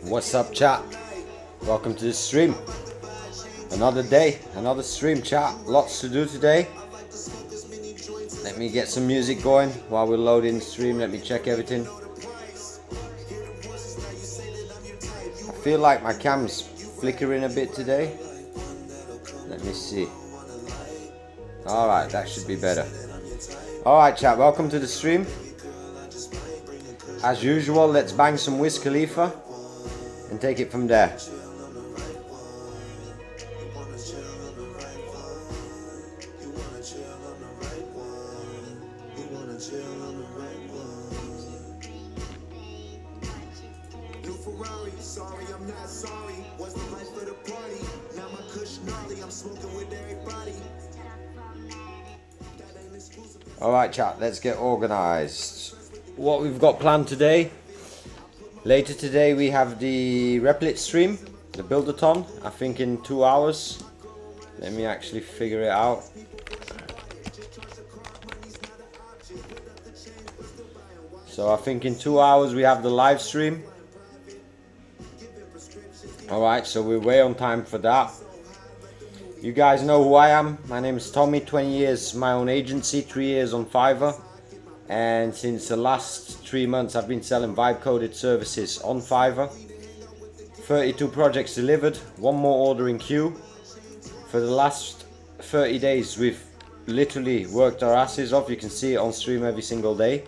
What's up, chat? Welcome to the stream. Another day, another stream, chat. Lots to do today. Let me get some music going while we're loading the stream. Let me check everything. I feel like my cam's flickering a bit today. Let me see. Alright, that should be better. Alright, chat, welcome to the stream. As usual, let's bang some Wiz Khalifa and take it from there. Alright, chat, let's get organized. What we've got planned today. Later today we have the Replet stream, the Buildathon, I think in 2 hours. Let me actually figure it out. So I think in 2 hours we have the live stream. Alright, so we're way on time for that. You guys know who I am. My name is Tommy, 20 years my own agency, 3 years on Fiverr. And since the last 3 months I've been selling vibe coded services on Fiverr. 32 projects delivered, one more order in queue. For the last 30 days we've literally worked our asses off. You can see it on stream every single day.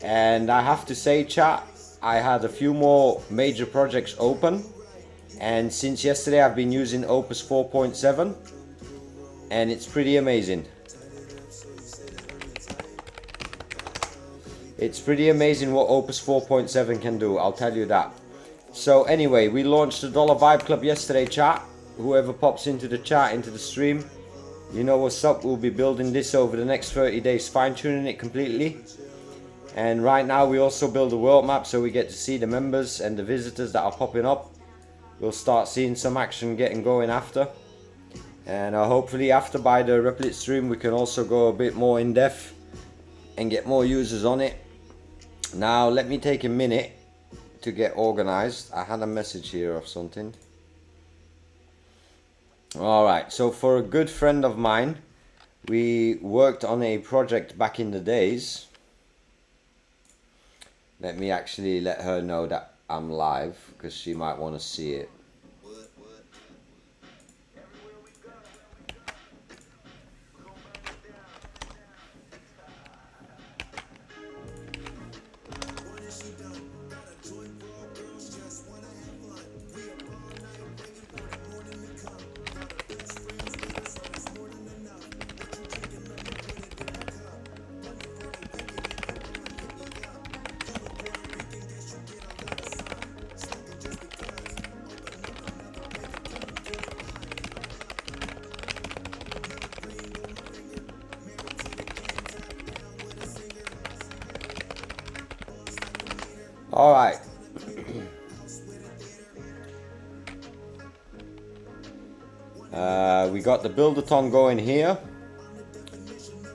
And I have to say, chat, I had a few more major projects open. And since yesterday I've been using Opus 4.7 and it's pretty amazing. It's pretty amazing what Opus 4.7 can do, I'll tell you that. So anyway, we launched the Dollar Vibe Club yesterday, chat. Whoever pops into the chat, into the stream, you know what's up. We'll be building this over the next 30 days, fine-tuning it completely. And right now we also build a world map so we get to see the members and the visitors that are popping up. We'll start seeing some action getting going after. And hopefully after by the Replet stream we can also go a bit more in depth and get more users on it. Now let me take a minute to get organized. I had a message here of something. Alright, so for a good friend of mine, we worked on a project back in the days. Let me actually let her know that I'm live, because she might want to see it. Alright. We got the Buildathon going here.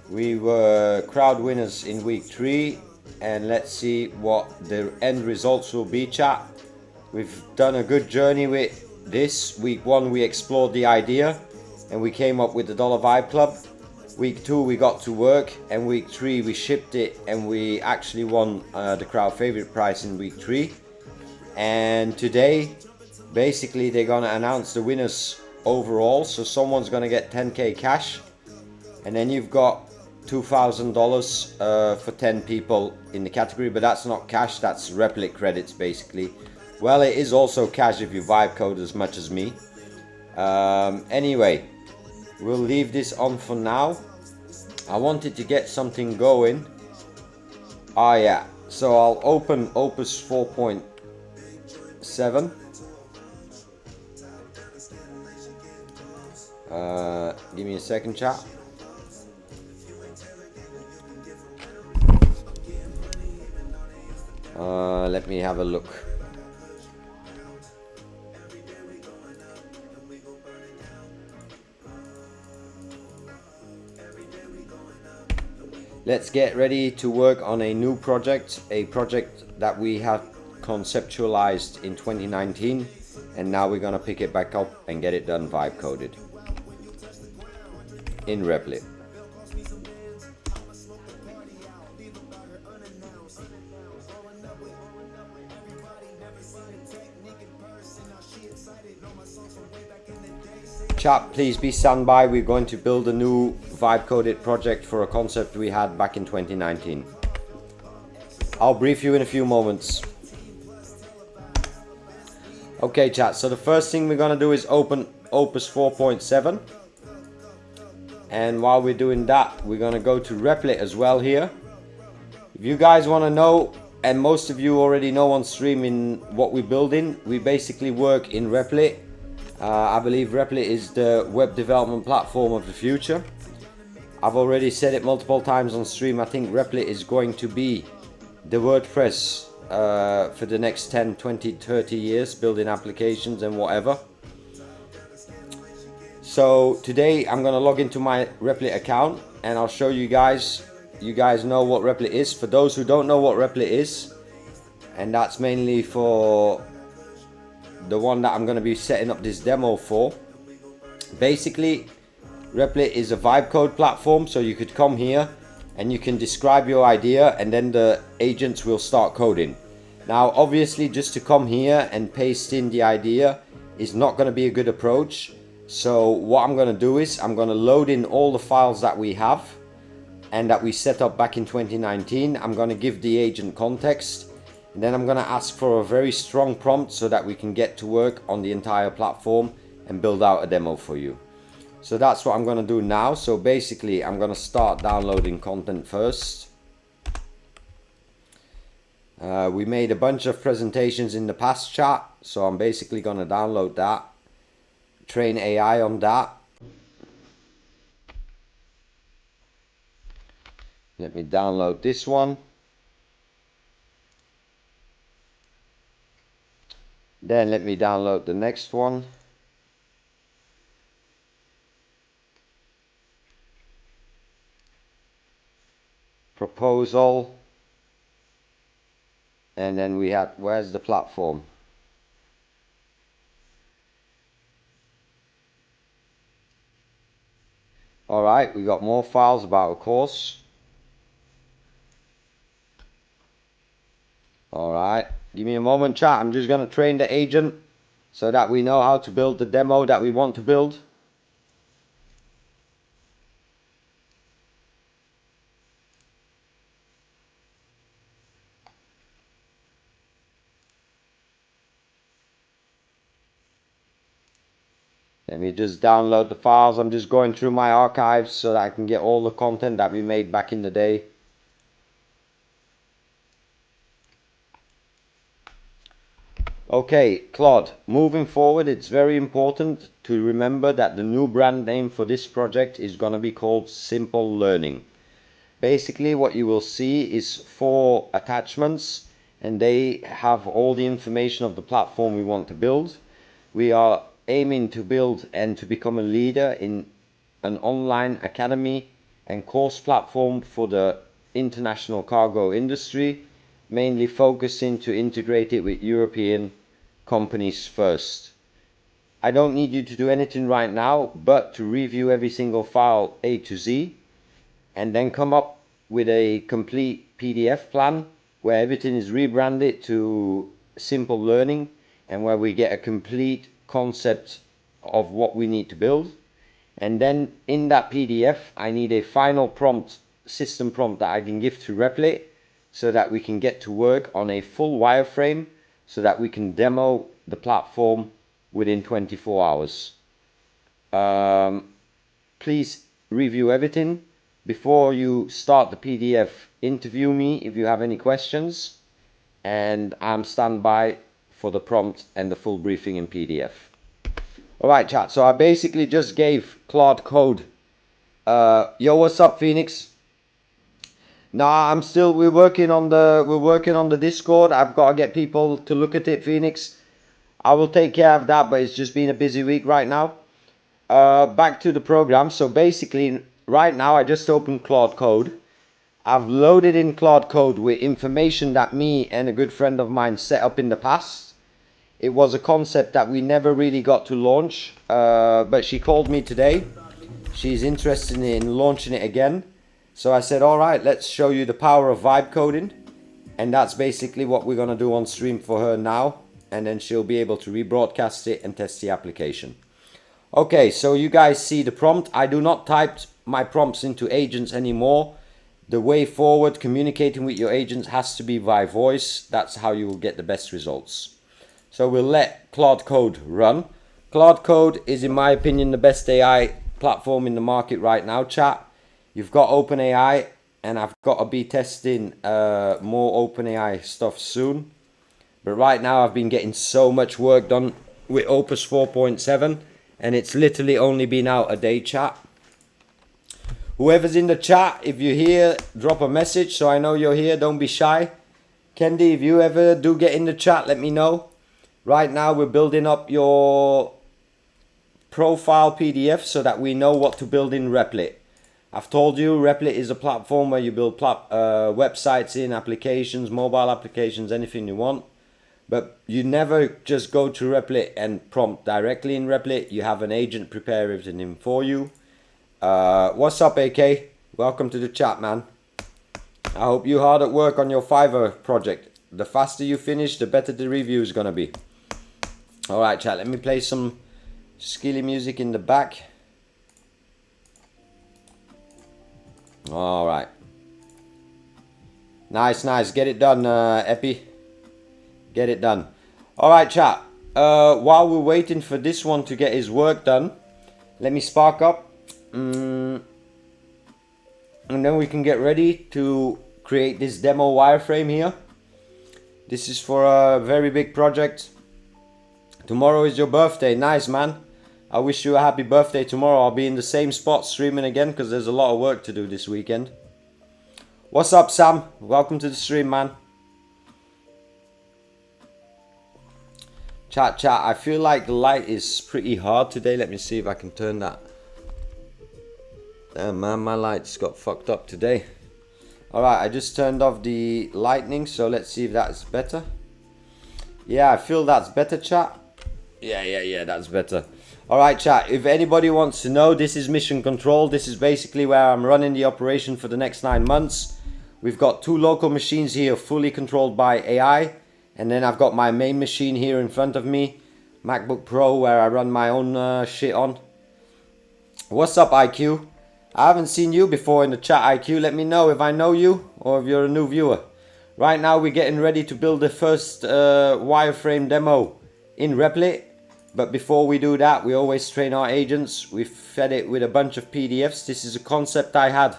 We were crowd winners in week 3 and let's see what the end results will be, chat. We've done a good journey with this. Week 1 we explored the idea and we came up with the Dollar Vibe Club. Week 2 we got to work and week 3 we shipped it and we actually won the crowd favorite prize in week 3. And today basically they're gonna announce the winners overall, so someone's gonna get 10k cash and then you've got $2,000 for 10 people in the category, but that's not cash, that's Replet credits basically. Well, it is also cash if you vibe code as much as me. Anyway, we'll leave this on for now. I wanted to get something going. Ah yeah, so I'll open Opus 4.7. Give me a second, chat. Let me have a look. Let's get ready to work on a new project, a project that we have conceptualized in 2019, and now we're gonna pick it back up and get it done vibe coded in Replit. Chat, please be standby. We're going to build a new vibe coded project for a concept we had back in 2019. I'll brief you in a few moments. Okay chat, so the first thing we're gonna do is open Opus 4.7, and while we're doing that, we're gonna go to Replit as well here. If you guys want to know, and most of you already know on stream in what we're building, we basically work in Replit. I believe Replit is the web development platform of the future. I've already said it multiple times on stream. I think Replit is going to be the WordPress for the next 10, 20, 30 years, building applications and whatever. So today I'm going to log into my Replit account and I'll show you guys. You guys know what Replit is. For those who don't know what Replit is, and that's mainly for the one that I'm going to be setting up this demo for. Basically, Replit is a vibe code platform, so you could come here and you can describe your idea and then the agents will start coding. Now obviously just to come here and paste in the idea is not going to be a good approach. So what I'm going to do is I'm going to load in all the files that we have and that we set up back in 2019. I'm going to give the agent context. And then I'm going to ask for a very strong prompt so that we can get to work on the entire platform and build out a demo for you. So that's what I'm going to do now. So basically I'm going to start downloading content first. We made a bunch of presentations in the past chat, so I'm basically going to download that, train AI on that. Let me download this one. Then let me download the next one. Proposal. And then we have, where's the platform? Alright, we got more files about a course. Alright, give me a moment chat, I'm just going to train the agent so that we know how to build the demo that we want to build. Let me just download the files. I'm just going through my archives so that I can get all the content that we made back in the day. Okay, Claude, moving forward, it's very important to remember that the new brand name for this project is going to be called Simple Learning. Basically, what you will see is 4 attachments, and they have all the information of the platform we want to build. We are aiming to build and to become a leader in an online academy and course platform for the international cargo industry, mainly focusing to integrate it with European companies first. I don't need you to do anything right now but to review every single file A to Z and then come up with a complete PDF plan where everything is rebranded to Simple Learning and where we get a complete concept of what we need to build. And then in that PDF I need a final prompt, system prompt, that I can give to Replit so that we can get to work on a full wireframe so that we can demo the platform within 24 hours. Please review everything. Before you start the PDF, interview me if you have any questions, and I'm standby for the prompt and the full briefing in PDF. Alright chat, so I basically just gave Claude code. Yo, what's up Phoenix? Nah, we're working on the Discord. I've got to get people to look at it, Phoenix. I will take care of that, but it's just been a busy week right now. Back to the program. So basically right now I just opened Claude Code. I've loaded in Claude Code with information that me and a good friend of mine set up in the past. It was a concept that we never really got to launch, but she called me today. She's interested in launching it again. So I said, all right, let's show you the power of vibe coding. And that's basically what we're going to do on stream for her now. And then she'll be able to rebroadcast it and test the application. Okay, so you guys see the prompt. I do not type my prompts into agents anymore. The way forward, communicating with your agents has to be via voice. That's how you will get the best results. So we'll let Claude Code run. Claude Code is, in my opinion, the best AI platform in the market right now, chat. You've got OpenAI, and I've got to be testing more OpenAI stuff soon. But right now I've been getting so much work done with Opus 4.7, and it's literally only been out a day, chat. Whoever's in the chat, if you're here, drop a message so I know you're here. Don't be shy. Kendi, if you ever do get in the chat, let me know. Right now we're building up your profile PDF so that we know what to build in Replet. I've told you Replet is a platform where you build websites in, applications, mobile applications, anything you want. But you never just go to Replet and prompt directly in Replet. You have an agent prepare everything for you. What's up, AK? Welcome to the chat, man. I hope you're hard at work on your Fiverr project. The faster you finish, the better the review is gonna be. Alright, chat, let me play some skilly music in the back. Alright. Nice, nice. Get it done, Epi. Get it done. Alright, chat. While we're waiting for this one to get his work done, let me spark up. And then we can get ready to create this demo wireframe here. This is for a very big project. Tomorrow is your birthday. Nice, man. I wish you a happy birthday tomorrow. I'll be in the same spot streaming again because there's a lot of work to do this weekend. What's up, Sam? Welcome to the stream, man. Chat, I feel like the light is pretty hard today. Let me see if I can turn that. Damn, man, my lights got fucked up today. Alright, I just turned off the lightning, so let's see if that's better. Yeah, I feel that's better, chat. Yeah, that's better. Alright, chat, if anybody wants to know, this is mission control. This is basically where I'm running the operation for the next 9 months. We've got 2 local machines here fully controlled by AI. And then I've got my main machine here in front of me. MacBook Pro, where I run my own shit on. What's up, IQ? I haven't seen you before in the chat, IQ. Let me know if I know you or if you're a new viewer. Right now we're getting ready to build the first wireframe demo in Replet. But before we do that, we always train our agents. We fed it with a bunch of PDFs. This is a concept I had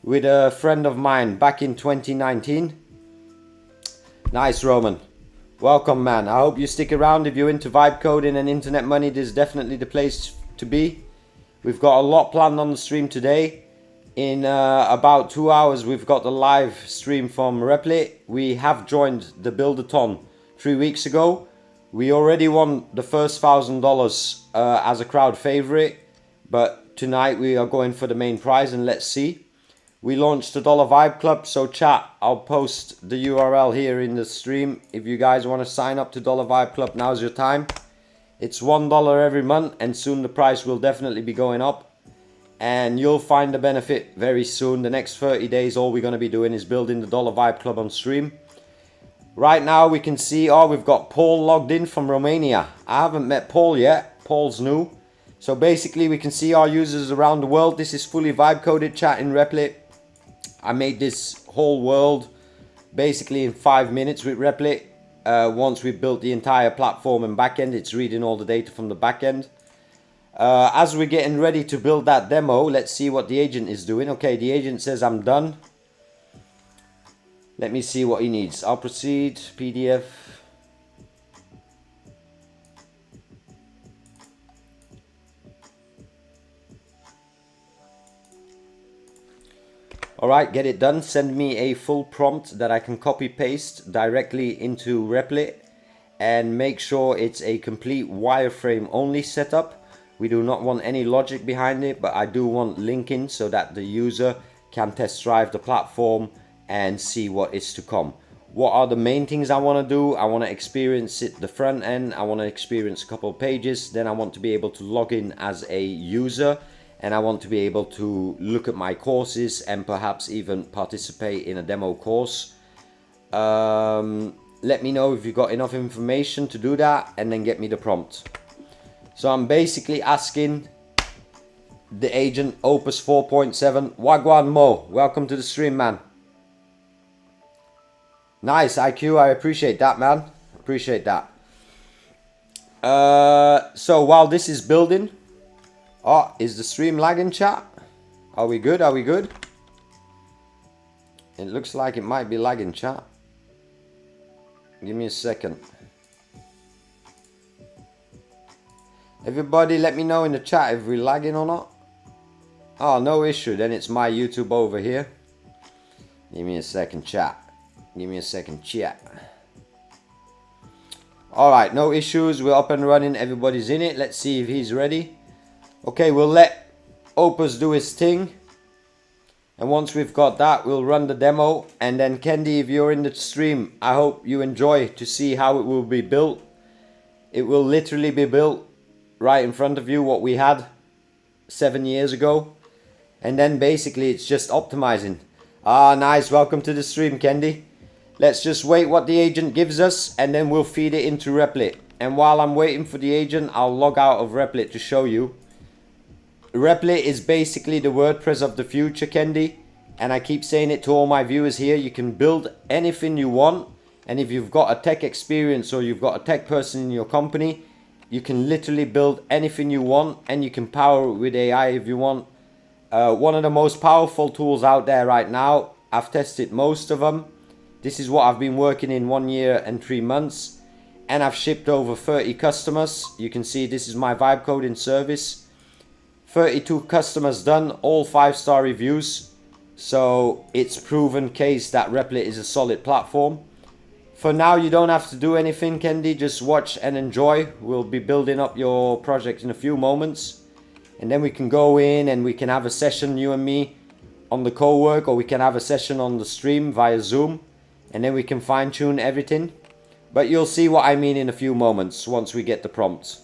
with a friend of mine back in 2019. Nice, Roman. Welcome, man. I hope you stick around. If you're into vibe coding and internet money, this is definitely the place to be. We've got a lot planned on the stream today. In about 2 hours, we've got the live stream from Replet. We have joined the Buildathon 3 weeks ago. We already won the first $1,000 as a crowd favorite. But tonight we are going for the main prize, and let's see. We launched the Dollar Vibe Club, so chat, I'll post the URL here in the stream. If you guys want to sign up to Dollar Vibe Club, now's your time. It's $1 every month, and soon the price will definitely be going up. And you'll find the benefit very soon. The next 30 days, all we're going to be doing is building the Dollar Vibe Club on stream. Right now, we can see, we've got Paul logged in from Romania. I haven't met Paul yet. Paul's new. So basically, we can see our users around the world. This is fully vibe coded chat in Replet. I made this whole world basically in 5 minutes with Replet. Once we built the entire platform and backend, it's reading all the data from the backend. As we're getting ready to build that demo, let's see what the agent is doing. Okay, the agent says I'm done. Let me see what he needs. I'll proceed, PDF. Alright, get it done. Send me a full prompt that I can copy paste directly into Replet, and make sure it's a complete wireframe only setup. We do not want any logic behind it, but I do want linking so that the user can test drive the platform and see what is to come. What are the main things I want to do? I want to experience the front end. I want to experience a couple of pages. Then I want to be able to log in as a user, and I want to be able to look at my courses and perhaps even participate in a demo course. Let me know if you've got enough information to do that, and then get me the prompt. So I'm basically asking the agent Opus 4.7. Wagwan Mo, welcome to the stream, man. Nice, IQ, I appreciate that, man. Appreciate that. So while this is building, is the stream lagging, chat? Are we good? Are we good? It looks like it might be lagging, chat. Give me a second. Everybody let me know in the chat if we're lagging or not. Oh, no issue. Then it's my YouTube over here. Give me a second, chat. Give me a second, chat. Alright, no issues. We're up and running. Everybody's in it. Let's see if he's ready. Okay, we'll let Opus do his thing. And once we've got that, we'll run the demo. And then Kendi, if you're in the stream, I hope you enjoy to see how it will be built. It will literally be built right in front of you, what we had 7 years ago. And then basically it's just optimizing. Ah, nice. Welcome to the stream, Kendi. Let's just wait what the agent gives us, and then we'll feed it into Replet. And while I'm waiting for the agent, I'll log out of Replet to show you. Replet is basically the WordPress of the future, Kendi. And I keep saying it to all my viewers here. You can build anything you want. And if you've got a tech experience or you've got a tech person in your company, you can literally build anything you want. And you can power it with AI if you want. One of the most powerful tools out there right now. I've tested most of them. This is what I've been working in 1 year and 3 months. And I've shipped over 30 customers. You can see this is my vibe code in service. 32 customers done, all 5-star reviews. So it's proven case that Replet is a solid platform. For now, you don't have to do anything, Kendi. Just watch and enjoy. We'll be building up your project in a few moments. And then we can go in and we can have a session, you and me, on the co-work. Or we can have a session on the stream via Zoom. And then we can fine-tune everything. But you'll see what I mean in a few moments once we get the prompts.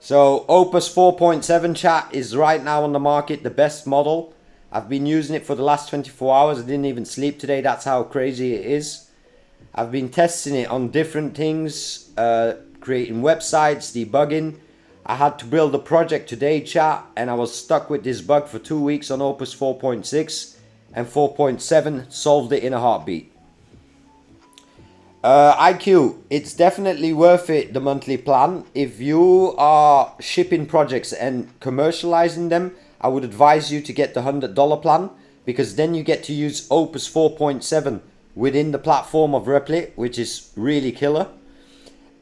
So Opus 4.7, chat, is right now on the market, the best model. I've been using it for the last 24 hours. I didn't even sleep today. That's how crazy it is. I've been testing it on different things, creating websites, debugging. I had to build a project today, chat, and I was stuck with this bug for 2 weeks on Opus 4.6, and 4.7 solved it in a heartbeat. IQ, it's definitely worth it, the monthly plan. If you are shipping projects and commercializing them, I would advise you to get the $100 plan, because then you get to use Opus 4.7 within the platform of Replet, which is really killer.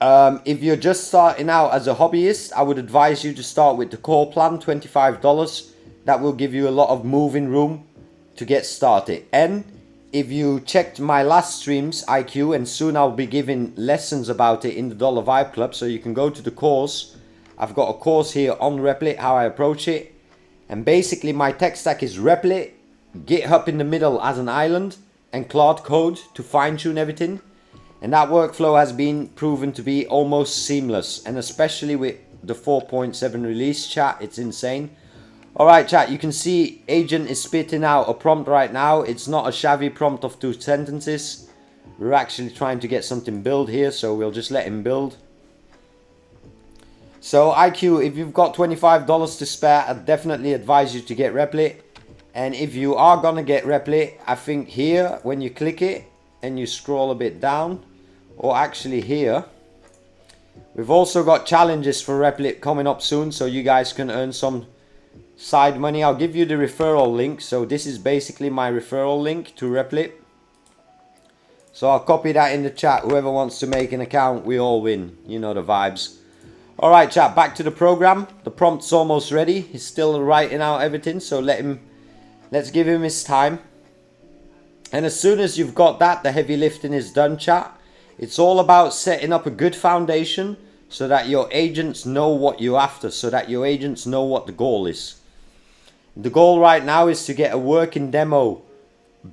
If you're just starting out as a hobbyist, I would advise you to start with the core plan, $25. That will give you a lot of moving room to get started. And if you checked my last streams, IQ, and soon I'll be giving lessons about it in the Dollar Vibe Club, so you can go to the course. I've got a course here on Replet, how I approach it. And basically my tech stack is Replet, GitHub in the middle as an island, and Claude Code to fine-tune everything. And that workflow has been proven to be almost seamless, and especially with the 4.7 release, chat, it's insane. Alright, chat, you can see agent is spitting out a prompt right now. It's not a shabby prompt of 2 sentences. We're actually trying to get something built here, so we'll just let him build. So IQ, if you've got $25 to spare, I'd definitely advise you to get Replet. And if you are gonna get Replet, I think here, when you click it and you scroll a bit down, or actually here, we've also got challenges for Replet coming up soon, so you guys can earn some side money. I'll give you the referral link. So this is basically my referral link to Replet. So I'll copy that in the chat. Whoever wants to make an account, we all win. You know the vibes. Alright, chat, back to the program. The prompt's almost ready. He's still writing out everything, so let's give him his time. And as soon as you've got that, the heavy lifting is done, chat. It's all about setting up a good foundation so that your agents know what you're after, so that your agents know what the goal is. The goal right now is to get a working demo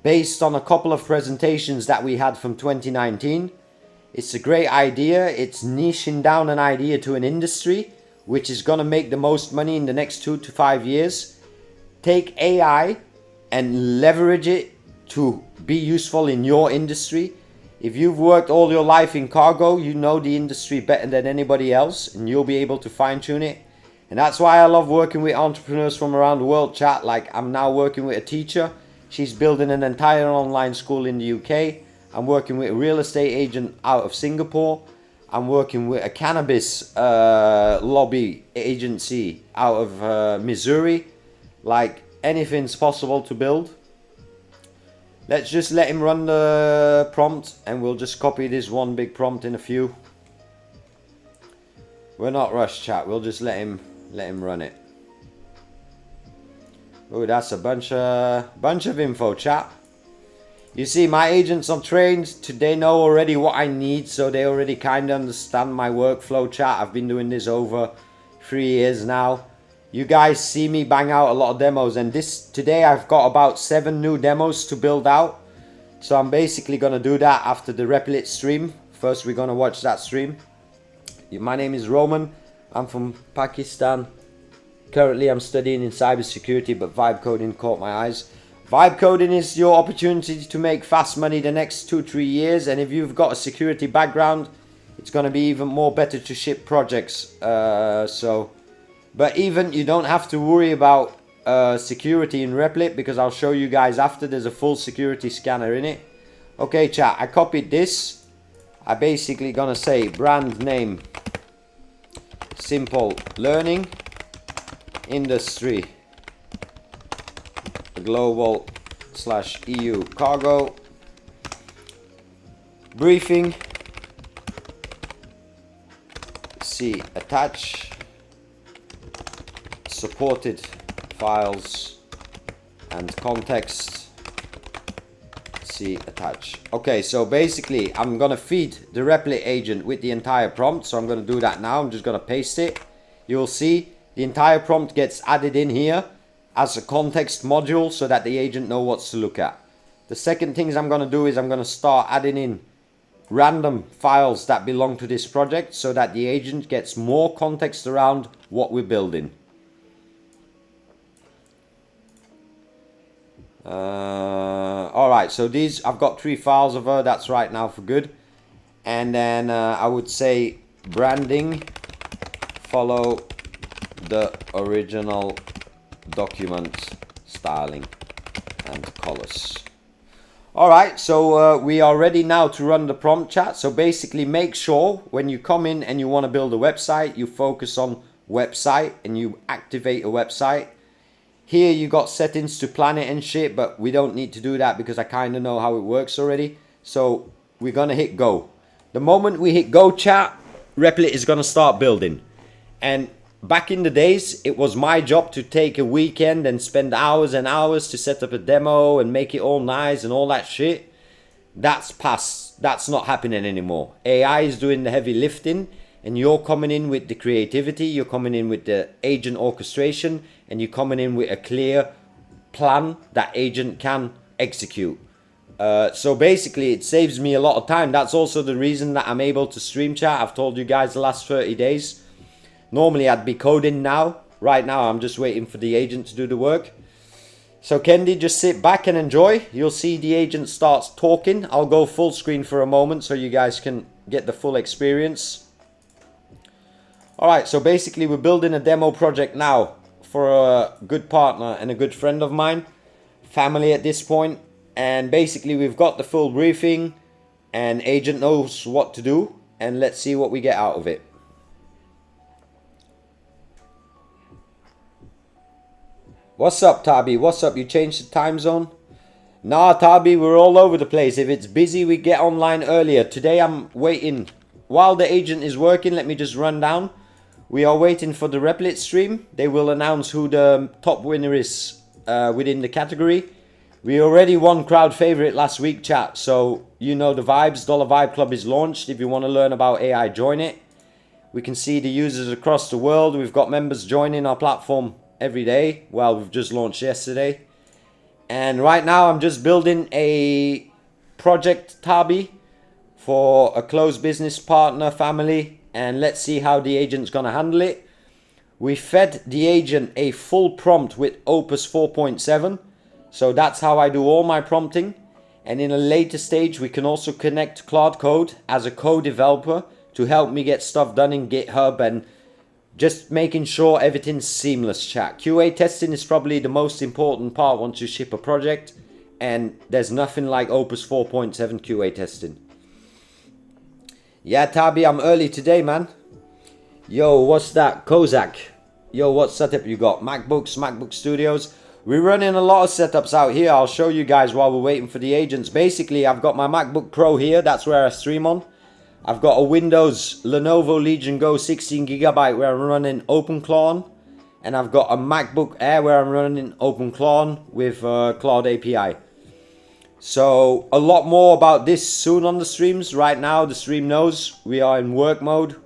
based on a couple of presentations that we had from 2019. It's a great idea. It's niching down an idea to an industry which is going to make the most money in the next 2 to 5 years. Take AI and leverage it to be useful in your industry. If you've worked all your life in cargo, you know the industry better than anybody else, and you'll be able to fine tune it. And that's why I love working with entrepreneurs from around the world, chat. Like, I'm now working with a teacher. She's building an entire online school in the UK. I'm working with a real estate agent out of Singapore. I'm working with a cannabis lobby agency out of Missouri. Like, anything's possible to build. Let's just let him run the prompt, and we'll just copy this one big prompt in a few. We're not rushed, chat. We'll just let him run it. Oh, that's a bunch of info, chat. You see, my agents are trained. They know already what I need, so they already kind of understand my workflow, chat. I've been doing this over 3 years now. You guys see me bang out a lot of demos, and today I've got about 7 new demos to build out. So I'm basically gonna do that after the Replit stream. First, we're gonna watch that stream. My name is Roman. I'm from Pakistan. Currently, I'm studying in cybersecurity, but vibe coding caught my eyes. Vibe coding is your opportunity to make fast money the next 2-3 years, and if you've got a security background, it's gonna be even more better to ship projects. But even you don't have to worry about security in Replit, because I'll show you guys after. There's a full security scanner in it. Okay, chat, I copied this. I basically gonna say brand name, simple learning, industry, global/EU cargo, briefing, see attach, supported files and context, see attach. Okay, so basically I'm gonna feed the Replit agent with the entire prompt, so I'm gonna do that now. I'm just gonna paste it. You'll see the entire prompt gets added in here as a context module so that the agent knows what to look at. The second things I'm gonna do is I'm gonna start adding in random files that belong to this project so that the agent gets more context around what we're building. Alright, so these, I've got 3 files of her, that's right now for good. And then I would say branding, follow the original document, styling and colors. Alright, so we are ready now to run the prompt, chat. So basically make sure when you come in and you want to build a website, you focus on website and you activate a website. Here you got settings to plan it and shit, but we don't need to do that because I kind of know how it works already. So we're gonna hit go. The moment we hit go, chat, Replit is gonna start building. And back in the days, it was my job to take a weekend and spend hours and hours to set up a demo and make it all nice and all that shit. That's past. That's not happening anymore. AI is doing the heavy lifting, and you're coming in with the creativity, you're coming in with the agent orchestration, and you're coming in with a clear plan that agent can execute. So basically it saves me a lot of time. That's also the reason that I'm able to stream, chat. I've told you guys the last 30 days. Normally I'd be coding now. Right now I'm just waiting for the agent to do the work. So Kendi, just sit back and enjoy. You'll see the agent starts talking. I'll go full screen for a moment so you guys can get the full experience. Alright, so basically we're building a demo project now for a good partner and a good friend of mine. Family at this point. And basically we've got the full briefing and agent knows what to do. And let's see what we get out of it. What's up, Tabi? What's up? You changed the time zone? Nah, Tabi, we're all over the place. If it's busy, we get online earlier. Today I'm waiting. While the agent is working, let me just run down. We are waiting for the Replit stream. They will announce who the top winner is within the category. We already won crowd favorite last week, chat. So you know the vibes. Dollar Vibe Club is launched. If you want to learn about AI, join it. We can see the users across the world. We've got members joining our platform every day. Well, we've just launched yesterday. And right now I'm just building a project tabby for a close business partner family, and let's see how the agent's gonna handle it. We fed the agent a full prompt with Opus 4.7, so that's how I do all my prompting. And in a later stage we can also connect Claude Code as a co-developer to help me get stuff done in GitHub and just making sure everything's seamless, chat. QA testing is probably the most important part once you ship a project, and there's nothing like Opus 4.7 QA testing. Yeah, Tabby, I'm early today, man. Yo, what's that? Kozak. Yo, what setup you got? MacBooks, MacBook Studios. We're running a lot of setups out here. I'll show you guys while we're waiting for the agents. Basically, I've got my MacBook Pro here. That's where I stream on. I've got a Windows Lenovo Legion Go 16GB where I'm running OpenClaw on. And I've got a MacBook Air where I'm running OpenClaw on with Claude API. So a lot more about this soon on the streams. Right now the stream knows we are in work mode.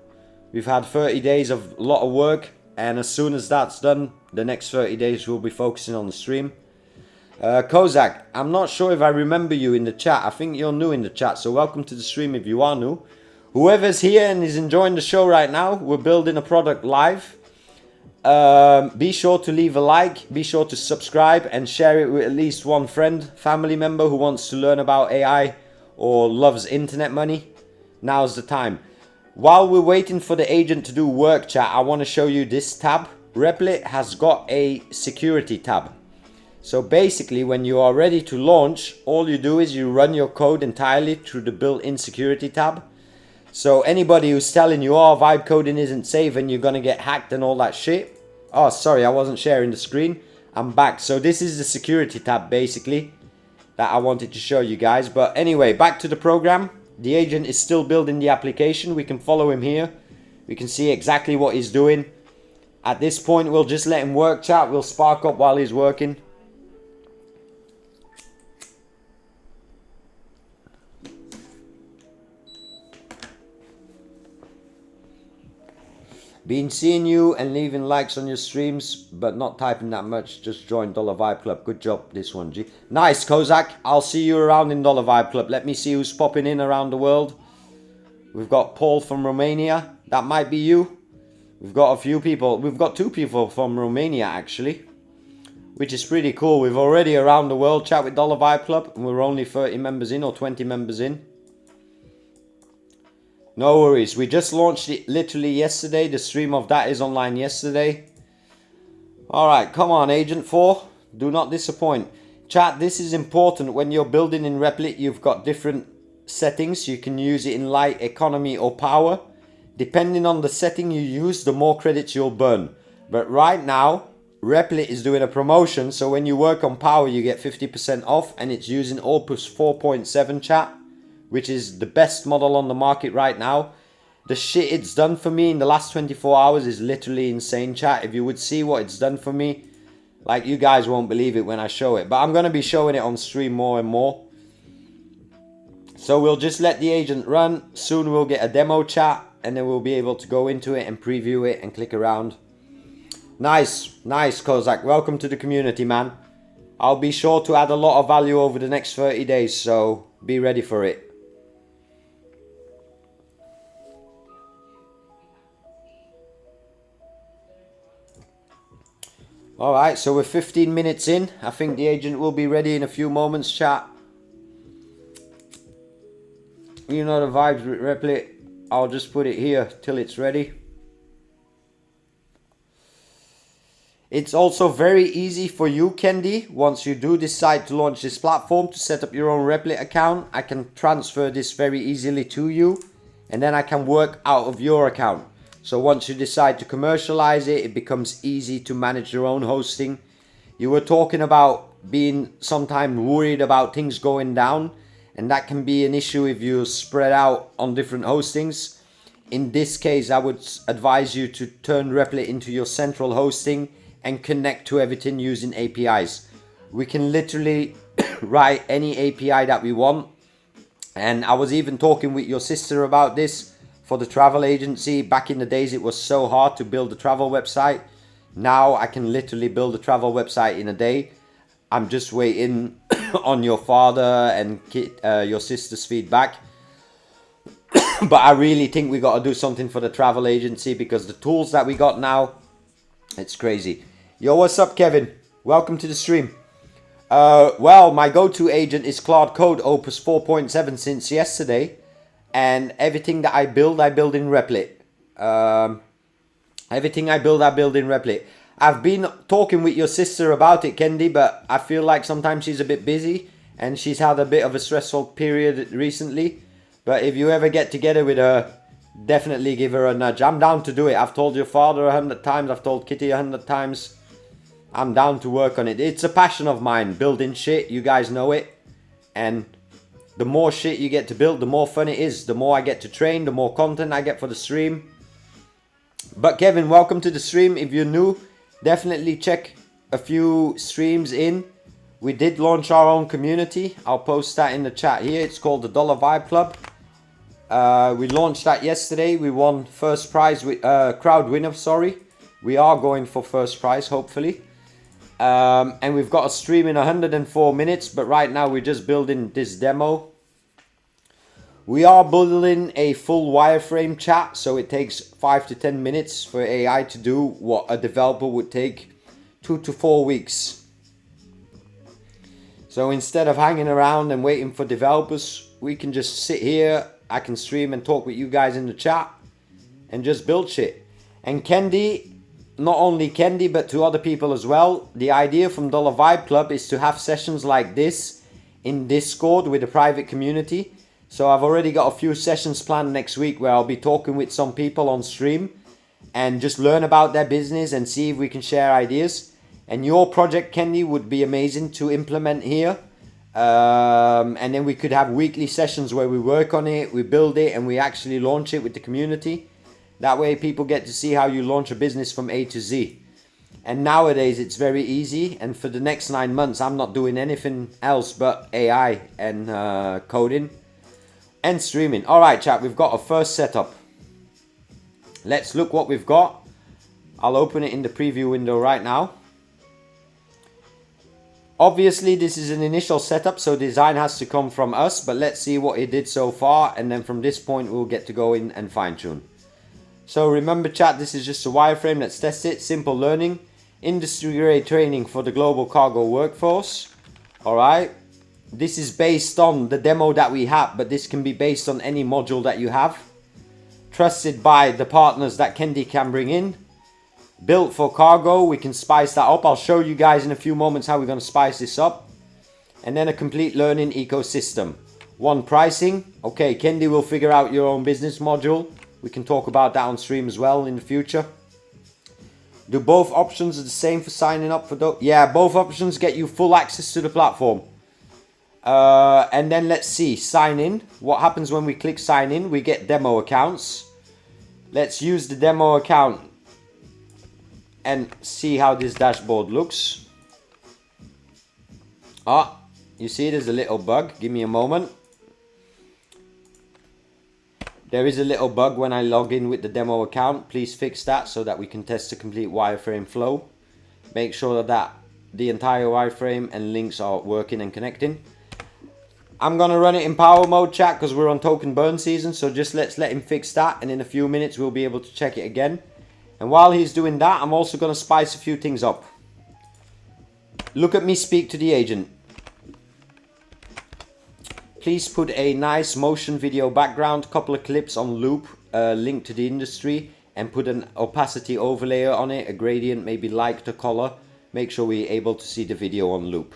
We've had 30 days of a lot of work, and as soon as that's done, the next 30 days we'll be focusing on the stream. Kozak, I'm not sure if I remember you in the chat. I think you're new in the chat, so welcome to the stream if you are new. Whoever's here and is enjoying the show right now, we're building a product live. Be sure to leave a like, be sure to subscribe and share it with at least one friend, family member who wants to learn about AI or loves internet money. Now's the time. While we're waiting for the agent to do work, chat, I want to show you this tab. Replet has got a security tab. So basically when you are ready to launch, all you do is you run your code entirely through the built-in security tab. So anybody who's telling you, oh, vibe coding isn't safe and you're gonna get hacked and all that shit. Oh, sorry, I wasn't sharing the screen. I'm back. So this is the security tab basically that I wanted to show you guys. But anyway, back to the program. The agent is still building the application. We can follow him here. We can see exactly what he's doing. At this point, we'll just let him work, chat. We'll spark up while he's working. Been seeing you and leaving likes on your streams, but not typing that much. Just joined Dollar Vibe Club. Good job, this one, G. Nice, Kozak. I'll see you around in Dollar Vibe Club. Let me see who's popping in around the world. We've got Paul from Romania. That might be you. We've got a few people. We've got 2 people from Romania, actually, which is pretty cool. We've already around the world chat with Dollar Vibe Club, and we're only 30 members in or 20 members in. No worries, we just launched it literally yesterday. The stream of that is online yesterday. Alright, come on Agent 4, do not disappoint. Chat, this is important. When you're building in Replit, you've got different settings. You can use it in light, economy or power. Depending on the setting you use, the more credits you'll burn. But right now, Replit is doing a promotion, so when you work on power you get 50% off, and it's using Opus 4.7, chat, which is the best model on the market right now. The shit it's done for me in the last 24 hours is literally insane, chat. If you would see what it's done for me, like, you guys won't believe it when I show it. But I'm going to be showing it on stream more and more. So we'll just let the agent run. Soon we'll get a demo, chat, and then we'll be able to go into it and preview it and click around. Nice, nice, Kozak. Welcome to the community, man. I'll be sure to add a lot of value over the next 30 days, so be ready for it. Alright, so we're 15 minutes in. I think the agent will be ready in a few moments, chat. You know the vibes with Replit. I'll just put it here till it's ready. It's also very easy for you, Kendi. Once you do decide to launch this platform, to set up your own Replit account, I can transfer this very easily to you, and then I can work out of your account. So once you decide to commercialize it, it becomes easy to manage your own hosting. You were talking about being sometimes worried about things going down, and that can be an issue if you spread out on different hostings. In this case, I would advise you to turn Replit into your central hosting and connect to everything using APIs. We can literally write any API that we want. And I was even talking with your sister about this for the travel agency. Back in the days, it was so hard to build a travel website. Now I can literally build a travel website in a day. I'm just waiting on your father and your sister's feedback. But I really think we got to do something for the travel agency, because the tools that we got now, it's crazy. Yo, what's up, Kevin? Welcome to the stream. Well, my go-to agent is Claude Opus 4.7 since yesterday. And everything that I build in Replit. Everything I build in Replit. I've been talking with your sister about it, Kendi, but I feel like sometimes she's a bit busy and she's had a bit of a stressful period recently. But if you ever get together with her, definitely give her a nudge. I'm down to do it. I've told your father 100 times. I've told Kitty 100 times. I'm down to work on it. It's a passion of mine, building shit. You guys know it. And the more shit you get to build, the more fun it is. The more I get to train, the more content I get for the stream. But Kevin, welcome to the stream. If you're new, definitely check a few streams in. We did launch our own community. I'll post that in the chat here. It's called the Dollar Vibe Club. We launched that yesterday. We won first prize with crowd winner. Sorry, we are going for first prize, hopefully. And we've got a stream in 104 minutes. But right now we're just building this demo. We are building a full wireframe chat, so it takes 5 to 10 minutes for AI to do what a developer would take 2 to 4 weeks. So instead of hanging around and waiting for developers, we can just sit here. I can stream and talk with you guys in the chat and just build shit. And Kendi, not only Kendi, but to other people as well, the idea from Dollar Vibe Club is to have sessions like this in Discord with a private community. So I've already got a few sessions planned next week where I'll be talking with some people on stream and just learn about their business and see if we can share ideas. And your project, Kendi, would be amazing to implement here. And then we could have weekly sessions where we work on it, we build it, and we actually launch it with the community. That way people get to see how you launch a business from A to Z. And nowadays it's very easy. And for the next 9 months, I'm not doing anything else but AI and coding. And streaming. Alright chat, we've got a first setup. Let's look what we've got. I'll open it in the preview window right now. Obviously this is an initial setup, so design has to come from us, but let's see what it did so far, and then from this point we'll get to go in and fine tune. So remember chat, this is just a wireframe. Let's test it. Simple learning, industry grade training for the global cargo workforce. Alright. This is based on the demo that we have, but this can be based on any module that you have. Trusted by the partners that Kendi can bring in. Built for cargo, we can spice that up. I'll show you guys in a few moments how we're going to spice this up. And then a complete learning ecosystem. One, pricing. Okay, Kendi will figure out your own business module. We can talk about that on stream as well in the future. Do both options the same for signing up for those? Yeah, both options get you full access to the platform. And then let's see, sign in. What happens when we click sign in? We get demo accounts. Let's use the demo account and see how this dashboard looks. Ah, you see there's a little bug. Give me a moment. There is a little bug when I log in with the demo account. Please fix that so that we can test the complete wireframe flow. Make sure that the entire wireframe and links are working and connecting. I'm gonna run it in power mode chat because we're on token burn season, so just let's let him fix that, and in a few minutes we'll be able to check it again. And while he's doing that, I'm also gonna spice a few things up. Look at me speak to the agent. Please put a nice motion video background, couple of clips on loop, link to the industry, and put an opacity overlay on it, a gradient, maybe like the color. Make sure we're able to see the video on loop.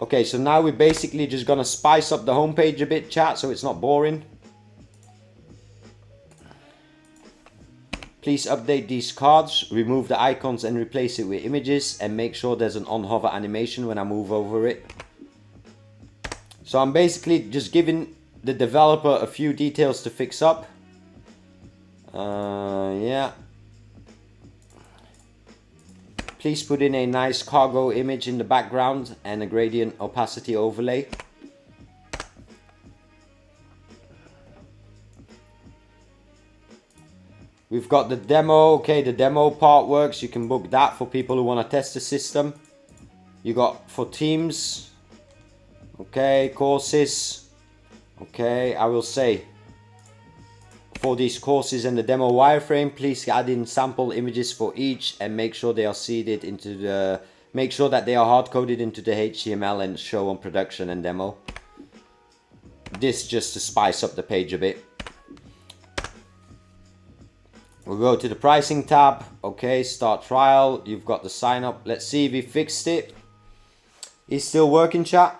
Okay, so now we're basically just gonna spice up the homepage a bit, chat, so it's not boring. Please update these cards, remove the icons and replace it with images, and make sure there's an on hover animation when I move over it. So I'm basically just giving the developer a few details to fix up. Yeah. Please put in a nice cargo image in the background and a gradient opacity overlay. We've got the demo. Okay, the demo part works. You can book that for people who want to test the system. You got for teams. Okay, courses. Okay, I will say for these courses and the demo wireframe, please add in sample images for each and make sure they are seeded into the, make sure that they are hard coded into the HTML and show on production and demo. This just to spice up the page a bit. We'll go to the pricing tab. Okay, start trial. You've got the sign up. Let's see if he fixed it. Is still working, chat?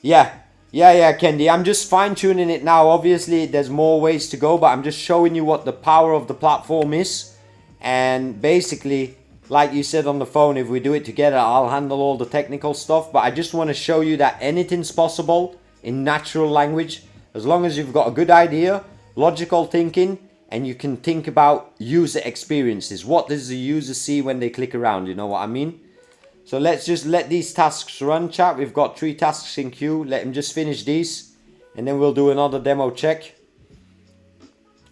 Yeah, Kendi. I'm just fine tuning it now. Obviously, there's more ways to go, but I'm just showing you what the power of the platform is. And basically, like you said on the phone, if we do it together, I'll handle all the technical stuff. But I just want to show you that anything's possible in natural language, as long as you've got a good idea, logical thinking, and you can think about user experiences. What does the user see when they click around? You know what I mean? So let's just let these tasks run, chat. We've got 3 tasks in queue. Let him just finish these, and then we'll do another demo check.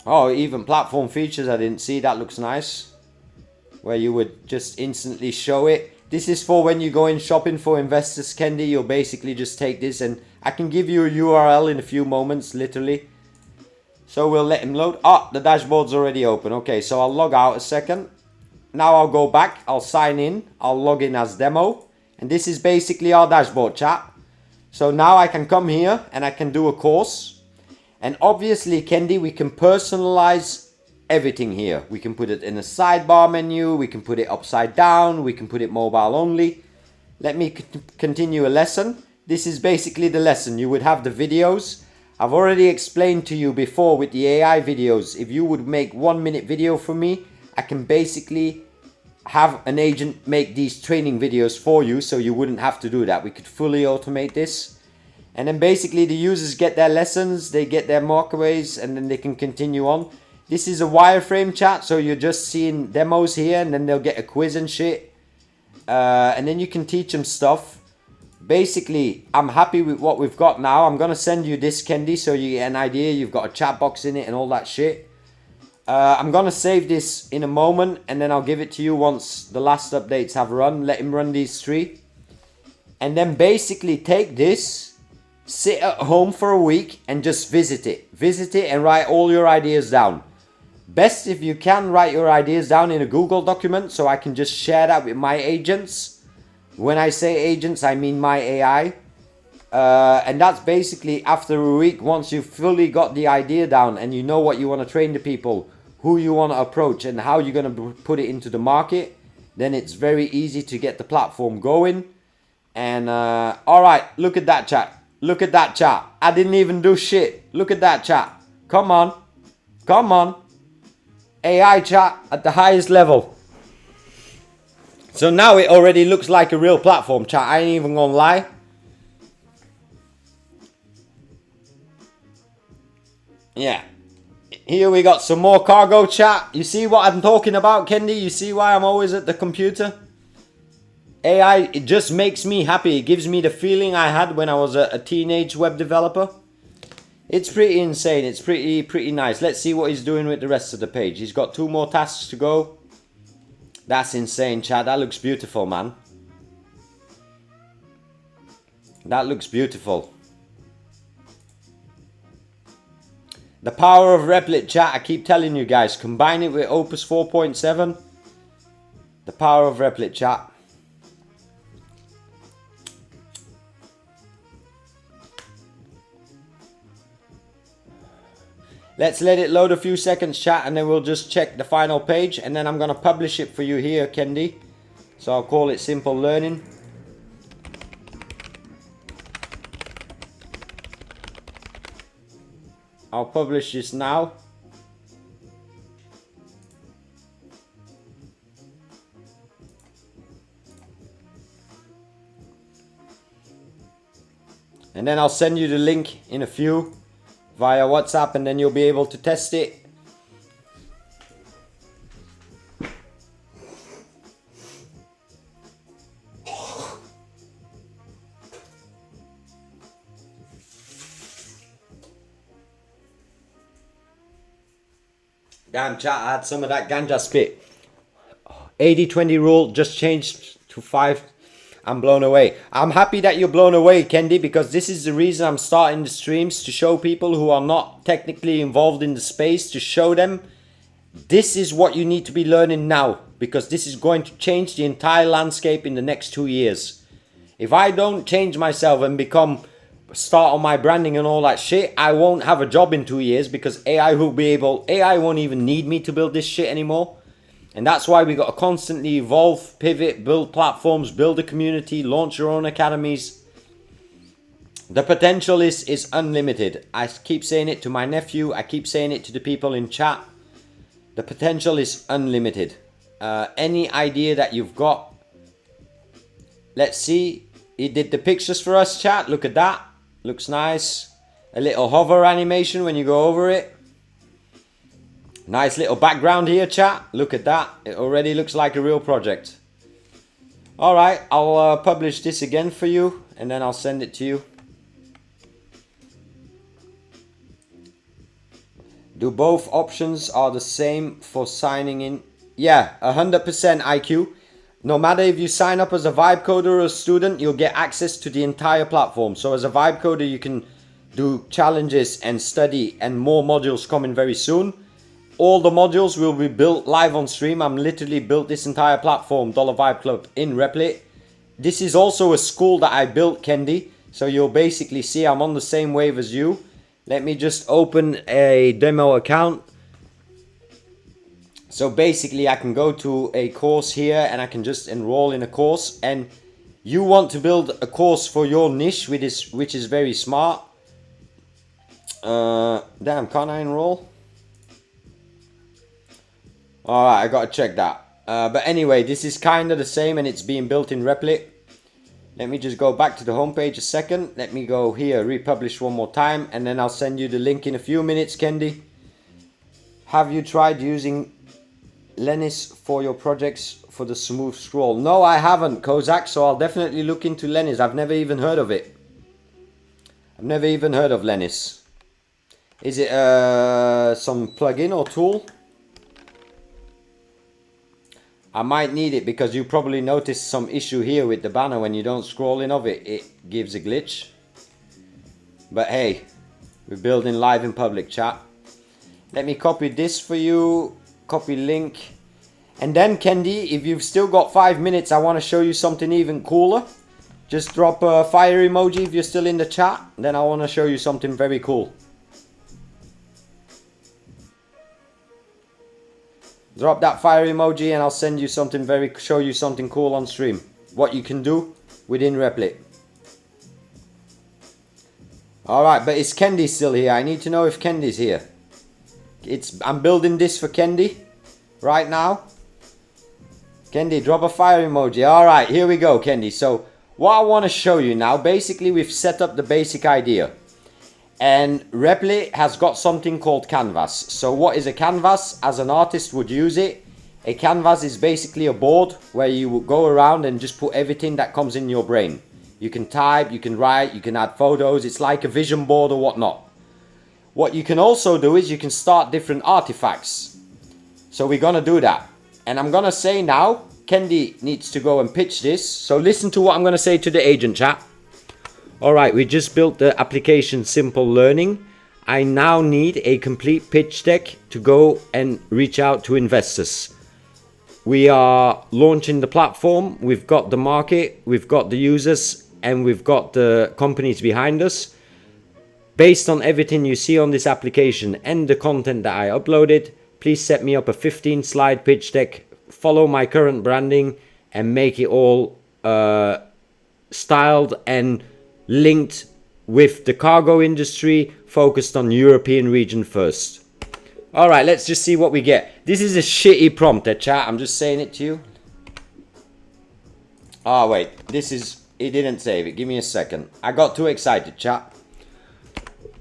Oh, even platform features, I didn't see. That looks nice. Where you would just instantly show it. This is for when you go in shopping for investors, Kendi. You'll basically just take this, and I can give you a URL in a few moments, literally. So we'll let him load. Ah, the dashboard's already open. Okay, so I'll log out a second. Now I'll go back. I'll sign in. I'll log in as demo. And this is basically our dashboard, chat. So now I can come here and I can do a course. And obviously, Kendi, we can personalize everything here. We can put it in a sidebar menu. We can put it upside down. We can put it mobile only. Let me continue a lesson. This is basically the lesson. You would have the videos. I've already explained to you before with the AI videos. If you would make 1-minute video for me, I can basically have an agent make these training videos for you, so you wouldn't have to do that. We could fully automate this. And then basically the users get their lessons, they get their markaways, and then they can continue on. This is a wireframe, chat, so you're just seeing demos here, and then they'll get a quiz and shit. And then you can teach them stuff. Basically, I'm happy with what we've got now. I'm going to send you this, Kendi, so you get an idea. You've got a chat box in it and all that shit. I'm going to save this in a moment, and then I'll give it to you once the last updates have run. Let him run these 3. And then basically take this, sit at home for a week, and just visit it. Visit it and write all your ideas down. Best if you can write your ideas down in a Google document, so I can just share that with my agents. When I say agents, I mean my AI. And that's basically after a week, once you've fully got the idea down and you know what you want to train the people, who you want to approach, and how you're going to put it into the market, then it's very easy to get the platform going. And alright, look at that, chat. Look at that, chat. I didn't even do shit. Look at that, chat. Come on. Come on. AI chat at the highest level. So now it already looks like a real platform, chat. I ain't even gonna lie. Yeah. Here we got some more cargo, chat. You see what I'm talking about, Kendi? You see why I'm always at the computer? AI, it just makes me happy. It gives me the feeling I had when I was a teenage web developer. It's pretty insane. It's pretty nice. Let's see what he's doing with the rest of the page. He's got 2 more tasks to go. That's insane, chat. That looks beautiful, man. That looks beautiful. The power of Replet, chat. I keep telling you guys. Combine it with Opus 4.7. The power of Replet, chat. Let's let it load a few seconds, chat, and then we'll just check the final page, and then I'm going to publish it for you here, Kendi. So I'll call it Simple Learning. I'll publish this now. And then I'll send you the link in a few via WhatsApp, and then you'll be able to test it. Damn chat, I had some of that ganja spit. 80-20 rule just changed to 5. I'm blown away. I'm happy that you're blown away, Kendi, because this is the reason I'm starting the streams, to show people who are not technically involved in the space, to show them this is what you need to be learning now, because this is going to change the entire landscape in the next 2 years. If I don't change myself and start on my branding and all that shit, I won't have a job in 2 years, because AI won't even need me to build this shit anymore. And that's why we got to constantly evolve, pivot, build platforms, build a community, launch your own academies. The potential is unlimited. I keep saying it to my nephew. I keep saying it to the people in chat. The potential is unlimited. Any idea that you've got. Let's see. He did the pictures for us, chat. Look at that. Looks nice. A little hover animation when you go over it. Nice little background here, chat. Look at that. It already looks like a real project. Alright, I'll publish this again for you, and then I'll send it to you. Do both options are the same for signing in? Yeah, 100% IQ. No matter if you sign up as a vibe coder or a student, you'll get access to the entire platform. So as a vibe coder, you can do challenges and study, and more modules coming very soon. All the modules will be built live on stream. I'm literally built this entire platform, Dollar Vibe Club, in Replet. This is also a school that I built, Kendi. So you'll basically see I'm on the same wave as you. Let me just open a demo account. So basically I can go to a course here and I can just enroll in a course. And you want to build a course for your niche, which is very smart. Damn, can't I enroll? Alright, I gotta check that. But anyway, this is kind of the same, and it's being built in Replet. Let me just go back to the homepage a second. Let me go here, republish one more time, and then I'll send you the link in a few minutes, Kendi. Have you tried using Lenis for your projects for the smooth scroll? No, I haven't, Kozak, so I'll definitely look into Lenis. I've never even heard of it. I've never even heard of Lenis. Is it some plugin or tool? I might need it, because you probably noticed some issue here with the banner. When you don't scroll in of it, it gives a glitch. But hey, we're building live in public, chat. Let me copy this for you. Copy link. And then, Kendi, if you've still got 5 minutes, I want to show you something even cooler. Just drop a fire emoji if you're still in the chat. Then I want to show you something very cool. Drop that fire emoji and I'll send you something show you something cool on stream. What you can do within Replet. Alright, but is Kendi still here? I need to know if Kendi's here. I'm building this for Kendi right now. Kendi, drop a fire emoji. Alright, here we go, Kendi. So what I want to show you now, basically we've set up the basic idea. And Replet has got something called canvas. So what is a canvas? As an artist would use it. A canvas is basically a board where you will go around and just put everything that comes in your brain. You can type, you can write, you can add photos. It's like a vision board or whatnot. What you can also do is you can start different artifacts. So we're gonna do that. And I'm gonna say now, Kendi needs to go and pitch this. So listen to what I'm gonna say to the agent, chat. Alright, we just built the application Simple Learning. I now need a complete pitch deck to go and reach out to investors. We are launching the platform. We've got the market, we've got the users, and we've got the companies behind us. Based on everything you see on this application and the content that I uploaded, please set me up a 15-slide pitch deck, follow my current branding, and make it all styled and linked with the cargo industry, focused on European region first. Alright, let's just see what we get. This is a shitty prompt, chat. I'm just saying it to you. Oh wait, it didn't save it. Give me a second. I got too excited, chat.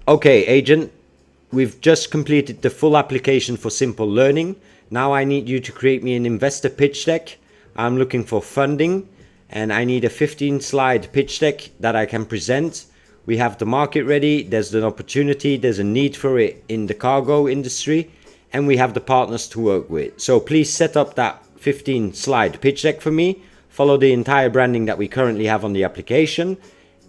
Okay, agent. We've just completed the full application for Simple Learning. Now I need you to create me an investor pitch deck. I'm looking for funding. And I need a 15-slide pitch deck that I can present. We have the market ready. There's an opportunity. There's a need for it in the cargo industry. and we have the partners to work with. So please set up that 15 slide pitch deck for me, follow the entire branding that we currently have on the application,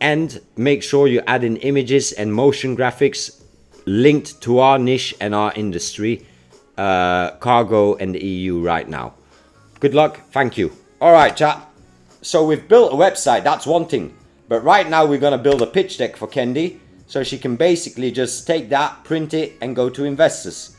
and make sure you add in images and motion graphics linked to our niche and our industry, cargo and the EU right now. Good luck, thank you. All right, chat. So we've built a website, that's one thing. But right now we're gonna build a pitch deck for Kendi, so she can basically just take that, print it, and go to investors.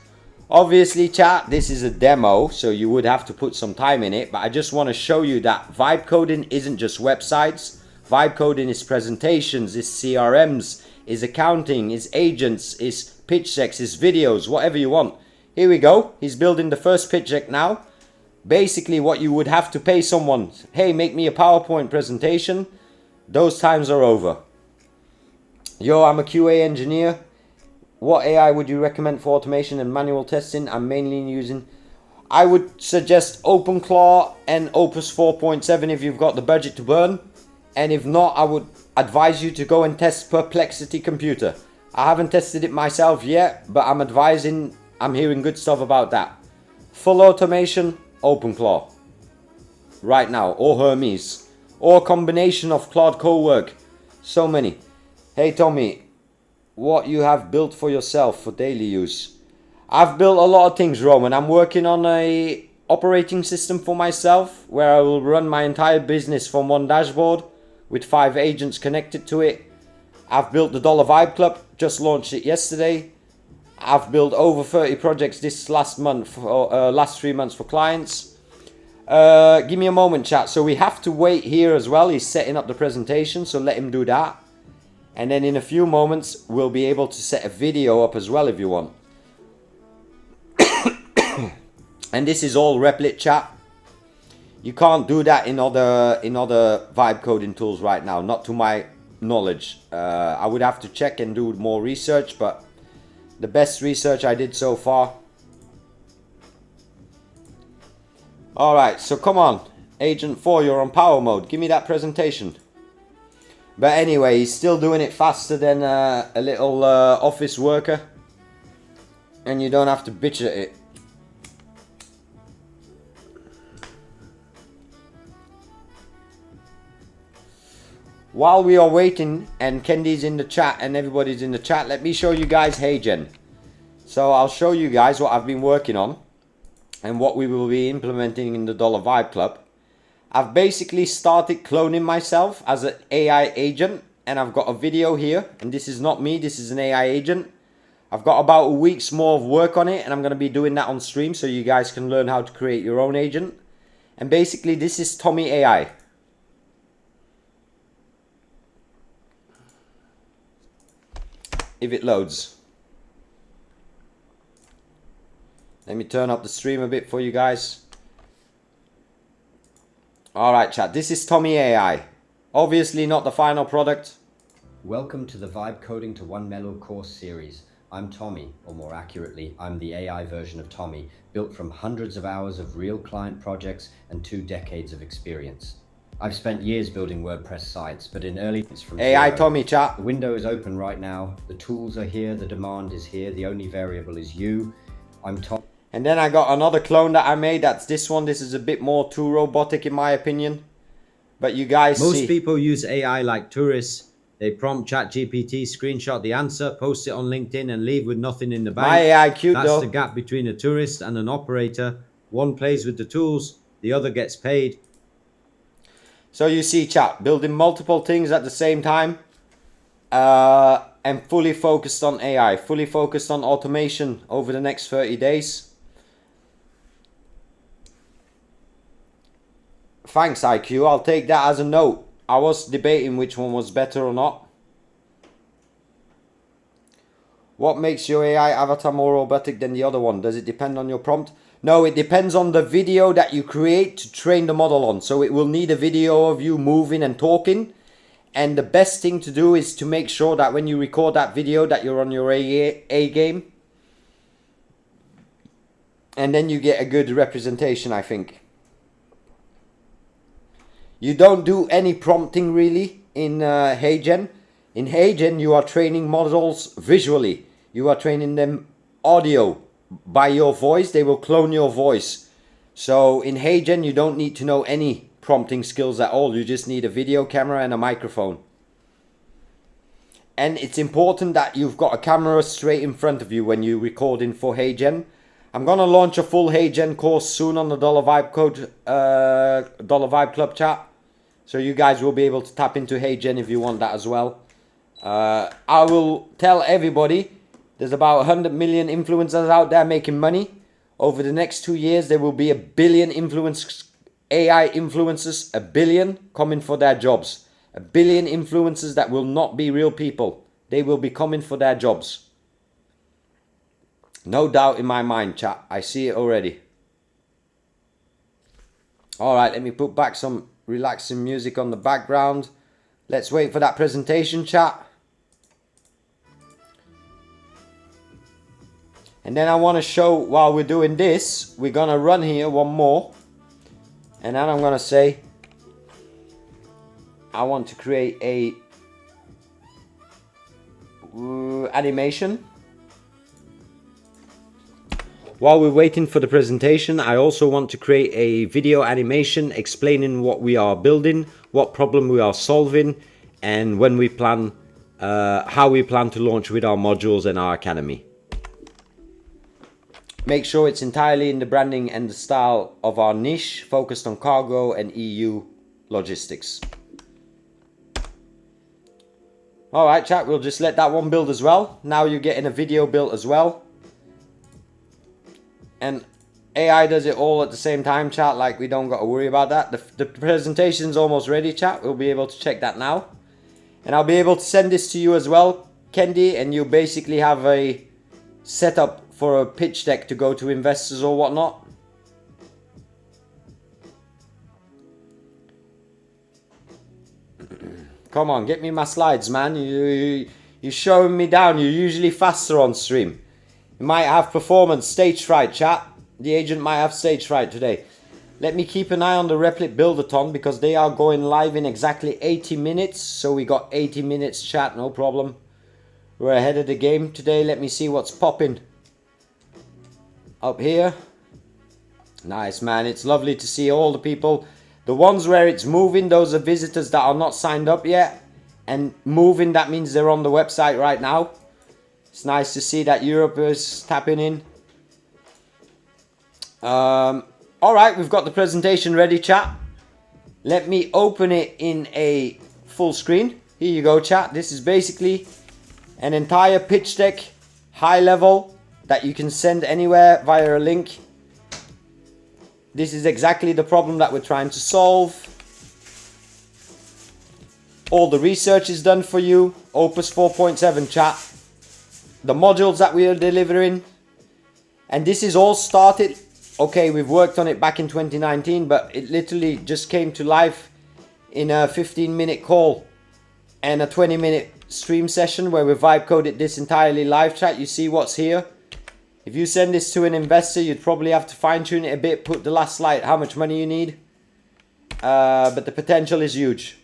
Obviously, chat, this is a demo, so you would have to put some time in it, but I just want to show you that vibe coding isn't just websites. Vibe coding is presentations, is CRMs, is accounting, is agents, is pitch decks, is videos, whatever you want. Here we go. He's building the first pitch deck now. Basically what you would have to pay someone, hey, make me a PowerPoint presentation, those times are over. Yo, I'm a QA engineer. What AI would you recommend for automation and manual testing? I'm mainly using, I would suggest OpenClaw and Opus 4.7 if you've got the budget to burn. And if not, I would advise you to go and test Perplexity Computer. I haven't tested it myself yet, but I'm hearing good stuff about that. Full automation, OpenClaw. Right now, or Hermes. Or a combination of Claude Cowork. So many. Hey Tommy, what you have built for yourself for daily use? I've built a lot of things, Roman. I'm working on a operating system for myself where I will run my entire business from one dashboard with 5 agents connected to it. I've built the Dollar Vibe Club, just launched it yesterday. I've built over 30 projects this last 3 months for clients. Give me a moment, chat. So we have to wait here as well. He's setting up the presentation, so let him do that. And then in a few moments, we'll be able to set a video up as well if you want. And this is all Replit, chat. You can't do that in other vibe coding tools right now, not to my knowledge. I would have to check and do more research, but the best research I did so far. Alright, so come on. Agent 4, you're on power mode. Give me that presentation. But anyway, he's still doing it faster than a little office worker. And you don't have to bitch at it. While we are waiting and Kendi's in the chat and everybody's in the chat, let me show you guys HeyGen. So I'll show you guys what I've been working on and what we will be implementing in the Dollar Vibe Club. I've basically started cloning myself as an AI agent, and I've got a video here, and this is not me, this is an AI agent. I've got about a week's more of work on it, and I'm going to be doing that on stream so you guys can learn how to create your own agent. And basically this is Tommy AI. If it loads. Let me turn up the stream a bit for you guys. Alright chat, this is Tommy AI. Obviously not the final product. Welcome to the Vibe Coding to One Mellow course series. I'm Tommy, or more accurately, I'm the AI version of Tommy, built from hundreds of hours of real client projects and 2 decades of experience. I've spent years building WordPress sites, but in early from AI zero. Tommy chat. The window is open right now, the tools are here, the demand is here, the only variable is you. I'm Tommy. And then I got another clone that I made. That's this one. This is a bit more too robotic in my opinion. But you guys see. Most people use AI like tourists. They prompt ChatGPT, screenshot the answer, post it on LinkedIn and leave with nothing in the bank. My AI cute That's though. the gap between a tourist and an operator. One plays with the tools, the other gets paid. So you see chat, building multiple things at the same time. And fully focused on AI. Fully focused on automation over the next 30 days. Thanks IQ, I'll take that as a note. I was debating which one was better or not. What makes your AI avatar more robotic than the other one? Does it depend on your prompt? No, it depends on the video that you create to train the model on. So it will need a video of you moving and talking. And the best thing to do is to make sure that when you record that video that you're on your A game. And then you get a good representation, I think. You don't do any prompting really in HeyGen. In HeyGen, you are training models visually. You are training them audio by your voice, they will clone your voice. So in HeyGen, you don't need to know any prompting skills at all. You just need a video camera and a microphone. And it's important that you've got a camera straight in front of you when you record in for HeyGen. I'm gonna launch a full HeyGen course soon on the Dollar Vibe Club chat. So you guys will be able to tap into HeyGen if you want that as well. I will tell everybody there's about 100 million influencers out there making money. Over the next 2 years, there will be 1 billion AI influencers, 1 billion coming for their jobs. 1 billion influencers that will not be real people. They will be coming for their jobs. No doubt in my mind, chat. I see it already. Alright, let me put back some relaxing music on the background. Let's wait for that presentation, chat. And then I want to show, while we're doing this, we're going to run here one more. And then I'm going to say, I want to create a animation. While we're waiting for the presentation, I also want to create a video animation explaining what we are building, what problem we are solving, and when we plan, how we plan to launch with our modules and our academy. Make sure it's entirely in the branding and the style of our niche, focused on cargo and EU logistics. Alright chat, we'll just let that one build as well. Now you're getting a video built as well. And AI does it all at the same time, chat, like we don't got to worry about that. The presentation's almost ready, chat. We'll be able to check that now. And I'll be able to send this to you as well, Kendi, and you basically have a setup for a pitch deck to go to investors or whatnot. Come on, get me my slides, man. You're showing me down. You're usually faster on stream. You might have performance stage fright, chat. The agent might have stage fright today. Let me keep an eye on the Replet Buildathon because they are going live in exactly 80 minutes. So we got 80 minutes, chat, no problem. We're ahead of the game today. Let me see what's popping up here. Nice, man. It's lovely to see all the people. The ones where it's moving, those are visitors that are not signed up yet. And moving, that means they're on the website right now. It's nice to see that Europe is tapping in. Alright, we've got the presentation ready, chat. Let me open it in a full screen. Here you go, chat. This is basically an entire pitch deck, high level, that you can send anywhere via a link. This is exactly the problem that we're trying to solve. All the research is done for you. Opus 4.7, chat. The modules that we are delivering, and this is all started. Okay, we've worked on it back in 2019, but it literally just came to life in a 15-minute call and a 20-minute stream session where we vibe coded this entirely live, chat. You see what's here. If you send this to an investor, you'd probably have to fine-tune it a bit, put the last slide, how much money you need, but the potential is huge.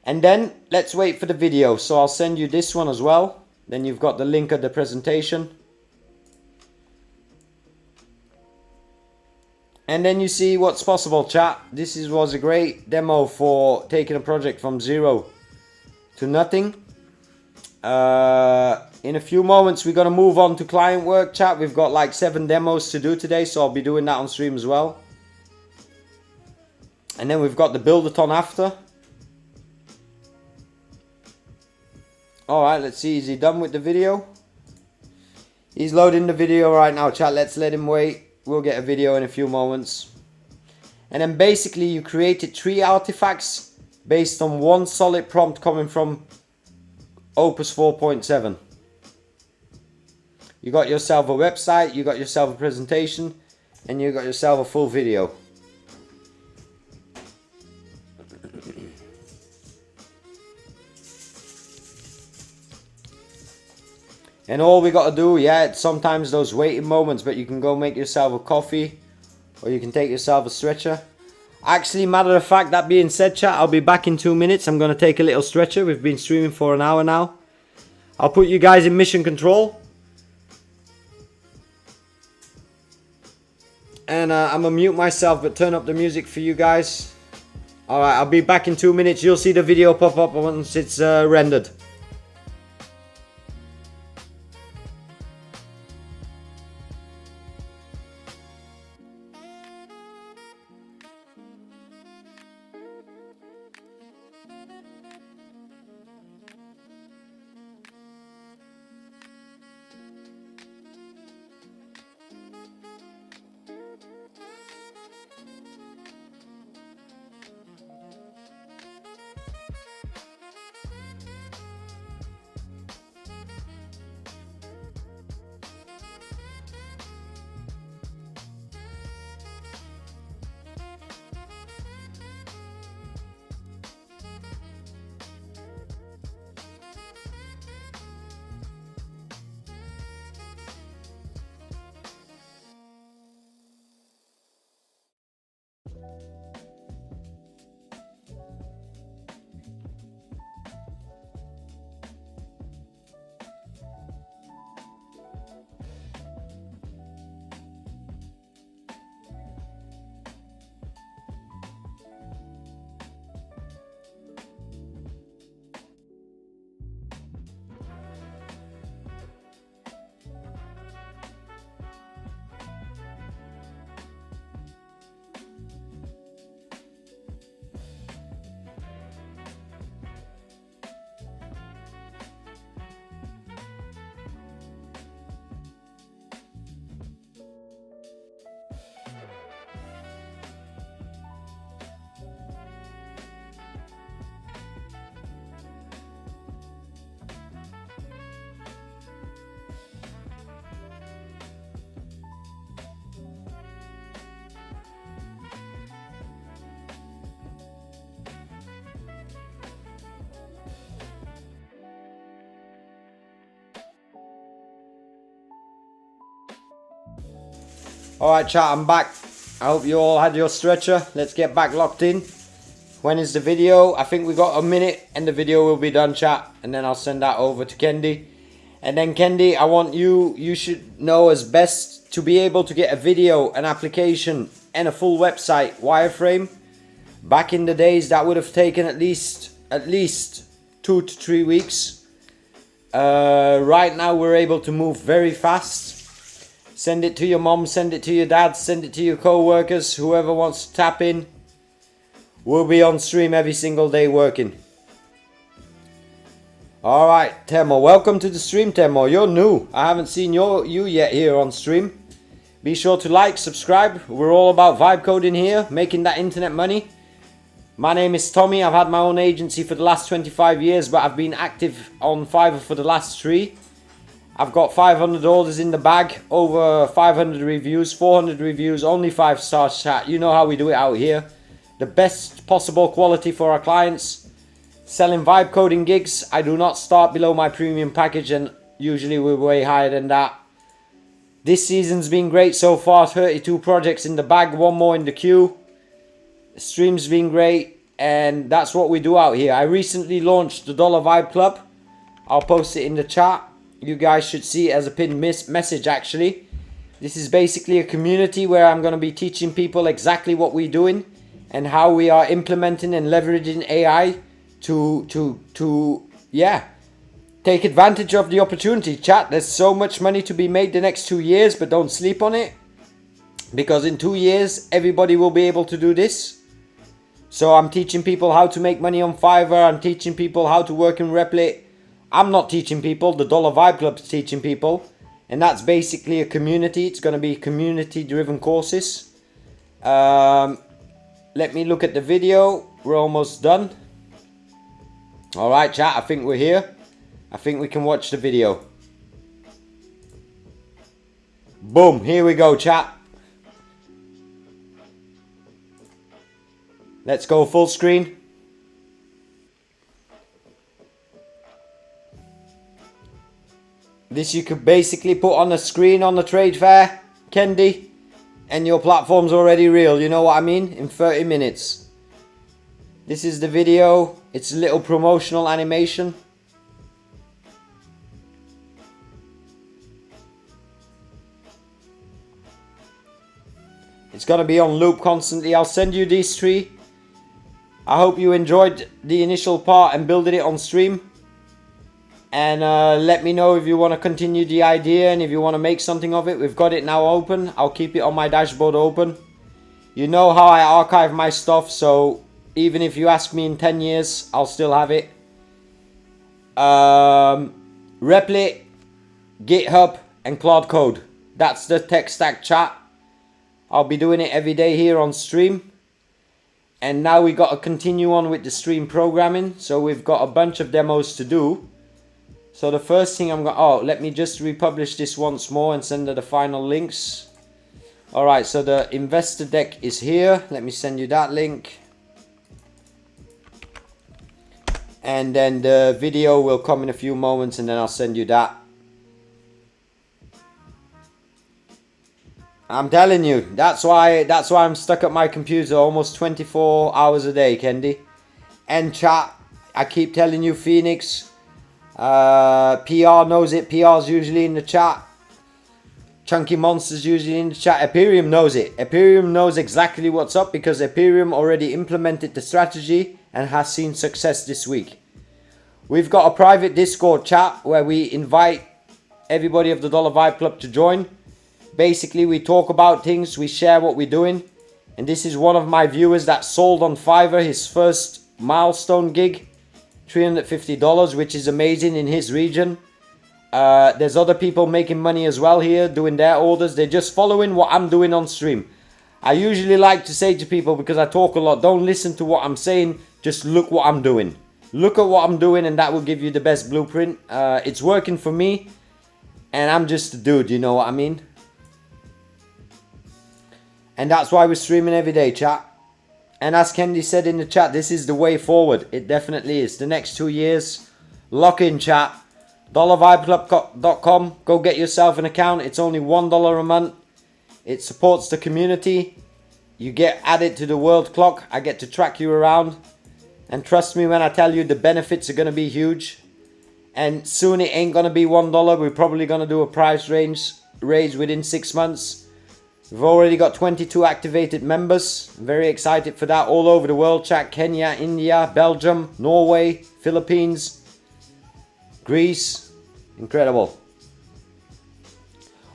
And then let's wait for the video. So I'll send you this one as well. Then you've got the link of the presentation. And then you see what's possible, chat. This was a great demo for taking a project from 0 to nothing. In a few moments, we're going to move on to client work, chat. We've got like 7 demos to do today, so I'll be doing that on stream as well. And then we've got the Buildathon after. Alright, let's see, is he done with the video? He's loading the video right now, chat. Let's let him wait. We'll get a video in a few moments. And then basically you created 3 artifacts based on one solid prompt coming from Opus 4.7. You got yourself a website, you got yourself a presentation, and you got yourself a full video. And all we got to do, yeah, it's sometimes those waiting moments, but you can go make yourself a coffee or you can take yourself a stretcher. Actually, matter of fact, that being said, chat, I'll be back in 2 minutes. I'm going to take a little stretcher. We've been streaming for an hour now. I'll put you guys in mission control. and I'm gonna mute myself but turn up the music for you guys. Alright, I'll be back in 2 minutes. You'll see the video pop up once it's rendered. Alright chat, I'm back. I hope you all had your stretcher. Let's get back locked in. When is the video? I think we got a minute and the video will be done, chat. And then I'll send that over to Kendi. And then Kendi, I want you should know as best to be able to get a video, an application and a full website wireframe. Back in the days that would have taken at least 2 to 3 weeks. Right now we're able to move very fast. Send it to your mom, send it to your dad, send it to your co-workers, whoever wants to tap in. We'll be on stream every single day working. Alright, Temo, welcome to the stream, Temo. You're new. I haven't seen you yet here on stream. Be sure to like, subscribe. We're all about vibe coding here, making that internet money. My name is Tommy. I've had my own agency for the last 25 years, but I've been active on Fiverr for the last 3. I've got 500 orders in the bag, over 500 reviews, 400 reviews, only 5-star chat. You know how we do it out here. The best possible quality for our clients. Selling vibe coding gigs. I do not start below my premium package, and usually we're way higher than that. This season's been great so far. 32 projects in the bag, 1 more in the queue. The stream's been great, and that's what we do out here. I recently launched the Dollar Vibe Club. I'll post it in the chat. You guys should see it as a pinned message actually. This is basically a community where I'm going to be teaching people exactly what we're doing and how we are implementing and leveraging AI to take advantage of the opportunity. Chat, there's so much money to be made the next 2 years, but don't sleep on it. Because in 2 years, everybody will be able to do this. So I'm teaching people how to make money on Fiverr. I'm teaching people how to work in Replet. I'm not teaching people, the Dollar Vibe Club is teaching people. And that's basically a community. It's going to be community driven courses. Let me look at the video. We're almost done. Alright chat, I think we're here. I think we can watch the video. Boom, here we go chat. Let's go full screen. This you could basically put on a screen on the trade fair, Kendi, and your platform's already real, you know what I mean? In 30 minutes. This is the video. It's a little promotional animation. It's gonna be on loop constantly. I'll send you these three. I hope you enjoyed the initial part and building it on stream. And let me know if you want to continue the idea and if you want to make something of it. We've got it now open. I'll keep it on my dashboard open. You know how I archive my stuff, so even if you ask me in 10 years, I'll still have it. Replet, GitHub, and Claude Code. That's the tech stack chat. I'll be doing it every day here on stream. And now we got to continue on with the stream programming. So we've got a bunch of demos to do. So the first thing I'm going to... Oh, let me just republish this once more and send her the final links. Alright, so the investor deck is here. Let me send you that link. And then the video will come in a few moments and then I'll send you that. I'm telling you, that's why I'm stuck at my computer almost 24 hours a day, Kendi. And chat, I keep telling you, Phoenix, PR knows it. PR's usually in the chat. Chunky Monster's usually in the chat. Ethereum knows it. Ethereum knows exactly what's up because Ethereum already implemented the strategy and has seen success this week. We've got a private Discord chat where we invite everybody of the Dollar Vibe Club to join. Basically, we talk about things, we share what we're doing. And this is one of my viewers that sold on Fiverr his first milestone gig. $350, which is amazing in his region. There's other people making money as well here, doing their orders. They're just following what I'm doing on stream. I usually like to say to people, because I talk a lot, don't listen to what I'm saying, just look what I'm doing. Look at what I'm doing and that will give you the best blueprint. It's working for me. And I'm just a dude, you know what I mean? And that's why we're streaming every day, chat. And as Kendi said in the chat, this is the way forward. It definitely is. The next 2 years, lock in, chat. DollarVibeClub.com. Go get yourself an account. It's only $1 a month. It supports the community. You get added to the world clock. I get to track you around. And trust me when I tell you the benefits are going to be huge. And soon it ain't going to be $1. We're probably going to do a price raise within 6 months. We've already got 22 activated members. I'm very excited for that. All over the world, chat. Kenya, India, Belgium, Norway, Philippines, Greece. Incredible.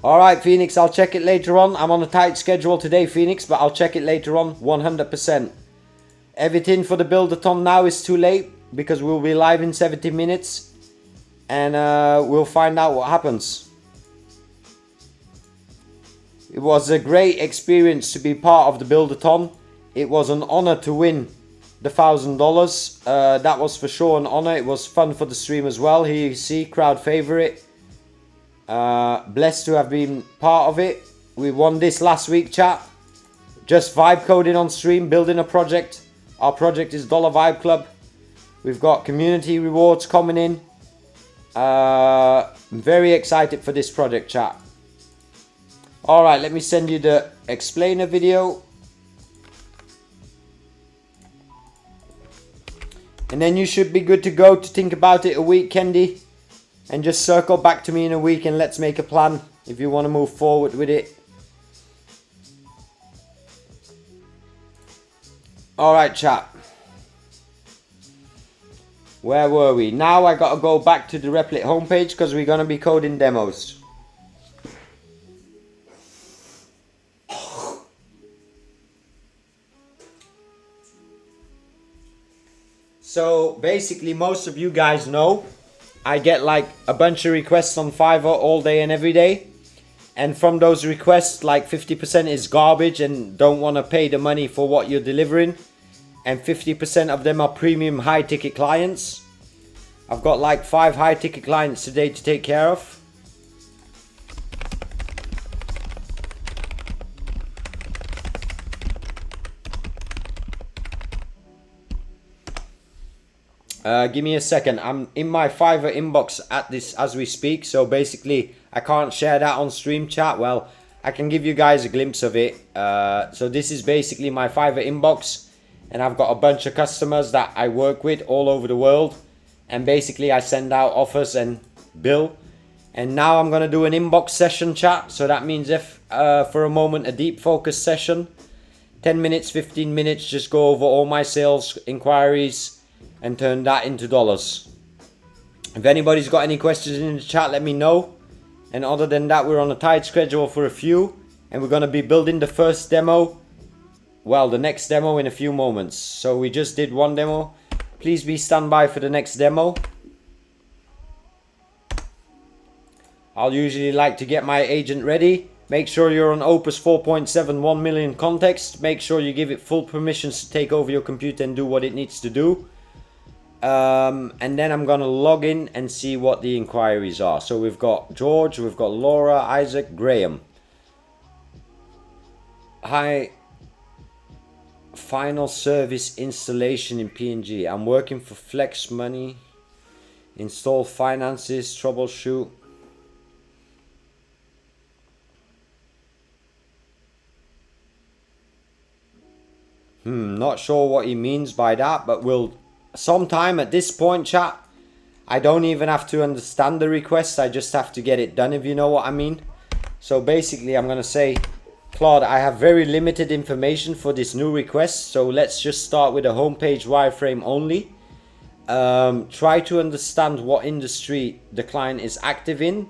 Alright, Phoenix, I'll check it later on. I'm on a tight schedule today, Phoenix, but I'll check it later on, 100%. Everything for the Buildathon now is too late because we'll be live in 70 minutes. And we'll find out what happens. It was a great experience to be part of the Buildathon. It was an honor to win the $1,000. That was for sure an honor. It was fun for the stream as well. Here you see, crowd favorite. Blessed to have been part of it. We won this last week, chat. Just vibe coding on stream, building a project. Our project is Dollar Vibe Club. We've got community rewards coming in. I'm very excited for this project, chat. Alright, let me send you the explainer video. And then you should be good to go to think about it a week, Kendi. And just circle back to me in a week and let's make a plan if you want to move forward with it. Alright, chat. Where were we? Now I gotta go back to the Replit homepage because we're gonna be coding demos. So basically most of you guys know I get like a bunch of requests on Fiverr all day and every day. And from those requests like 50% is garbage and don't want to pay the money for what you're delivering. And 50% of them are premium high ticket clients. I've got like 5 high ticket clients today to take care of. Give me a second. I'm in my Fiverr inbox at this as we speak. So basically, I can't share that on stream chat. Well, I can give you guys a glimpse of it. So this is basically my Fiverr inbox. And I've got a bunch of customers that I work with all over the world. And basically, I send out offers and bill. And now I'm going to do an inbox session chat. So that means if for a moment a deep focus session, 10 minutes, 15 minutes, just go over all my sales inquiries and turn that into dollars. If anybody's got any questions in the chat, let me know. And other than that, we're on a tight schedule for a few, and we're going to be building the first demo, well, the next demo in a few moments. So we just did one demo. Please be standby for the next demo. I'll usually like to get my agent ready. Make sure you're on Opus 4.7 1 million context. Make sure you give it full permissions to take over your computer and do what it needs to do. And then I'm gonna log in and see what the inquiries are. So we've got George, we've got Laura, Isaac, Graham. Hi. Final service installation in PNG. I'm working for Flex Money. Install finances, troubleshoot. Not sure what he means by that, but we'll sometime at this point, chat, I don't even have to understand the request. I just have to get it done, if you know what I mean. So basically, I'm going to say, Claude, I have very limited information for this new request. So let's just start with a homepage wireframe only. Try to understand what industry the client is active in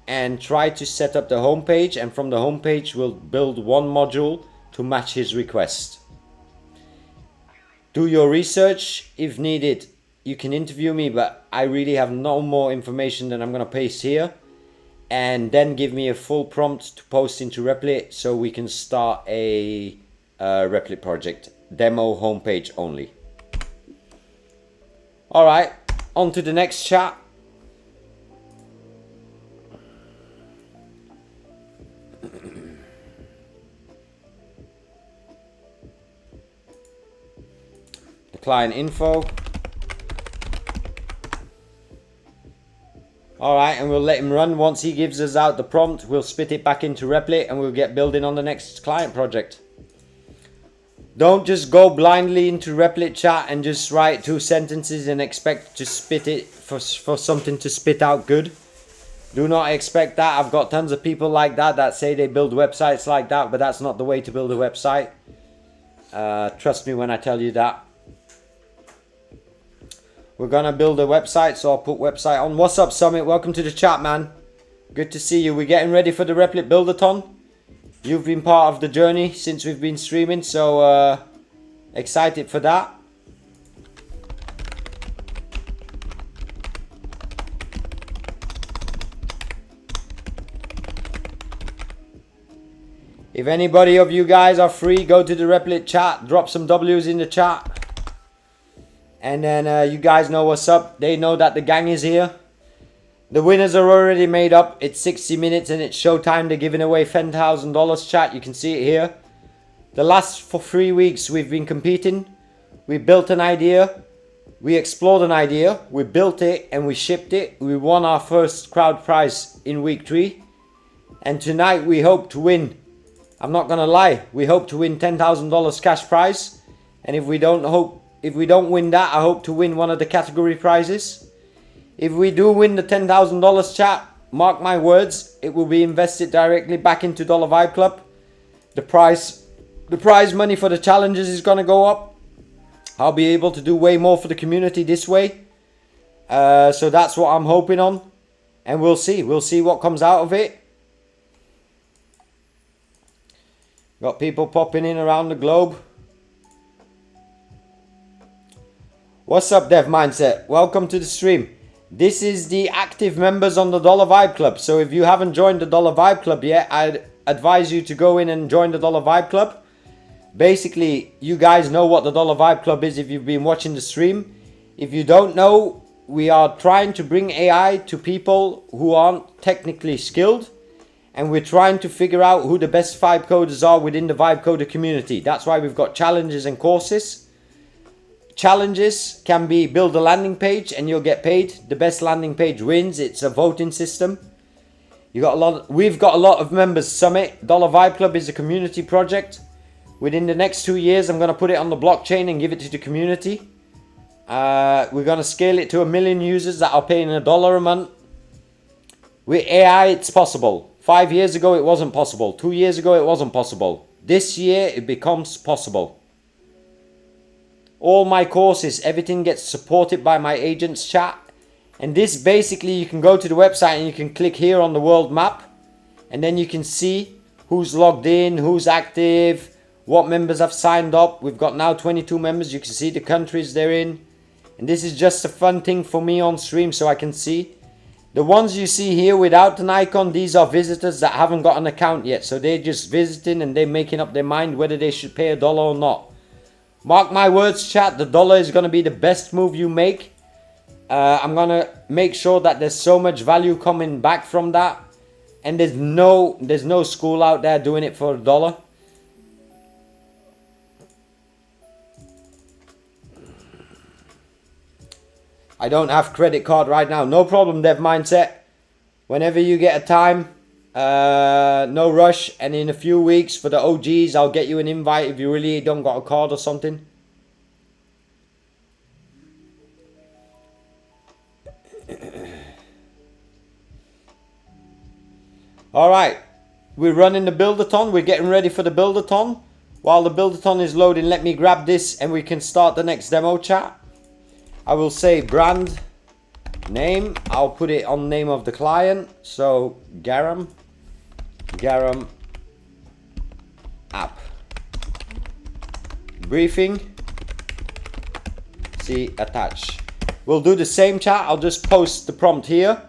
and try to set up the homepage. And from the homepage, we'll build one module to match his request. Do your research. If needed, you can interview me, but I really have no more information than I'm going to paste here. And then give me a full prompt to post into Replet so we can start a Replet project. Demo homepage only. Alright, on to the next chat. Client info. Alright, and we'll let him run. Once he gives us out the prompt, we'll spit it back into Replit and we'll get building on the next client project. Don't just go blindly into Replit chat and just write 2 sentences and expect to spit it for something to spit out good. Do not expect that. I've got tons of people like that say they build websites like that, but that's not the way to build a website. Trust me when I tell you that. We're gonna build a website, so I'll put website on. What's up, Summit? Welcome to the chat, man. Good to see you. We're getting ready for the Replit Buildathon. You've been part of the journey since we've been streaming, so excited for that. If anybody of you guys are free, go to the Replit chat, drop some W's in the chat. And then you guys know what's up. They know that the gang is here. The winners are already made up. It's 60 minutes and it's showtime. They're giving away $10,000 chat. You can see it here. The last 3 weeks we've been competing. We built an idea. We explored an idea. We built it and we shipped it. We won our first crowd prize in week 3. And tonight we hope to win. I'm not going to lie. We hope to win $10,000 cash prize. And if we don't win that, I hope to win one of the category prizes. If we do win the $10,000 chat, mark my words, it will be invested directly back into Dollar Vibe Club. The prize money for the challenges is going to go up. I'll be able to do way more for the community this way. So that's what I'm hoping on. And we'll see. We'll see what comes out of it. Got people popping in around the globe. What's up, Dev Mindset? Welcome to the stream. This is the active members on the Dollar Vibe Club. So if you haven't joined the Dollar Vibe Club yet, I'd advise you to go in and join the Dollar Vibe Club. Basically, you guys know what the Dollar Vibe Club is if you've been watching the stream. If you don't know, we are trying to bring AI to people who aren't technically skilled. And we're trying to figure out who the best vibe coders are within the vibe coder community. That's why we've got challenges and courses. Challenges can be build a landing page and you'll get paid. The best landing page wins. It's a voting system. We've got a lot of members. Summit Dollar Vibe Club is a community project. Within the next 2 years, I'm going to put it on the blockchain and give it to the community. We're going to scale it to 1 million users that are paying $1 a month. With AI, it's possible. 5 years ago, it wasn't possible. 2 years ago, it wasn't possible. This year, it becomes possible. All my courses, everything gets supported by my agents chat. And this basically, you can go to the website and you can click here on the world map. And then you can see who's logged in, who's active, what members have signed up. We've got now 22 members. You can see the countries they're in. And this is just a fun thing for me on stream so I can see. The ones you see here without an icon, these are visitors that haven't got an account yet. So they're just visiting and they're making up their mind whether they should pay $1 or not. Mark my words, chat, the dollar is going to be the best move you make. I'm going to make sure that there's so much value coming back from that. And there's no school out there doing it for $1. I don't have credit card right now. No problem, Dev Mindset. Whenever you get a time, no rush. And in a few weeks for the OGs, I'll get you an invite if you really don't got a card or something. Alright, we're running the Buildathon. We're getting ready for the Buildathon. While the Buildathon is loading, let me grab this and we can start the next demo chat. I will say brand name. I'll put it on name of the client. So Garam app. Briefing. See attach. We'll do the same chat. I'll just post the prompt here.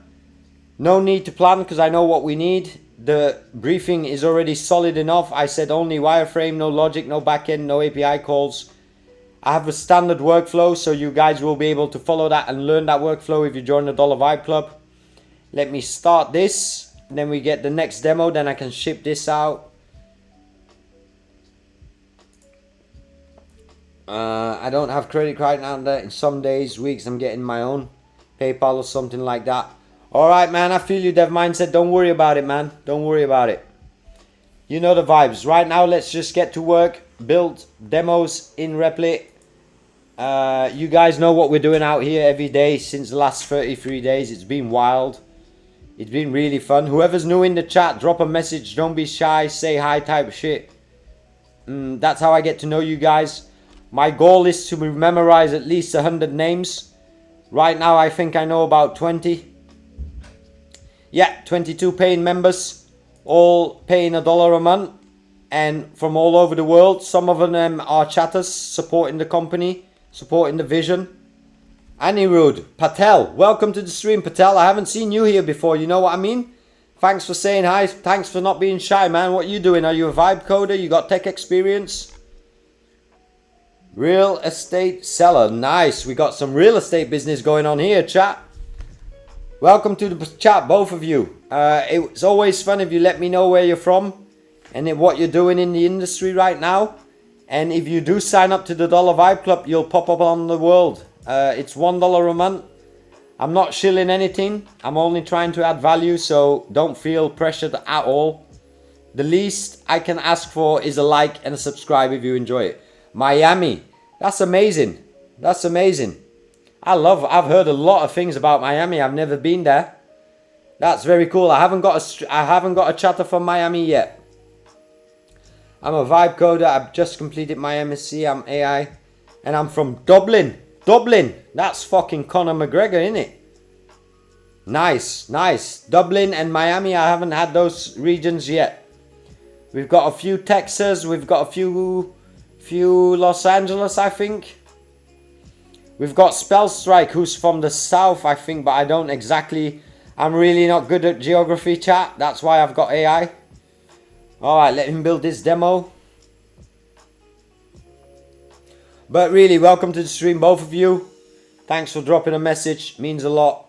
No need to plan because I know what we need. The briefing is already solid enough. I said only wireframe, no logic, no backend, no API calls. I have a standard workflow, so you guys will be able to follow that and learn that workflow if you join the Dollar Vibe Club. Let me start this, then we get the next demo, then I can ship this out. I don't have credit right now. In some days, weeks, I'm getting my own PayPal or something like that. Alright, man, I feel you, Dev Mindset. Don't worry about it, man. Don't worry about it. You know the vibes. Right now, let's just get to work. Build demos in Replit. You guys know what we're doing out here every day since the last 33 days. It's been wild. It's been really fun. Whoever's new in the chat, drop a message. Don't be shy. Say hi type of shit. That's how I get to know you guys. My goal is to memorize at least 100 names. Right now, I think I know about 20. Yeah, 22 paying members. All paying $1 a month. And from all over the world. Some of them are chatters supporting the company. Supporting the vision. Anirudh Patel, welcome to the stream, Patel. I haven't seen you here before, you know what I mean? Thanks for saying hi. Thanks for not being shy, man. What are you doing? Are you a vibe coder? You got tech experience? Real estate seller. Nice. We got some real estate business going on here, chat. Welcome to the chat, both of you. It's always fun if you let me know where you're from and what you're doing in the industry right now. And if you do sign up to the Dollar Vibe Club, you'll pop up on the world. It's $1 a month. I'm not shilling anything. I'm only trying to add value, so don't feel pressured at all. The least I can ask for is a like and a subscribe if you enjoy it. Miami. That's amazing. That's amazing. I've heard a lot of things about Miami. I've never been there. That's very cool. I haven't got a chatter from Miami yet. I'm a vibe coder. I've just completed my MSc. I'm AI. And I'm from Dublin. Dublin. That's fucking Conor McGregor, innit? Nice. Nice. Dublin and Miami. I haven't had those regions yet. We've got a few Texas. We've got a few Los Angeles, I think. We've got Spellstrike, who's from the south, I think. But I don't exactly... I'm really not good at geography, chat. That's why I've got AI. Alright, let him build this demo. But really, welcome to the stream, both of you. Thanks for dropping a message. Means a lot.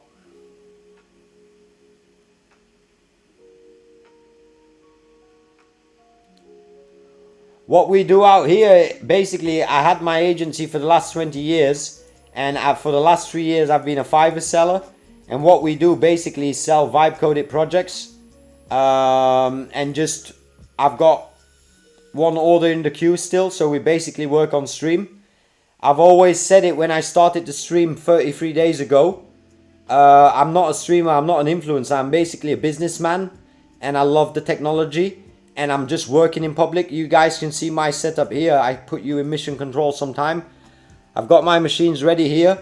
What we do out here, basically, I had my agency for the last 20 years. And for the last 3 years, I've been a Fiverr seller. And what we do, basically, is sell vibe-coded projects. And just... I've got one order in the queue still, so we basically work on stream. I've always said it when I started the stream 33 days ago. I'm not a streamer, I'm not an influencer, I'm basically a businessman, and I love the technology, and I'm just working in public. You guys can see my setup here. I put you in mission control sometime. I've got my machines ready here.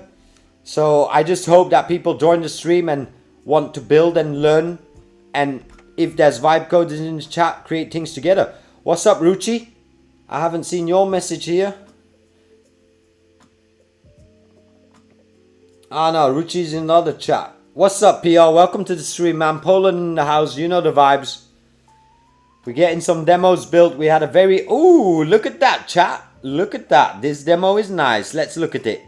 So I just hope that people join the stream and want to build and learn, and if there's vibe coders in the chat, create things together. What's up, Ruchi? I haven't seen your message here. Ah no, Ruchi's in another chat. What's up, PR? Welcome to the stream, man. Poland in the house, you know the vibes. We're getting some demos built. We had a very... Ooh, look at that, chat. Look at that. This demo is nice. Let's look at it.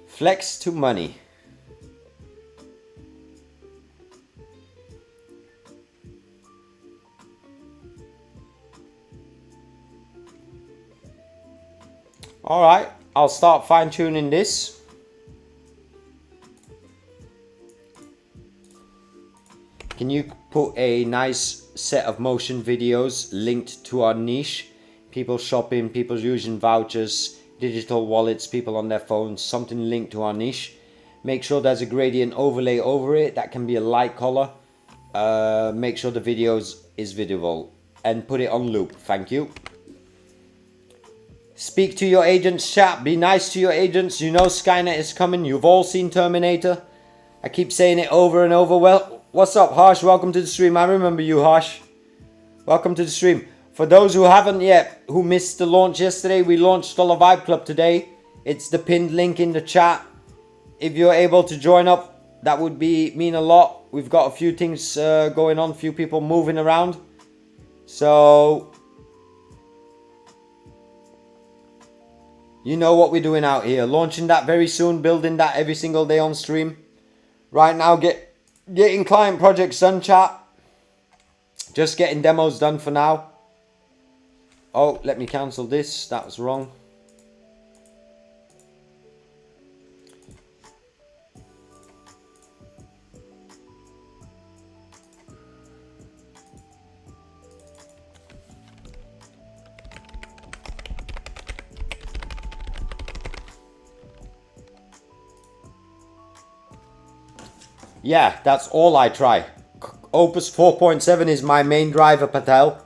Flex to money. Alright, I'll start fine-tuning this. Can you put a nice set of motion videos linked to our niche? People shopping, people using vouchers, digital wallets, people on their phones, something linked to our niche. Make sure there's a gradient overlay over it. That can be a light color. Make sure the videos is videable and put it on loop. Thank you. Speak to your agents, chat. Be nice to your agents. You know Skynet is coming. You've all seen Terminator. I keep saying it over and over. Well, what's up, Harsh? Welcome to the stream. I remember you, Harsh. Welcome to the stream. For those who haven't yet, who missed the launch yesterday, we launched Dollar Vibe Club today. It's the pinned link in the chat. If you're able to join up, that would mean a lot. We've got a few things going on, a few people moving around. So... you know what we're doing out here. Launching that very soon. Building that every single day on stream. Right now, getting client projects done, chat. Just getting demos done for now. Oh, let me cancel this. That was wrong. Yeah, that's all I try. Opus 4.7 is my main driver, Patel.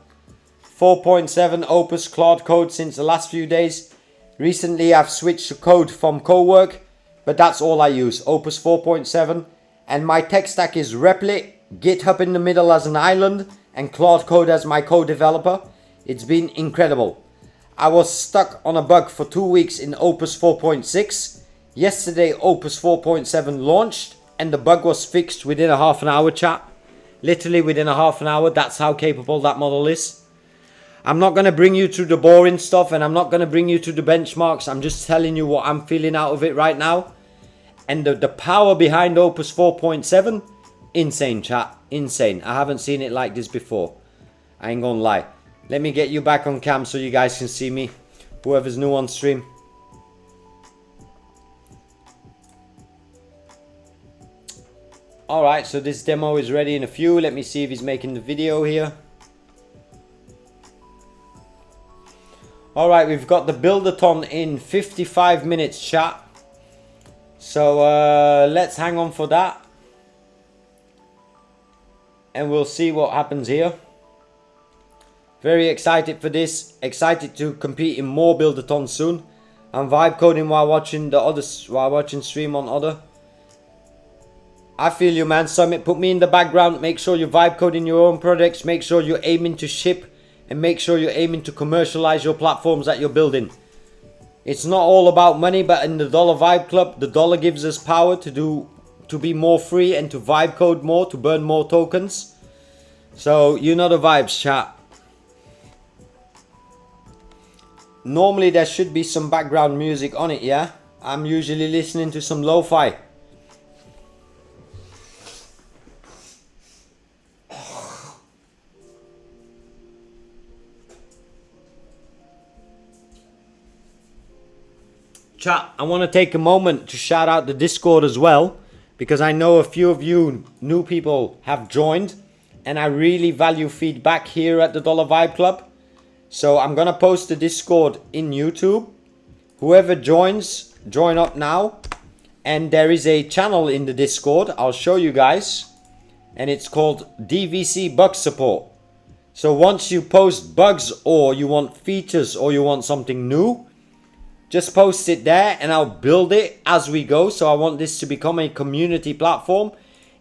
4.7 Opus Claude code since the last few days. Recently I've switched to code from Cowork, but that's all I use. Opus 4.7. And my tech stack is Replet, GitHub in the middle as an island, and Claude Code as my co-developer. It's been incredible. I was stuck on a bug for 2 weeks in Opus 4.6. Yesterday Opus 4.7 launched. And the bug was fixed within a half an hour, chat. Literally within a half an hour. That's how capable that model is. I'm not going to bring you through the boring stuff. And I'm not going to bring you through the benchmarks. I'm just telling you what I'm feeling out of it right now. And the power behind Opus 4.7. Insane, chat. Insane. I haven't seen it like this before. I ain't gonna lie. Let me get you back on cam so you guys can see me. Whoever's new on stream. Alright, so this demo is ready in a few. Let me see if he's making the video here. Alright, we've got the Buildathon in 55 minutes, chat. So let's hang on for that. And we'll see what happens here. Very excited for this. Excited to compete in more Buildathons soon. I'm vibe coding while watching stream on other. I feel you, man. Summit, put me in the background. Make sure you vibe coding your own projects. Make sure you're aiming to ship. And make sure you're aiming to commercialize your platforms that you're building. It's not all about money, but in the Dollar Vibe Club, the dollar gives us power to be more free and to vibe code more, to burn more tokens. So, you know the vibes, chat. Normally there should be some background music on it, yeah? I'm usually listening to some lo-fi. Chat, I want to take a moment to shout out the Discord as well, because I know a few of you new people have joined, and I really value feedback here at the Dollar Vibe Club. So I'm gonna post the Discord in YouTube. Whoever joins, join up now. And there is a channel in the Discord, I'll show you guys. And it's called DVC Bug Support. So once you post bugs or you want features or you want something new, just post it there and I'll build it as we go. So I want this to become a community platform.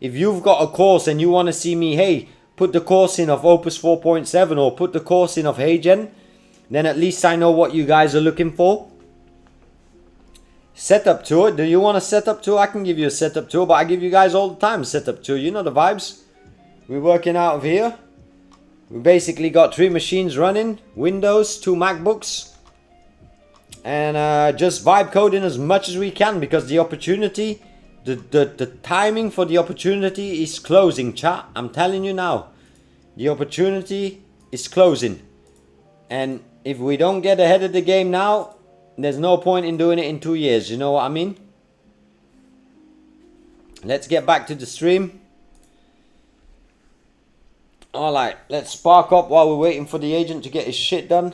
If you've got a course and you want to see me, hey, put the course in of Opus 4.7 or put the course in of HeyGen, then at least I know what you guys are looking for. Setup tour. Do you want a setup tour? I can give you a setup tour, but I give you guys all the time a setup tour. You know the vibes. We're working out of here. We basically got 3 machines running, Windows, 2 MacBooks, and just vibe coding as much as we can because the opportunity, the timing for the opportunity is closing, chat. I'm telling you now, the opportunity is closing, and if we don't get ahead of the game now, there's no point in doing it in 2 years. You know what I mean? Let's get back to the stream. Alright, let's spark up while we're waiting for the agent to get his shit done.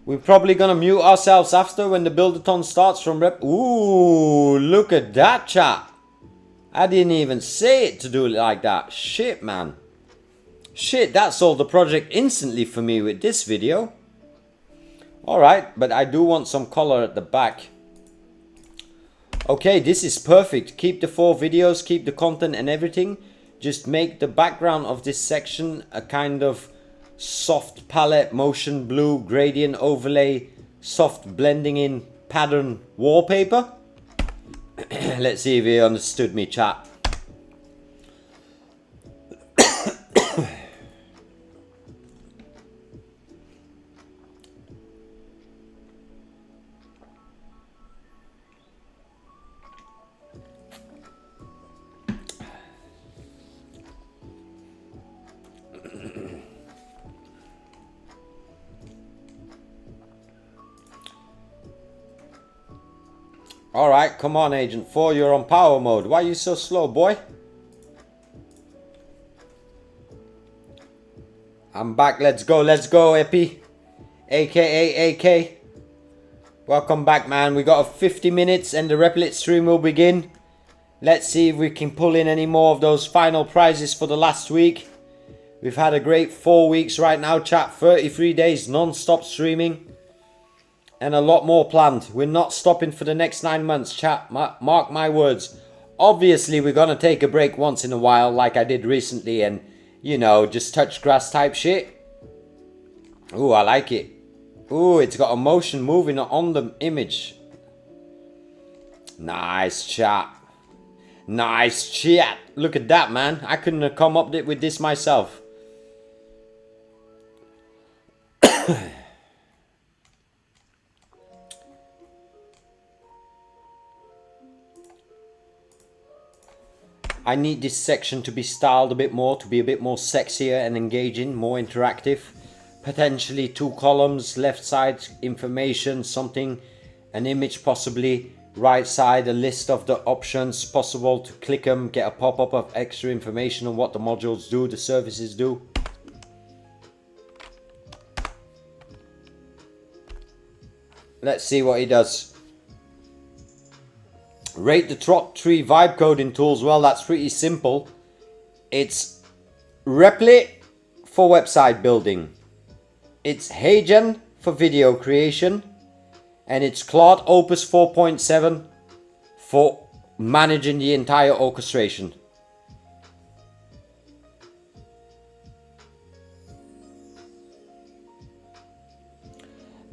We're probably gonna mute ourselves after when the Buildathon starts from rep. Ooh, look at that, chat. I didn't even say it to do it like that. Shit, man. Shit, that sold the project instantly for me with this video. Alright, but I do want some color at the back. Okay, this is perfect. Keep the 4 videos, keep the content and everything. Just make the background of this section a kind of soft palette, motion blue, gradient overlay, soft blending in pattern wallpaper. Let's see if you understood me, chat. Alright, come on, Agent 4, you're on power mode. Why are you so slow, boy? I'm back, let's go, Epi. AKA AK. Welcome back, man. We got 50 minutes and the Replet stream will begin. Let's see if we can pull in any more of those final prizes for the last week. We've had a great 4 weeks right now, chat. 33 days non-stop streaming. And a lot more planned. We're not stopping for the next 9 months, chat. Mark my words. Obviously, we're going to take a break once in a while like I did recently and, you know, just touch grass type shit. Ooh, I like it. Ooh, it's got a motion moving on the image. Nice, chat. Nice chat. Look at that, man. I couldn't have come up with this myself. I need this section to be styled a bit more, to be a bit more sexier and engaging, more interactive. Potentially 2 columns, left side information, something, an image possibly, right side a list of the options possible to click them, get a pop-up of extra information on what the modules do, the services do. Let's see what he does. Rate the top 3 vibe coding tools. Well, that's pretty simple. It's Replet for website building. It's HeyGen for video creation. And it's Claude Opus 4.7 for managing the entire orchestration.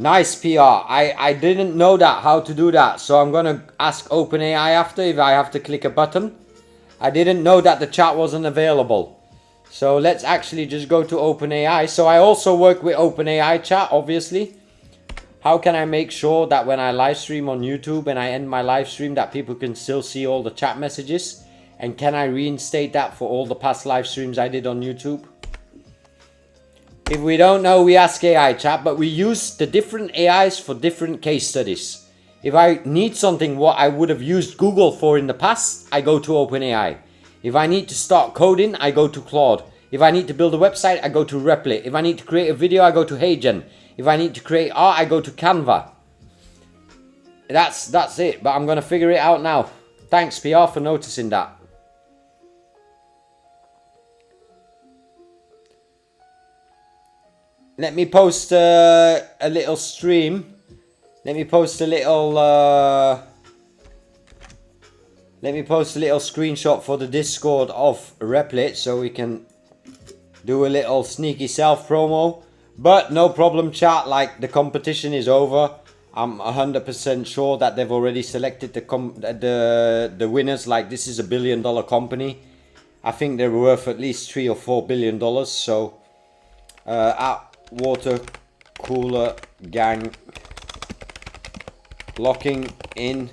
Nice PR. I didn't know that, how to do that. So I'm going to ask OpenAI after if I have to click a button. I didn't know that the chat wasn't available. So let's actually just go to OpenAI. So I also work with OpenAI chat, obviously. How can I make sure that when I live stream on YouTube and I end my live stream that people can still see all the chat messages? And can I reinstate that for all the past live streams I did on YouTube? If we don't know, we ask AI chat, but we use the different AIs for different case studies. If I need something what I would have used Google for in the past, I go to OpenAI. If I need to start coding, I go to Claude. If I need to build a website, I go to Replet. If I need to create a video, I go to HeyGen. If I need to create art, I go to Canva. That's it, but I'm going to figure it out now. Thanks, PR, for noticing that. Let me post a little stream. Let me post a little screenshot for the Discord of Replit so we can do a little sneaky self promo. But no problem, chat, like the competition is over. I'm 100% sure that they've already selected the winners. Like, this is $1 billion company. I think they're worth at least $3 or $4 billion. So at Water Cooler Gang, locking in,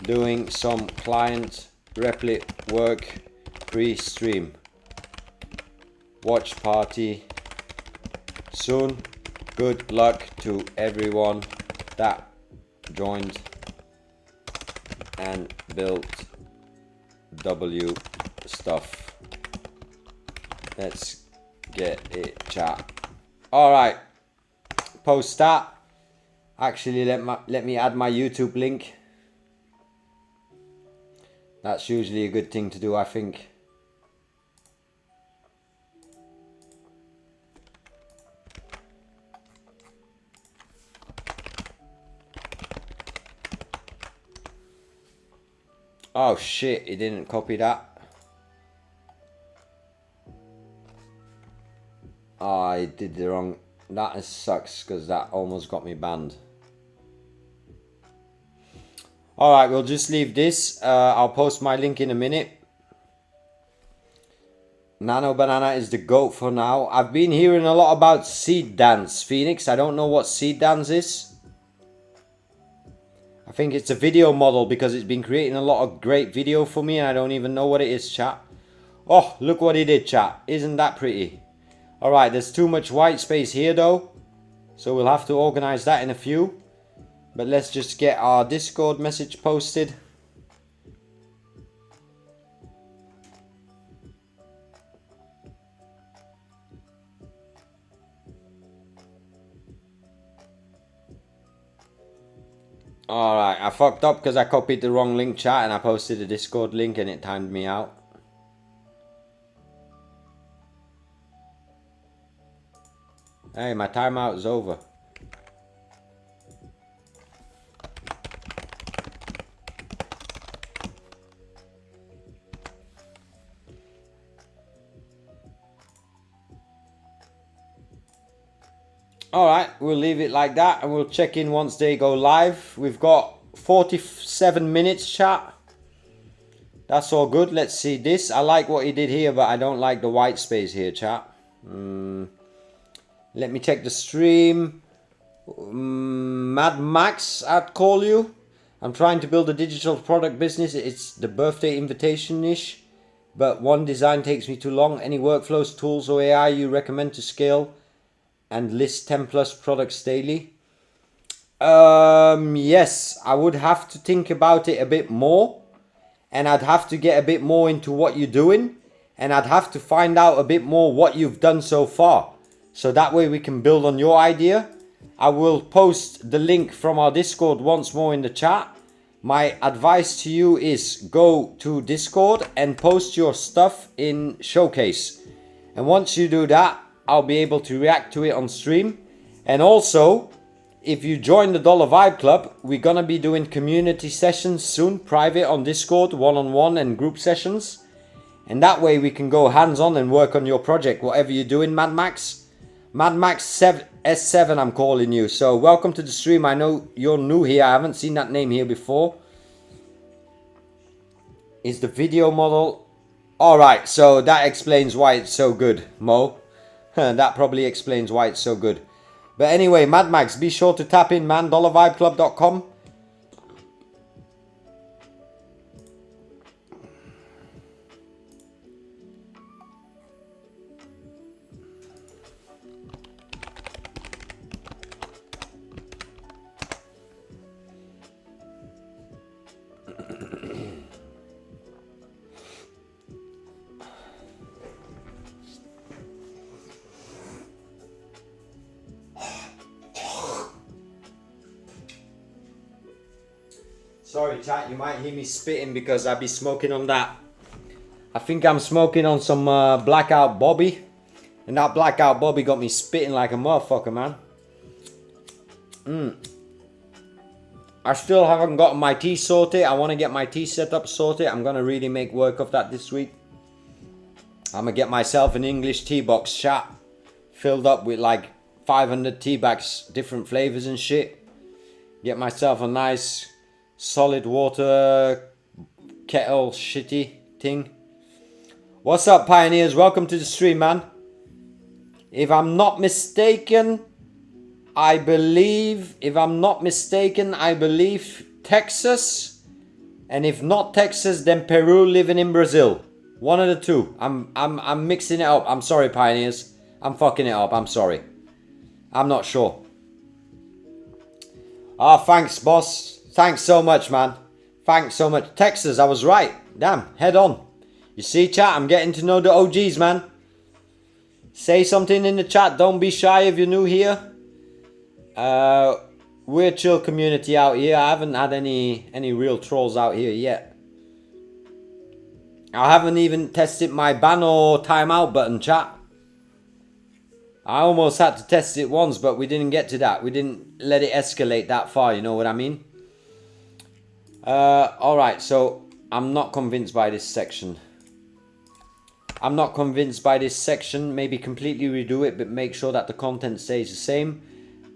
doing some client Replit work pre-stream. Watch party soon. Good luck to everyone that joined and built W stuff. Let's get it, chat. All right, post that. Actually, let me add my YouTube link. That's usually a good thing to do, I think. Oh shit, he didn't copy that. Oh, I did the wrong. That sucks because that almost got me banned. Alright, we'll just leave this. I'll post my link in a minute. Nano Banana is the GOAT for now. I've been hearing a lot about Seed Dance, Phoenix. I don't know what Seed Dance is. I think it's a video model because it's been creating a lot of great video for me and I don't even know what it is, chat. Oh, look what he did, chat. Isn't that pretty? Alright, there's too much white space here though. So we'll have to organize that in a few. But let's just get our Discord message posted. Alright, I fucked up because I copied the wrong link, chat, and I posted a Discord link and it timed me out. Hey, my timeout is over. Alright, we'll leave it like that and we'll check in once they go live. We've got 47 minutes, chat. That's all good. Let's see this. I like what he did here, but I don't like the white space here, chat. Let me check the stream. Mad Max, I'd call you. I'm trying to build a digital product business. It's the birthday invitation-ish. But one design takes me too long. Any workflows, tools, or AI you recommend to scale and list 10 plus products daily? Yes, I would have to think about it a bit more. And I'd have to get a bit more into what you're doing. And I'd have to find out a bit more what you've done so far. So that way we can build on your idea. I will post the link from our Discord once more in the chat. My advice to you is go to Discord and post your stuff in Showcase. And once you do that, I'll be able to react to it on stream. And also, if you join the Dollar Vibe Club, we're gonna be doing community sessions soon, private on Discord, one-on-one and group sessions. And that way we can go hands-on and work on your project, whatever you're doing, Mad Max. Mad Max S7, I'm calling you. So welcome to the stream. I know you're new here. I haven't seen that name here before. Is the video model... Alright, so that explains why it's so good, Mo. That probably explains why it's so good. But anyway, Mad Max, be sure to tap in, man. dollarvibeclub.com. Sorry chat, you might hear me spitting because I be smoking on that. I think I'm smoking on some Blackout Bobby. And that Blackout Bobby got me spitting like a motherfucker, man. I still haven't gotten my tea sorted. I want to get my tea setup sorted. I'm going to really make work of that this week. I'm going to get myself an English tea box chat. Filled up with like 500 tea bags, different flavors and shit. Get myself a nice solid water kettle shitty thing. What's up, pioneers? Welcome to the stream, man. If I'm not mistaken, I believe Texas, and if not Texas, then Peru, living in Brazil. One of the two. I'm mixing it up. I'm sorry, pioneers. I'm fucking it up. I'm sorry. I'm not sure. Ah, thanks, boss. Thanks so much, man. Thanks so much. Texas, I was right. Damn, head on. You see, chat, I'm getting to know the OGs, man. Say something in the chat. Don't be shy if you're new here. We're a chill community out here. I haven't had any real trolls out here yet. I haven't even tested my ban or timeout button, chat. I almost had to test it once, but we didn't get to that. We didn't let it escalate that far, you know what I mean? Alright, so I'm not convinced by this section. Maybe completely redo it, but make sure that the content stays the same.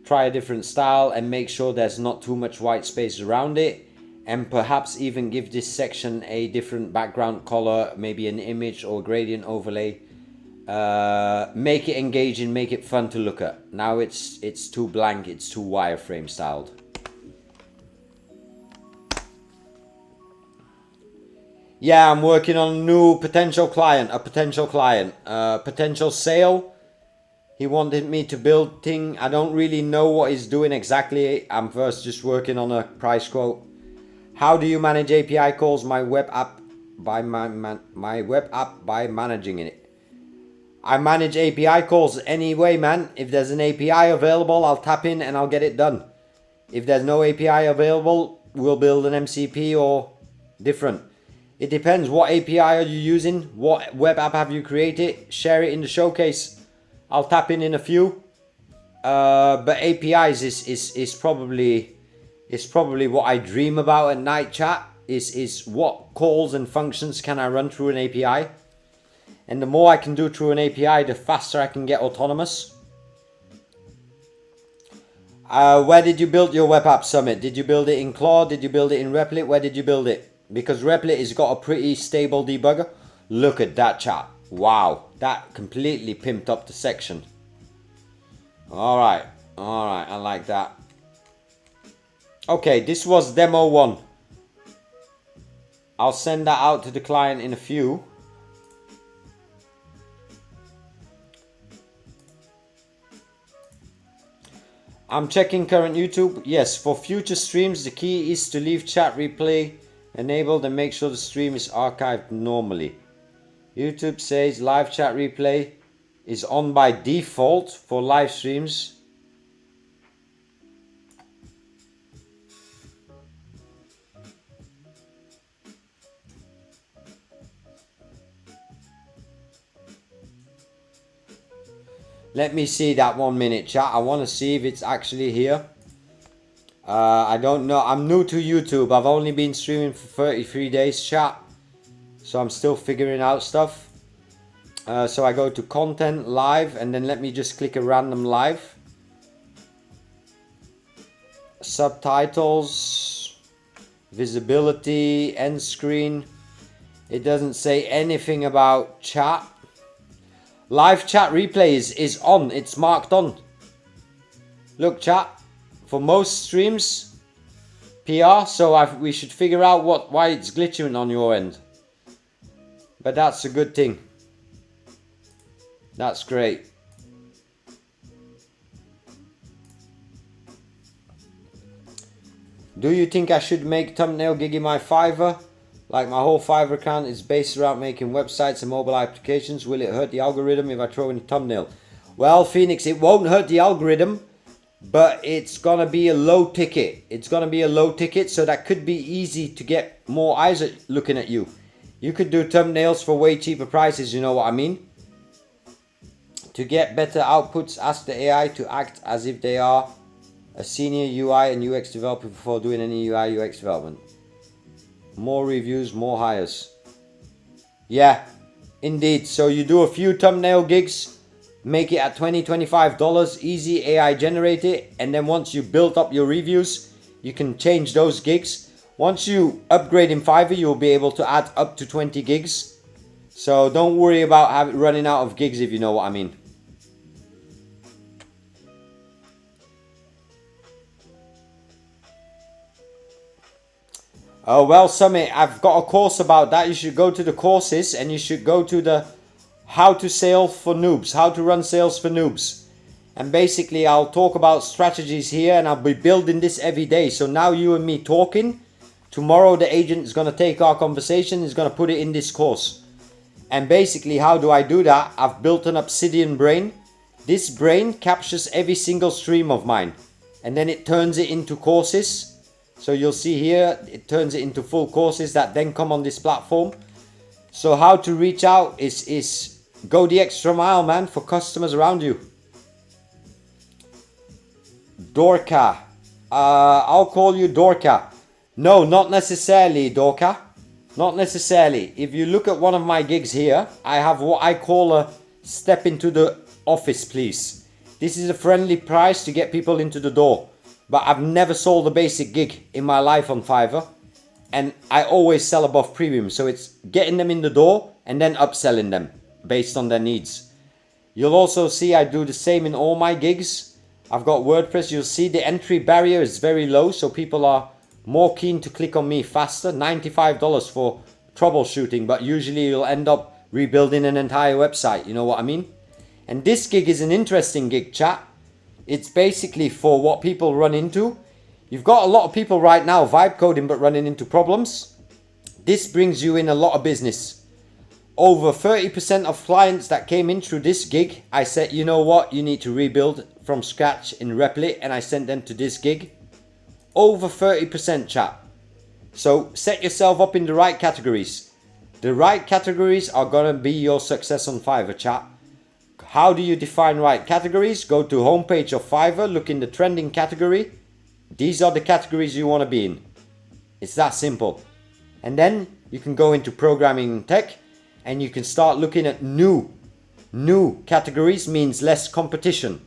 Try a different style and make sure there's not too much white space around it. And perhaps even give this section a different background color, maybe an image or gradient overlay. Make it engaging, make it fun to look at. Now it's too blank, it's too wireframe styled. Yeah, I'm working on a new potential client, potential sale. He wanted me to build thing. I don't really know what he's doing exactly. I'm first just working on a price quote. How do you manage API calls? My web app by by managing it. I manage API calls anyway, man. If there's an API available, I'll tap in and I'll get it done. If there's no API available, we'll build an MCP or different. It depends. What API are you using? What web app have you created? Share it in the showcase. I'll tap in a few. But APIs is probably what I dream about at night, chat. Is what calls and functions can I run through an API? And the more I can do through an API, the faster I can get autonomous. Where did you build your web app, Summit? Did you build it in Claude? Did you build it in Replit? Where did you build it? Because Replit has got a pretty stable debugger. Look at that, chat. Wow, that completely pimped up the section. Alright, I like that. Okay, this was demo 1. I'll send that out to the client in a few. I'm checking current YouTube. Yes, for future streams, the key is to leave chat replay enabled and make sure the stream is archived normally. YouTube says live chat replay is on by default for live streams. Let me see that 1 minute, chat. I want to see if it's actually here. I don't know. I'm new to YouTube. I've only been streaming for 33 days, chat. So I'm still figuring out stuff. So I go to content, live, and then let me just click a random live. Subtitles, visibility, end screen. It doesn't say anything about chat. Live chat replay is on. It's marked on. Look, chat. For most streams, PR. So we should figure out why it's glitching on your end. But that's a good thing. That's great. Do you think I should make thumbnail gig in my Fiverr? Like my whole Fiverr account is based around making websites and mobile applications. Will it hurt the algorithm if I throw in a thumbnail? Well, Phoenix, it won't hurt the algorithm but it's gonna be a low ticket. It's gonna be a low ticket, so that could be easy to get more eyes looking at you. You could do thumbnails for way cheaper prices, you know what I mean? To get better outputs, ask the AI to act as if they are a senior UI and UX developer before doing any UI UX development. More reviews, more hires. Yeah, indeed. So you do a few thumbnail gigs, make it at $20, $25, easy AI generate it, and then once you build up your reviews, you can change those gigs. Once you upgrade in Fiverr, you'll be able to add up to 20 gigs. So don't worry about running out of gigs, if you know what I mean. Oh, well, Summit, I've got a course about that. You should go to the courses and you should go to the how to sell for noobs, how to run sales for noobs. And basically, I'll talk about strategies here and I'll be building this every day. So now you and me talking. Tomorrow, the agent is going to take our conversation, is going to put it in this course. And basically, how do I do that? I've built an Obsidian brain. This brain captures every single stream of mine. And then it turns it into courses. So you'll see here, it turns it into full courses that then come on this platform. So how to reach out is go the extra mile, man, for customers around you. Dorka. I'll call you Dorka. No, not necessarily, Dorka. Not necessarily. If you look at one of my gigs here, I have what I call a step into the office, please. This is a friendly price to get people into the door. But I've never sold a basic gig in my life on Fiverr. And I always sell above premium. So it's getting them in the door and then upselling them based on their needs. You'll also see I do the same in all my gigs. I've got WordPress. You'll see the entry barrier is very low. So people are more keen to click on me faster. $95 for troubleshooting. But usually you'll end up rebuilding an entire website. You know what I mean? And this gig is an interesting gig, chat. It's basically for what people run into. You've got a lot of people right now vibe coding but running into problems. This brings you in a lot of business. Over 30% of clients that came in through this gig, I said, you know what, you need to rebuild from scratch in Replet, and I sent them to this gig. Over 30%, chat. So set yourself up in the right categories. The right categories are gonna be your success on Fiverr, chat. How do you define right categories? Go to homepage of Fiverr, look in the trending category. These are the categories you want to be in. It's that simple. And then you can go into programming and tech and you can start looking at new categories, means less competition.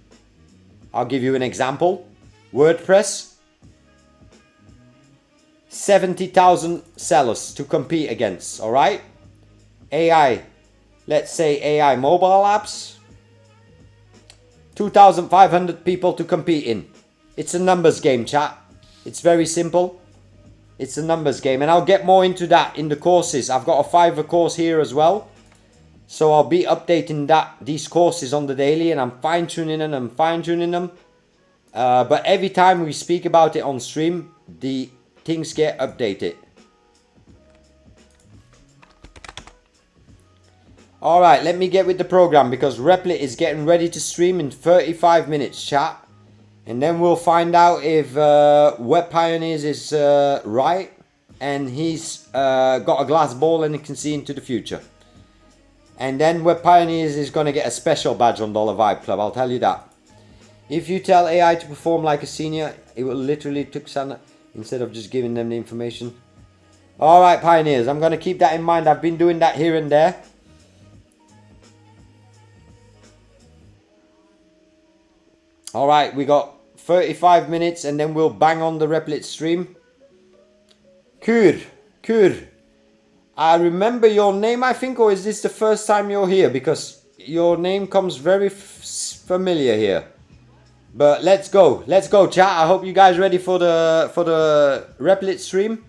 I'll give you an example. WordPress, 70,000 sellers to compete against, all right? AI, let's say AI mobile apps, 2,500 people to compete in. It's a numbers game, chat. It's very simple. It's a numbers game. And I'll get more into that in the courses. I've got a Fiverr course here as well. So I'll be updating these courses on the daily. And I'm fine-tuning them. But every time we speak about it on stream, the things get updated. Alright, let me get with the program because Replet is getting ready to stream in 35 minutes, chat. And then we'll find out if Web Pioneers is right and he's got a glass ball and he can see into the future. And then Web Pioneers is going to get a special badge on Dollar Vibe Club, I'll tell you that. If you tell AI to perform like a senior, it will literally took some instead of just giving them the information. Alright, Pioneers, I'm going to keep that in mind. I've been doing that here and there. Alright, we got 35 minutes and then we'll bang on the Replit stream. Kur. I remember your name, I think, or is this the first time you're here? Because your name comes very familiar here. But let's go, chat. I hope you guys ready for the Replit stream.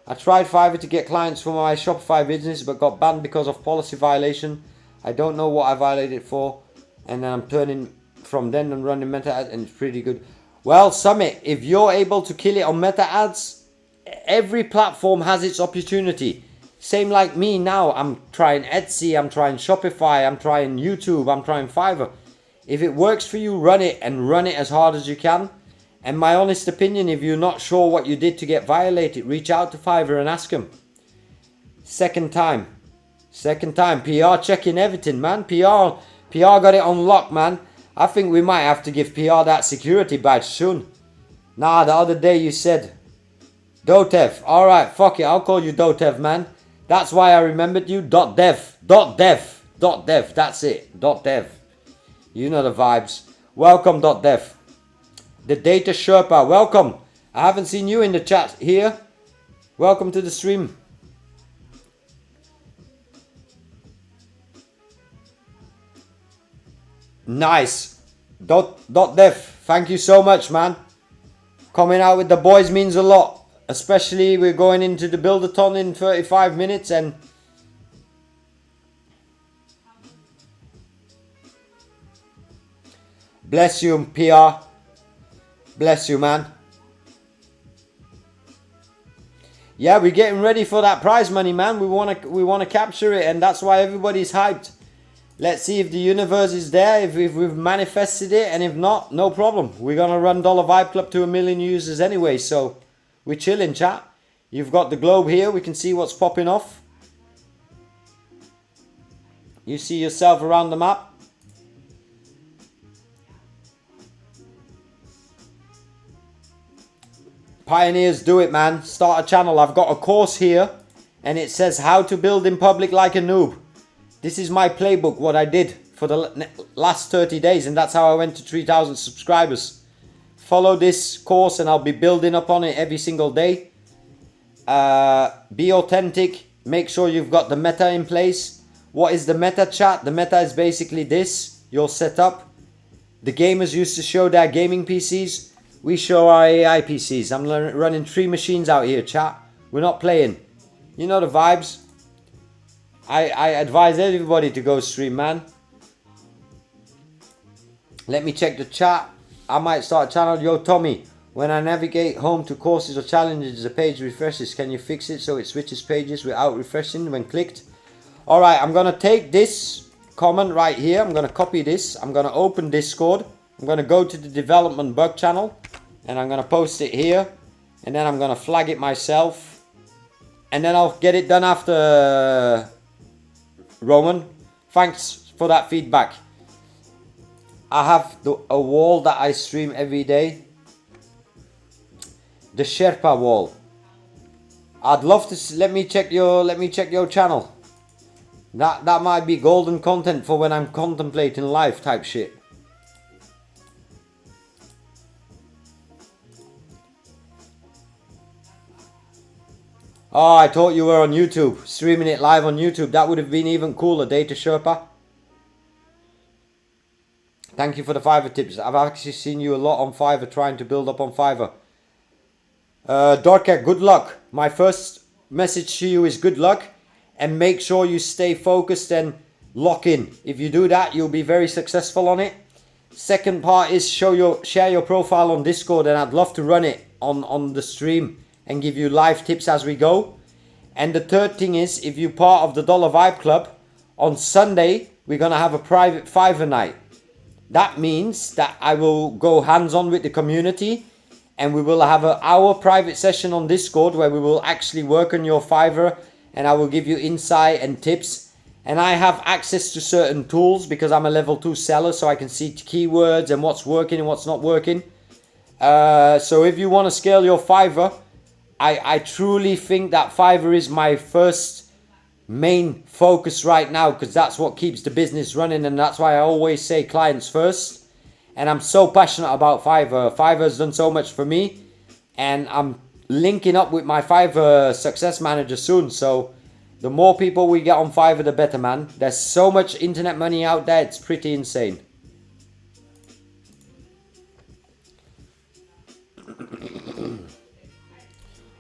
I tried Fiverr to get clients for my Shopify business, but got banned because of policy violation. I don't know what I violated for, and then I'm turning from then and running meta ads, and it's pretty good. Well, Summit, if you're able to kill it on meta ads, every platform has its opportunity. Same like me now. I'm trying Etsy, I'm trying Shopify, I'm trying YouTube, I'm trying Fiverr. If it works for you, run it, and run it as hard as you can. And my honest opinion, if you're not sure what you did to get violated, reach out to Fiverr and ask them. Second time, PR checking everything, man. PR got it on lock, man. I think we might have to give PR that security badge soon. Nah, the other day you said Dotev. Alright, fuck it, I'll call you Dotev, man. That's why I remembered you. .dev. That's it. .dev. You know the vibes. Welcome, .dev. The Data Sherpa, welcome. I haven't seen you in the chat here. Welcome to the stream. Nice. .dev, thank you so much, man. Coming out with the boys means a lot. Especially we're going into the Buildathon in 35 minutes and bless you, PR. Bless you, man. Yeah, we're getting ready for that prize money, man. We wanna capture it, and that's why everybody's hyped. Let's see if the universe is there, if we've manifested it, and if not, no problem. We're gonna run Dollar Vibe Club to 1 million users anyway, so we're chilling, chat. You've got the globe here. We can see what's popping off. You see yourself around the map. Pioneers, do it, man. Start a channel. I've got a course here and it says how to build in public like a noob. This is my playbook, what I did for the last 30 days, and that's how I went to 3,000 subscribers. Follow this course and I'll be building up on it every single day. Be authentic. Make sure you've got the meta in place. What is the meta, chat? The meta is basically this. Your setup. The gamers used to show their gaming PCs. We show our AI PCs. I'm running 3 machines out here, chat. We're not playing. You know the vibes. I advise everybody to go stream, man. Let me check the chat. I might start a channel. Yo, Tommy, when I navigate home to courses or challenges, the page refreshes. Can you fix it so it switches pages without refreshing when clicked? Alright, I'm going to take this comment right here. I'm going to copy this. I'm going to open Discord. I'm going to go to the development bug channel and I'm going to post it here, and then I'm going to flag it myself, and then I'll get it done after. Roman, thanks for that feedback. I have a wall that I stream every day, the Sherpa wall. I'd love to let me check your channel. That might be golden content for when I'm contemplating life type shit. Oh, I thought you were on YouTube, streaming it live on YouTube. That would have been even cooler, Data Sherpa. Thank you for the Fiverr tips. I've actually seen you a lot on Fiverr, trying to build up on Fiverr. Dorka, good luck. My first message to you is good luck, and make sure you stay focused and lock in. If you do that, you'll be very successful on it. Second part is share your profile on Discord, and I'd love to run it on the stream and give you live tips as we go. And the third thing is, if you're part of the Dollar Vibe Club, on Sunday we're gonna have a private Fiverr night. That means that I will go hands-on with the community, and we will have an hour private session on Discord where we will actually work on your Fiverr, and I will give you insight and tips. And I have access to certain tools because I'm a level 2 seller, so I can see keywords and what's working and what's not working. So if you want to scale your Fiverr, I truly think that Fiverr is my first main focus right now, because that's what keeps the business running, and that's why I always say clients first. And I'm so passionate about Fiverr. Fiverr's done so much for me, and I'm linking up with my Fiverr success manager soon. So the more people we get on Fiverr, the better, man. There's so much internet money out there, it's pretty insane.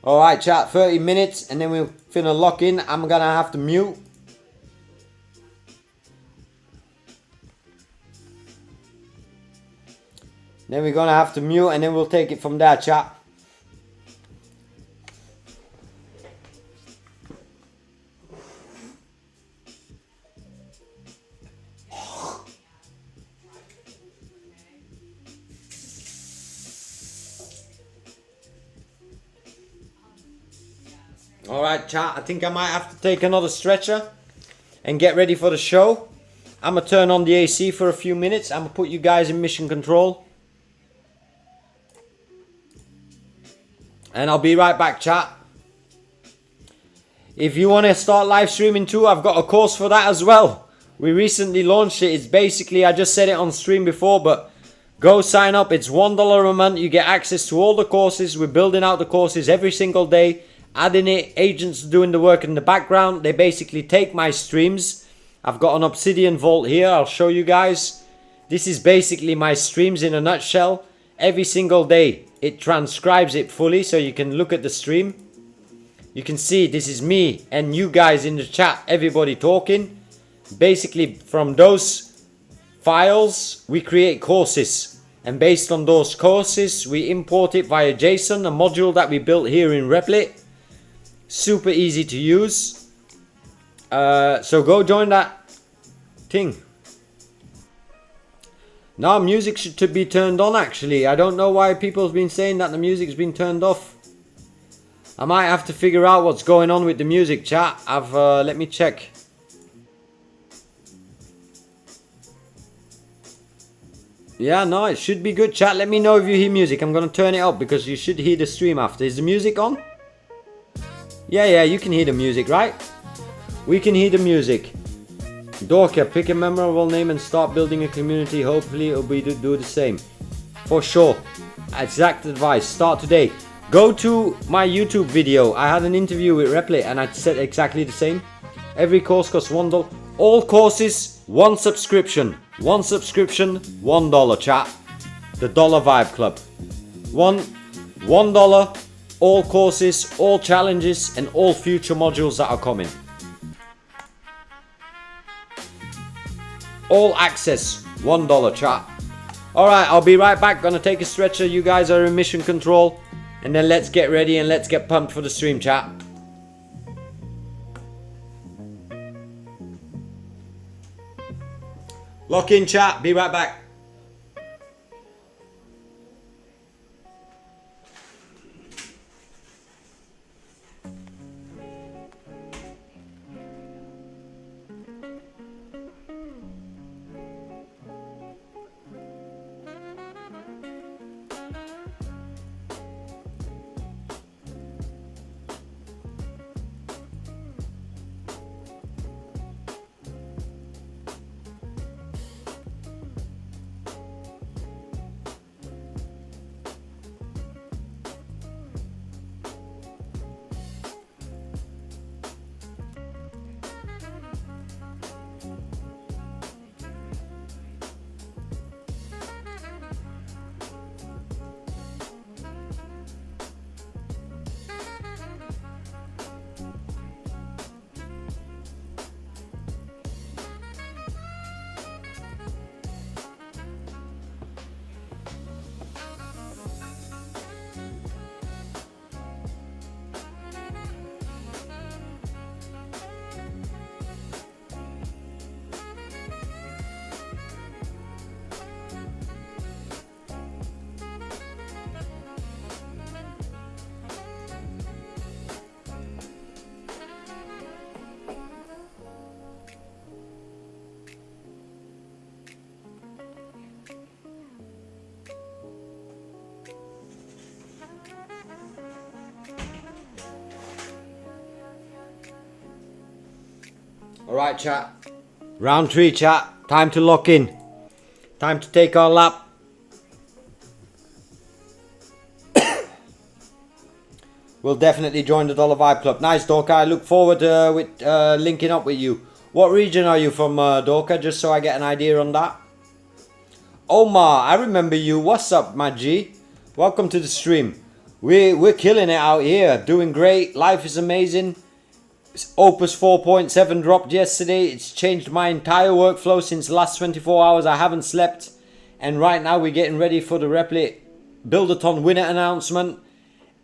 Alright, chat, 30 minutes and then we're finna lock in. I'm gonna have to mute. Then we're gonna have to mute and then we'll take it from there, chat. Alright chat, I think I might have to take another stretcher and get ready for the show. I'm going to turn on the AC for a few minutes. I'm going to put you guys in mission control. And I'll be right back, chat. If you want to start live streaming too, I've got a course for that as well. We recently launched it. It's basically, I just said it on stream before, but go sign up. It's $1 a month. You get access to all the courses. We're building out the courses every single day. Adding it, agents doing the work in the background. They basically take my streams. I've got an Obsidian Vault here. I'll show you guys. This is basically my streams in a nutshell. Every single day, it transcribes it fully so you can look at the stream. You can see this is me and you guys in the chat, everybody talking. Basically, from those files, we create courses. And based on those courses, we import it via JSON, a module that we built here in Replet. Super easy to use. So go join that thing. Now music should be turned on actually. I don't know why people have been saying that the music's been turned off. I might have to figure out what's going on with the music, chat. Let me check. Yeah, no, it should be good, chat. Let me know if you hear music. I'm gonna turn it up because you should hear the stream after. Is the music on? Yeah, you can hear the music, right? We can hear the music. Dorka, pick a memorable name and start building a community. Hopefully it'll be to do the same. For sure. Exact advice. Start today. Go to my YouTube video. I had an interview with Replet and I said exactly the same. Every course costs $1. All courses, one subscription. One subscription, $1, chat. The Dollar Vibe Club. $1. All courses, all challenges, and all future modules that are coming. All access, $1, chat. Alright, I'll be right back. Gonna take a stretcher. You guys are in mission control. And then let's get ready and let's get pumped for the stream, chat. Lock in, chat. Be right back. Alright, chat. Round 3, chat. Time to lock in. Time to take our lap. We'll definitely join the Dollar Vibe Club. Nice, Dorka. I look forward with linking up with you. What region are you from, Dorka? Just so I get an idea on that. Omar, I remember you. What's up, my G? Welcome to the stream. We're killing it out here. Doing great. Life is amazing. Opus 4.7 dropped yesterday. It's changed my entire workflow since the last 24 hours. I haven't slept. And right now we're getting ready for the Replet Buildathon winner announcement.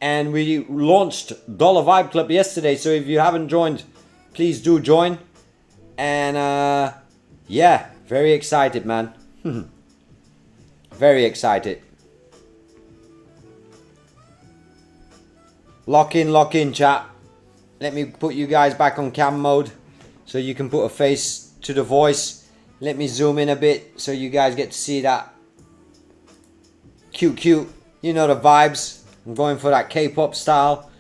And we launched Dollar Vibe Club yesterday. So if you haven't joined, please do join. And yeah, very excited, man. Very excited. Lock in, chat. Let me put you guys back on cam mode so you can put a face to the voice. Let me zoom in a bit so you guys get to see that. Cute. You know the vibes. I'm going for that K-pop style.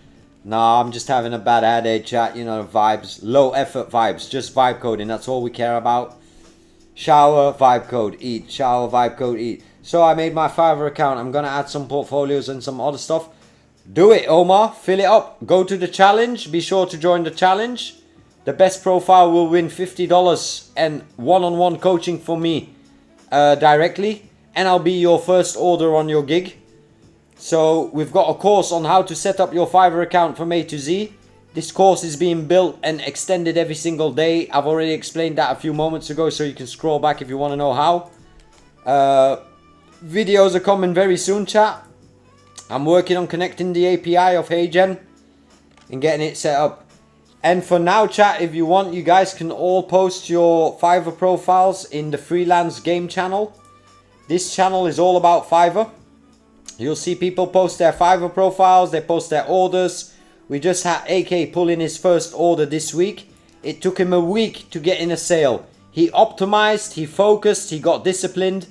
Nah, I'm just having a bad headache, chat. You know the vibes. Low effort vibes. Just vibe coding. That's all we care about. Shower, vibe code, eat. Shower, vibe code, eat. So I made my Fiverr account. I'm going to add some portfolios and some other stuff. Do it, Omar. Fill it up. Go to the challenge. Be sure to join the challenge. The best profile will win $50 and one-on-one coaching for me directly. And I'll be your first order on your gig. So we've got a course on how to set up your Fiverr account from A to Z. This course is being built and extended every single day. I've already explained that a few moments ago, so you can scroll back if you want to know how. Videos are coming very soon, chat. I'm working on connecting the API of HeyGen and getting it set up. And for now, chat, if you want, you guys can all post your Fiverr profiles in the freelance game channel. This channel is all about Fiverr. You'll see people post their Fiverr profiles, they post their orders. We just had AK pull in his first order this week. It took him a week to get in a sale. He optimized, he focused, he got disciplined.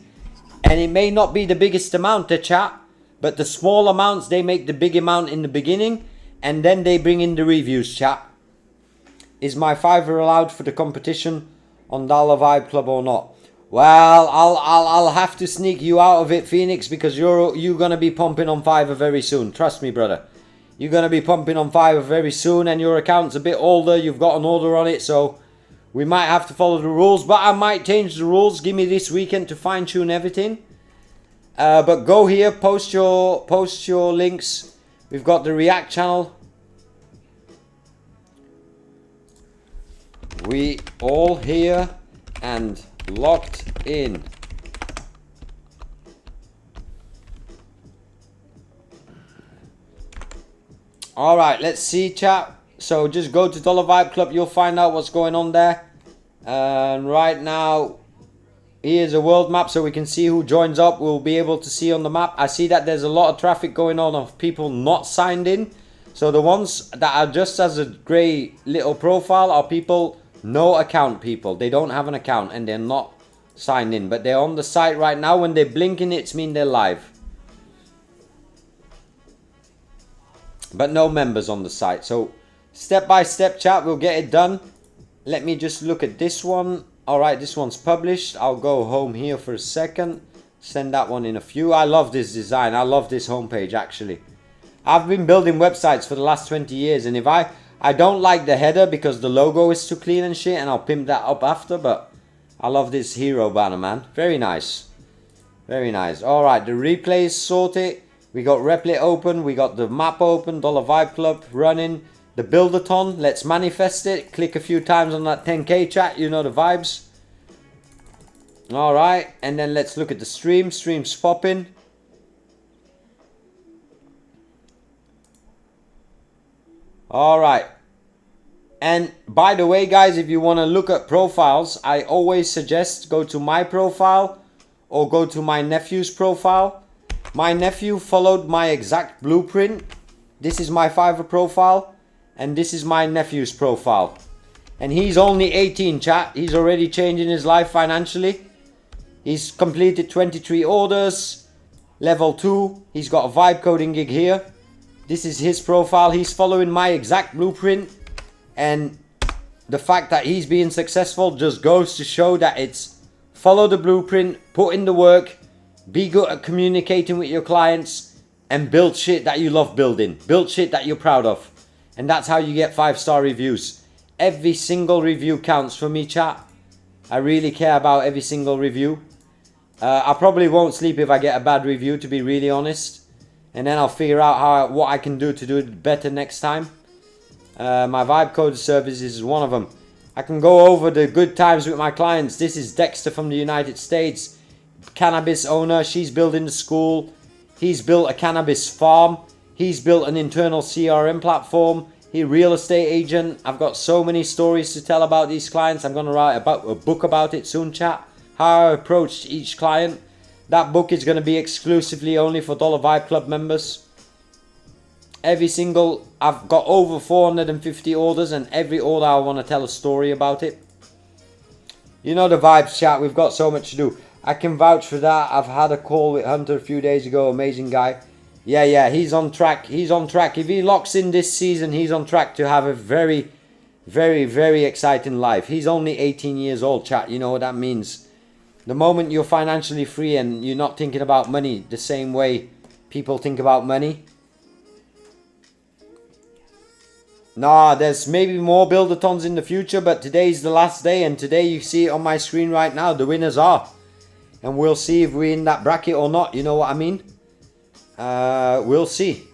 And it may not be the biggest amount to chat, but the small amounts, they make the big amount in the beginning. And then they bring in the reviews, chat. Is my Fiverr allowed for the competition on Dollar Vibe Club or not? Well, I'll have to sneak you out of it, Phoenix, because you're gonna be pumping on Fiverr very soon. Trust me, brother. You're gonna be pumping on Fiverr very soon, and your account's a bit older. You've got an order on it, so we might have to follow the rules. But I might change the rules. Give me this weekend to fine tune everything. But go here, post your links. We've got the React channel. We all here and locked in. All right, let's see, chat. So just go to Dollar Vibe Club. You'll find out what's going on there. And right now, here's a world map so we can see who joins up. We'll be able to see on the map. I see that there's a lot of traffic going on of people not signed in. So the ones that are just as a grey little profile are people, no account people. They don't have an account and they're not signed in. But they're on the site right now. When they're blinking, it's mean they're live. But no members on the site. So step by step, chat, we'll get it done. Let me just look at this one. All right, this one's published. I'll go home here for a second. Send that one in a few. I love this design. I love this homepage, actually. I've been building websites for the last 20 years. And if I don't like the header because the logo is too clean and shit. And I'll pimp that up after. But I love this hero banner, man. Very nice. Very nice. All right, the replay is sorted. We got Replet open, we got the map open, Dollar Vibe Club running, the Buildathon, let's manifest it. Click a few times on that 10k chat, you know the vibes. Alright, and then let's look at the stream. Stream's popping. Alright. And by the way, guys, if you want to look at profiles, I always suggest go to my profile or go to my nephew's profile. My nephew followed my exact blueprint. This is my Fiverr profile. And this is my nephew's profile. And he's only 18, chat. He's already changing his life financially. He's completed 23 orders. Level 2. He's got a vibe coding gig here. This is his profile. He's following my exact blueprint. And the fact that he's being successful just goes to show that it's follow the blueprint, put in the work, be good at communicating with your clients, and build shit that you love building. Build shit that you're proud of. And that's how you get 5-star reviews. Every single review counts for me, chat. I really care about every single review. I probably won't sleep if I get a bad review, to be really honest. And then I'll figure out what I can do to do it better next time. My vibe code service is one of them. I can go over the good times with my clients. This is Dexter from the United States. Cannabis owner. She's building the school. He's built a cannabis farm. He's built an internal CRM platform. He's a real estate agent. I've got so many stories to tell about these clients. I'm going to write a book about it soon, chat. How I approached each client. That book is going to be exclusively only for Dollar Vibe Club members. I've got over 450 orders, and every order I want to tell a story about it. You know the vibes, chat. We've got so much to do. I can vouch for that. I've had a call with Hunter a few days ago. Amazing guy. Yeah, he's on track. He's on track. If he locks in this season, he's on track to have a very, very, very exciting life. He's only 18 years old, chat. You know what that means. The moment you're financially free and you're not thinking about money the same way people think about money. Nah, there's maybe more Buildathons in the future, but today's the last day, and today you see it on my screen right now, the winners are. And we'll see if we're in that bracket or not, you know what I mean? We'll see.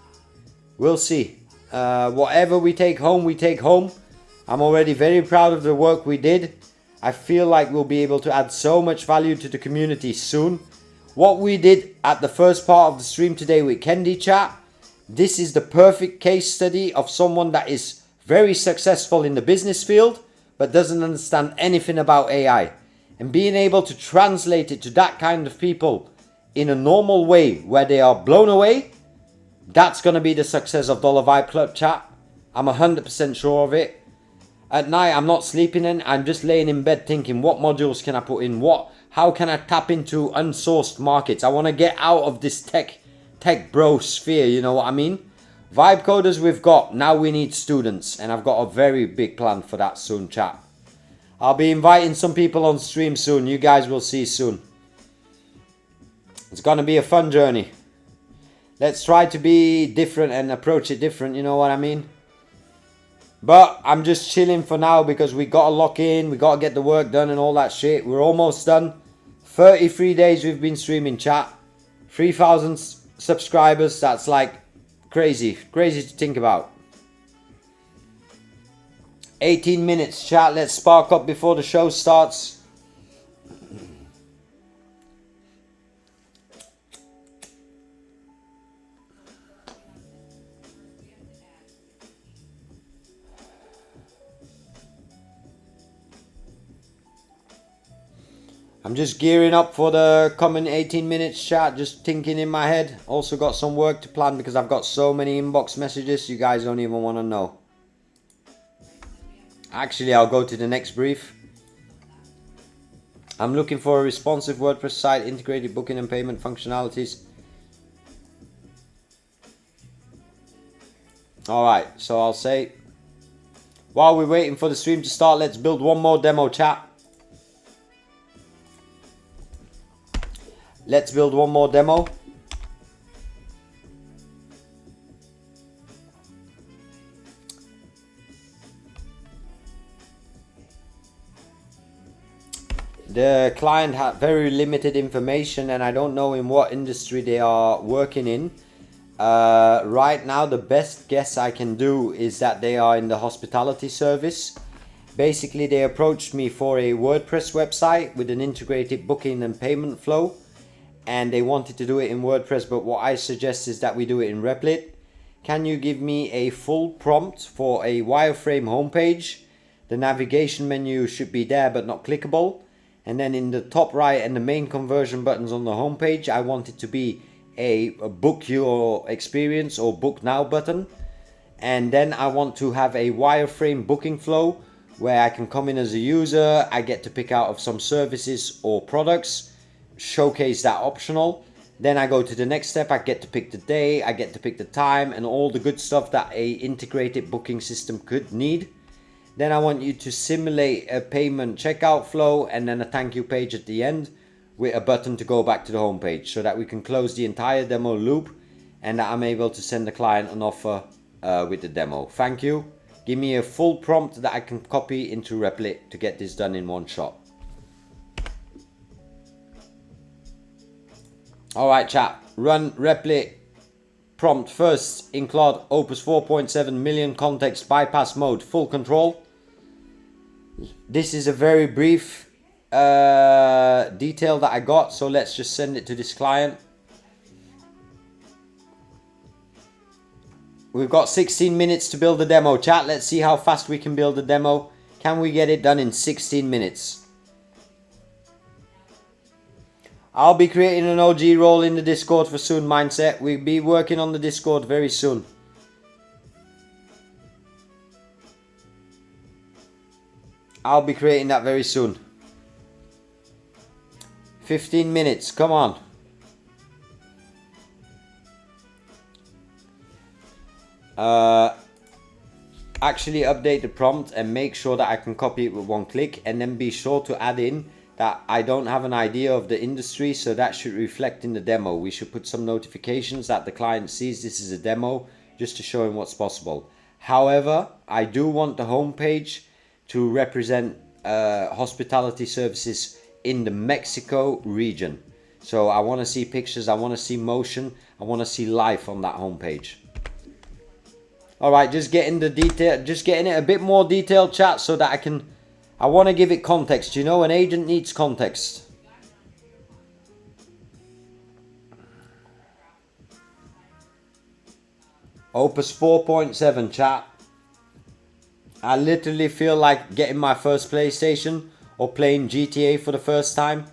We'll see. Whatever we take home, we take home. I'm already very proud of the work we did. I feel like we'll be able to add so much value to the community soon. What we did at the first part of the stream today with Kendi, chat, this is the perfect case study of someone that is very successful in the business field but doesn't understand anything about AI. And being able to translate it to that kind of people in a normal way where they are blown away, that's going to be the success of Dollar Vibe Club, chat. I'm 100% sure of it. At night, I'm not sleeping in. I'm just laying in bed thinking, what modules can I put in? How can I tap into unsourced markets? I want to get out of this tech bro sphere, you know what I mean? Vibe coders we've got, now we need students, and I've got a very big plan for that soon, chat. I'll be inviting some people on stream soon. You guys will see soon. It's gonna be a fun journey. Let's try to be different and approach it different, you know what I mean? But I'm just chilling for now because we gotta lock in, we gotta get the work done and all that shit. We're almost done. 33 days we've been streaming, chat. 3,000 subscribers, that's like crazy to think about. 18 minutes, chat. Let's spark up before the show starts. I'm just gearing up for the coming 18 minutes, chat. Just thinking in my head. Also got some work to plan because I've got so many inbox messages you guys don't even want to know. Actually, I'll go to the next brief. I'm looking for a responsive WordPress site, integrated booking and payment functionalities. Alright, so I'll say, while we're waiting for the stream to start, let's build one more demo, chat. Let's build one more demo. The client had very limited information and I don't know in what industry they are working in. Right now the best guess I can do is that they are in the hospitality service. Basically they approached me for a WordPress website with an integrated booking and payment flow. And they wanted to do it in WordPress, but what I suggest is that we do it in Replet. Can you give me a full prompt for a wireframe homepage? The navigation menu should be there but not clickable. And then in the top right and the main conversion buttons on the homepage, I want it to be a book your experience or book now button. And then I want to have a wireframe booking flow where I can come in as a user. I get to pick out of some services or products. Showcase that optional. Then I go to the next step. I get to pick the day, I get to pick the time and all the good stuff that a integrated booking system could need. Then I want you to simulate a payment checkout flow and then a thank you page at the end with a button to go back to the home page so that we can close the entire demo loop and that I'm able to send the client an offer with the demo. Thank you. Give me a full prompt that I can copy into Replit to get this done in one shot. Alright chat, run Replit prompt first in Claude Opus 4.7 million context bypass mode, full control. This is a very brief detail that I got, so let's just send it to this client. We've got 16 minutes to build the demo, chat. Let's see how fast we can build the demo. Can we get it done in 16 minutes? I'll be creating an OG role in the Discord for soon, mindset. We'll be working on the Discord very soon. I'll be creating that very soon. 15 minutes, come on. Actually update the prompt and make sure that I can copy it with one click, and then be sure to add in that I don't have an idea of the industry, so that should reflect in the demo. We should put some notifications that the client sees this is a demo, just to show him what's possible. However, I do want the homepage to represent hospitality services in the Mexico region. So I want to see pictures, I want to see motion, I want to see life on that homepage. Alright, just getting the detail, just getting it a bit more detailed, chat, so that I want to give it context. You know, an agent needs context. Opus 4.7, chat. I literally feel like getting my first PlayStation or playing GTA for the first time.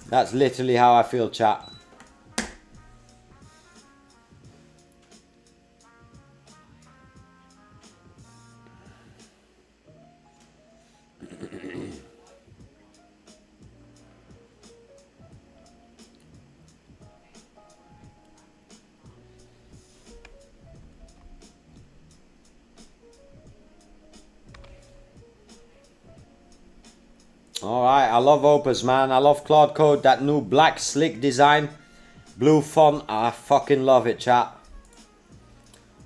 That's literally how I feel, chat. Alright, I love Opus, man. I love Claude Code, that new black slick design. Blue font, I fucking love it, chat.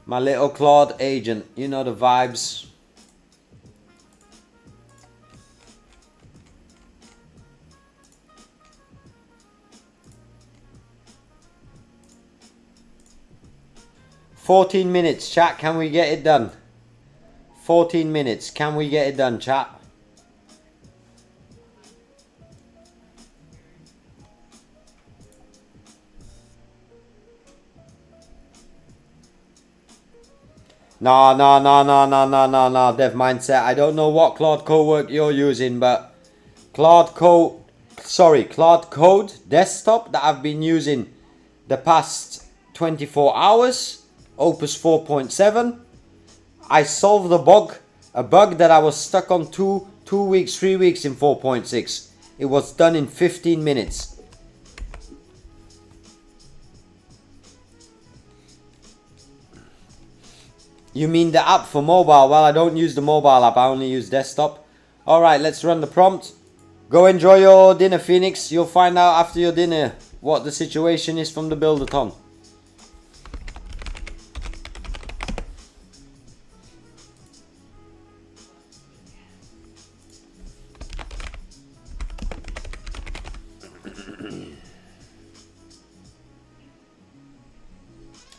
My little Claude agent, you know the vibes. "14 minutes, chat, can we get it done? 14 minutes, can we get it done, chat?" No, dev mindset. I don't know what Claude Code work you're using, but Claude Code desktop that I've been using the past 24 hours, Opus 4.7. I solved a bug that I was stuck on 3 weeks in 4.6. It was done in 15 minutes. You mean the app for mobile? Well, I don't use the mobile app, I only use desktop. Alright, let's run the prompt. Go enjoy your dinner, Phoenix. You'll find out after your dinner what the situation is from the Buildathon.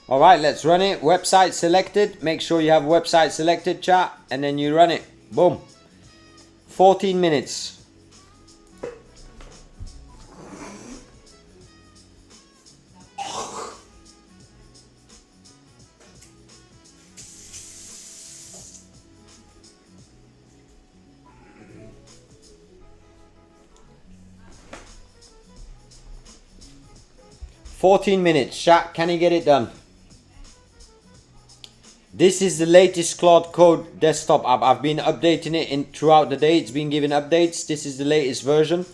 Alright, let's run it. Website selected. Make sure you have website selected, chat, and then you run it. Boom. 14 minutes. Chat, can you get it done? This is the latest Claude Code desktop app. I've been updating it throughout the day. It's been given updates. This is the latest version.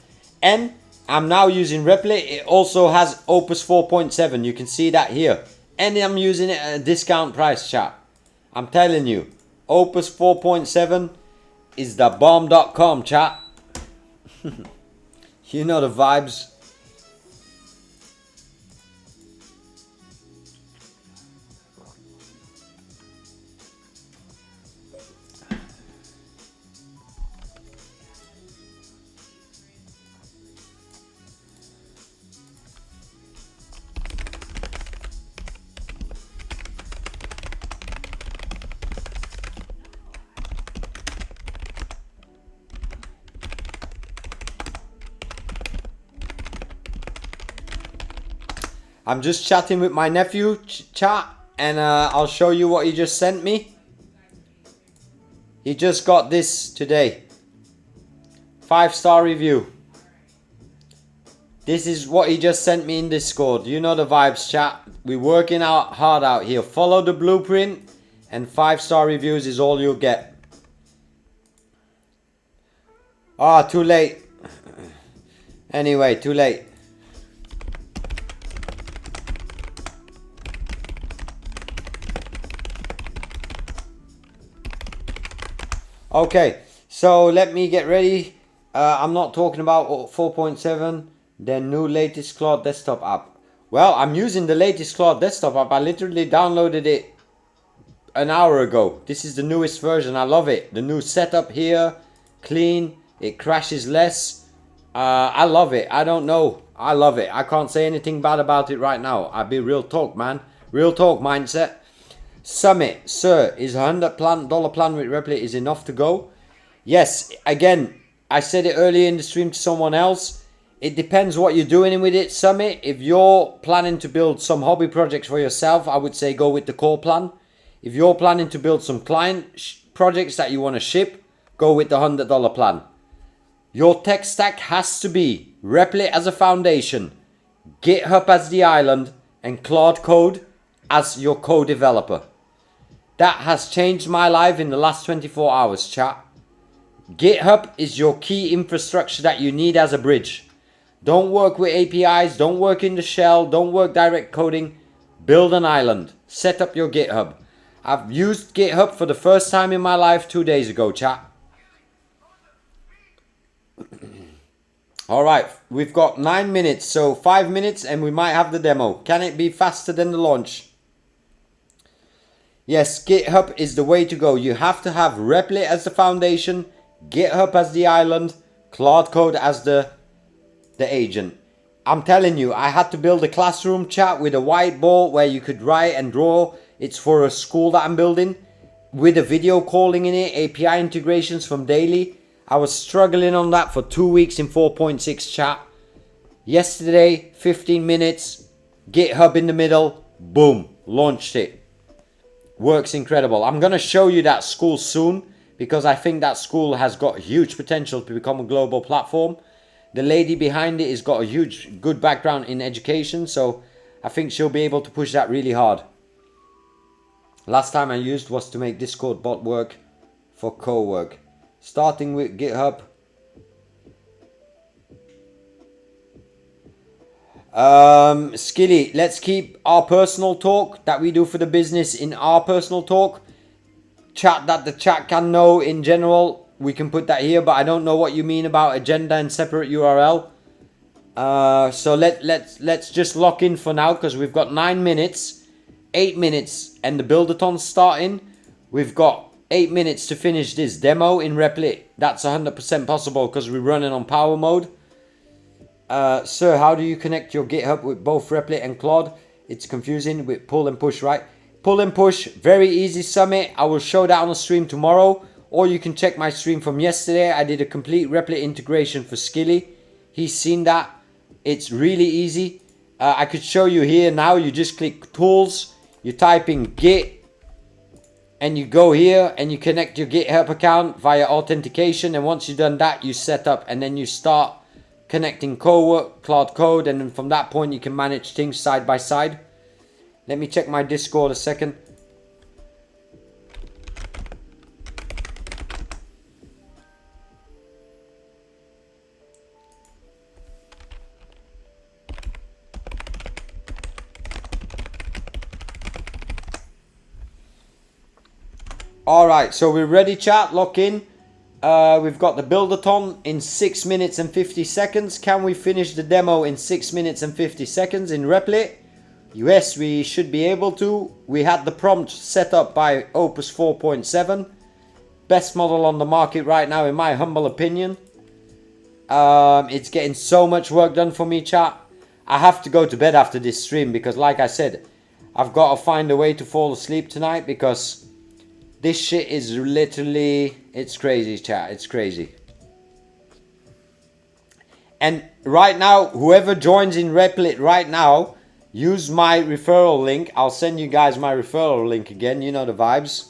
And I'm now using Replet. It also has Opus 4.7. You can see that here. And I'm using it at a discount price, chat. I'm telling you, Opus 4.7 is the bomb.com, chat. You know the vibes. I'm just chatting with my nephew, chat, and I'll show you what he just sent me. He just got this today. 5-star review. This is what he just sent me in Discord. You know the vibes, chat. We're working out hard out here. Follow the blueprint, and 5-star reviews is all you'll get. Ah, too late. Anyway, too late. Okay, so let me get ready. I'm not talking about 4.7, the new latest Claude desktop app. Well, I'm using the latest Claude desktop app. I literally downloaded it an hour ago. This is the newest version. I love it. The new setup here, clean. It crashes less. I love it. I don't know. I love it. I can't say anything bad about it right now. I'll be real talk, man. Real talk mindset. Summit, sir, is $100 plan with Replet is enough to go? Yes, again, I said it earlier in the stream to someone else. It depends what you're doing with it, Summit. If you're planning to build some hobby projects for yourself, I would say go with the core plan. If you're planning to build some client projects that you want to ship, go with the $100 plan. Your tech stack has to be Replet as a foundation, GitHub as the island, and Claude Code as your co-developer. That has changed my life in the last 24 hours, chat. GitHub is your key infrastructure that you need as a bridge. Don't work with APIs, don't work in the shell, don't work direct coding. Build an island. Set up your GitHub. I've used GitHub for the first time in my life 2 days ago, chat. Alright, we've got 9 minutes, so 5 minutes and we might have the demo. Can it be faster than the launch? Yes, GitHub is the way to go. You have to have Replet as the foundation, GitHub as the island, Claude Code as the agent. I'm telling you, I had to build a classroom chat with a whiteboard where you could write and draw. It's for a school that I'm building with a video calling in it, API integrations from daily. I was struggling on that for 2 weeks in 4.6 chat. Yesterday, 15 minutes, GitHub in the middle, boom, launched it. Works incredible. I'm going to show you that school soon because I think that school has got huge potential to become a global platform. The lady behind it has got a huge, good background in education, so I think she'll be able to push that really hard. Last time I used was to make Discord bot work for co-work. Starting with GitHub. Skilly, let's keep our personal talk that we do for the business in our personal talk. Chat that the chat can know in general. We can put that here, but I don't know what you mean about agenda and separate URL. So let's just lock in for now because we've got 9 minutes, 8 minutes, and the Buildathon's starting. We've got 8 minutes to finish this demo in Replit. That's 100% possible because we're running on power mode. Sir, how do you connect your GitHub with both Replit and Claude? It's confusing with pull and push, right? Pull and push, very easy, Summit. I will show that on a stream tomorrow. Or you can check my stream from yesterday. I did a complete Replit integration for Skilly. He's seen that. It's really easy. I could show you here now. You just click tools. You type in Git. And you go here and you connect your GitHub account via authentication. And once you've done that, you set up. And then you start connecting Claude Code. And then from that point, you can manage things side by side. Let me check my Discord a second. Alright, so we're ready, chat. Lock in. We've got the Buildathon in 6 minutes and 50 seconds. Can we finish the demo in 6 minutes and 50 seconds in Replit? Yes, we should be able to. We had the prompt set up by Opus 4.7. Best model on the market right now, in my humble opinion. It's getting so much work done for me, chat. I have to go to bed after this stream because, like I said, I've got to find a way to fall asleep tonight because this shit is literally, it's crazy, chat. It's crazy. And right now, whoever joins in Replit right now, use my referral link. I'll send you guys my referral link again. You know the vibes.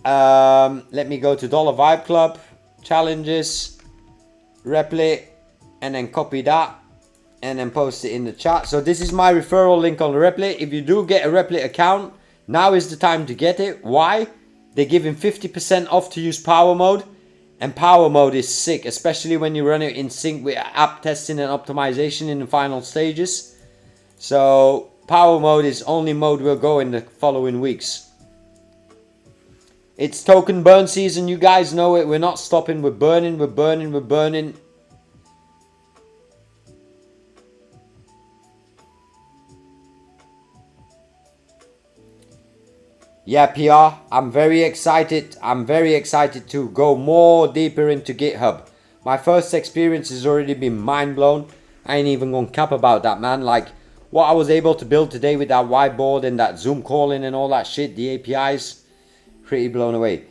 Let me go to Dollar Vibe Club, challenges, Replit, and then copy that and then post it in the chat. So this is my referral link on Replit. If you do get a Replit account, now is the time to get it. Why? They're giving 50% off to use power mode. And power mode is sick, especially when you run it in sync with app testing and optimization in the final stages. So power mode is only mode we'll go in the following weeks. It's token burn season, you guys know it. We're not stopping, we're burning, we're burning, we're burning. Yeah, PR, I'm very excited. I'm very excited to go more deeper into GitHub. My first experience has already been mind blown. I ain't even gonna cap about that, man. Like, what I was able to build today with that whiteboard and that Zoom calling and all that shit, the APIs, pretty blown away.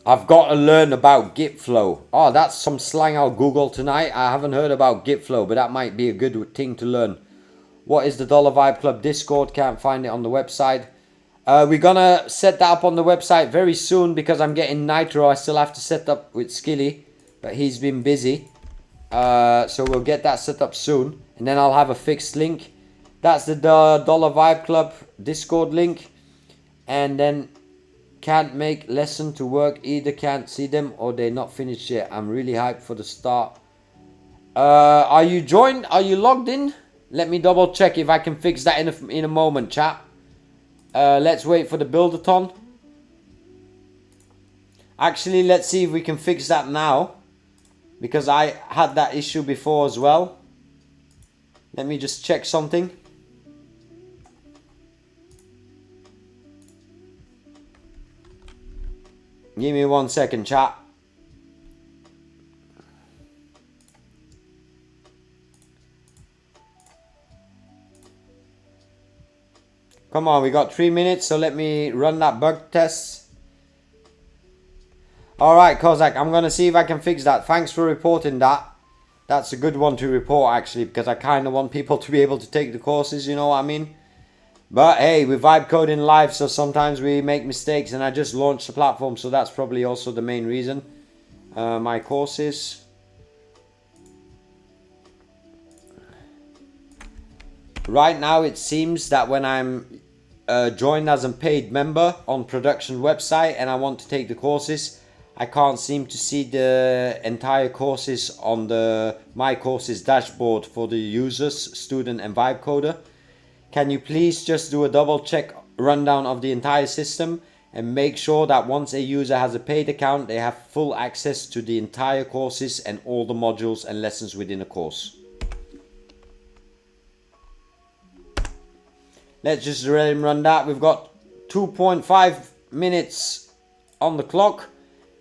I've got to learn about Git flow. Oh, that's some slang I'll Google tonight. I haven't heard about Git flow, but that might be a good thing to learn. What is the Dollar Vibe Club Discord? Can't find it on the website. We're gonna set that up on the website very soon because I'm getting Nitro. I still have to set up with Skilly, but he's been busy. So we'll get that set up soon. And then I'll have a fixed link. That's the Dollar Vibe Club Discord link. And then can't make lesson to work. Either can't see them or they're not finished yet. I'm really hyped for the start. Are you joined? Are you logged in? Let me double check if I can fix that in a moment, chat. Let's wait for the Buildathon. Actually, let's see if we can fix that now. Because I had that issue before as well. Let me just check something. Give me 1 second, chat. Come on, we got 3 minutes, so let me run that bug test. Alright, Kozak, I'm going to see if I can fix that. Thanks for reporting that. That's a good one to report, actually, because I kind of want people to be able to take the courses, you know what I mean? But hey, we vibe coding live, so sometimes we make mistakes, and I just launched the platform, so that's probably also the main reason. My courses. Right now, it seems that when I'm joined as a paid member on production website and I want to take the courses, I can't seem to see the entire courses on the My Courses dashboard for the users, student and vibe coder. Can you please just do a double check rundown of the entire system and make sure that once a user has a paid account, they have full access to the entire courses and all the modules and lessons within a course. Let's just let him run that. We've got 2.5 minutes on the clock.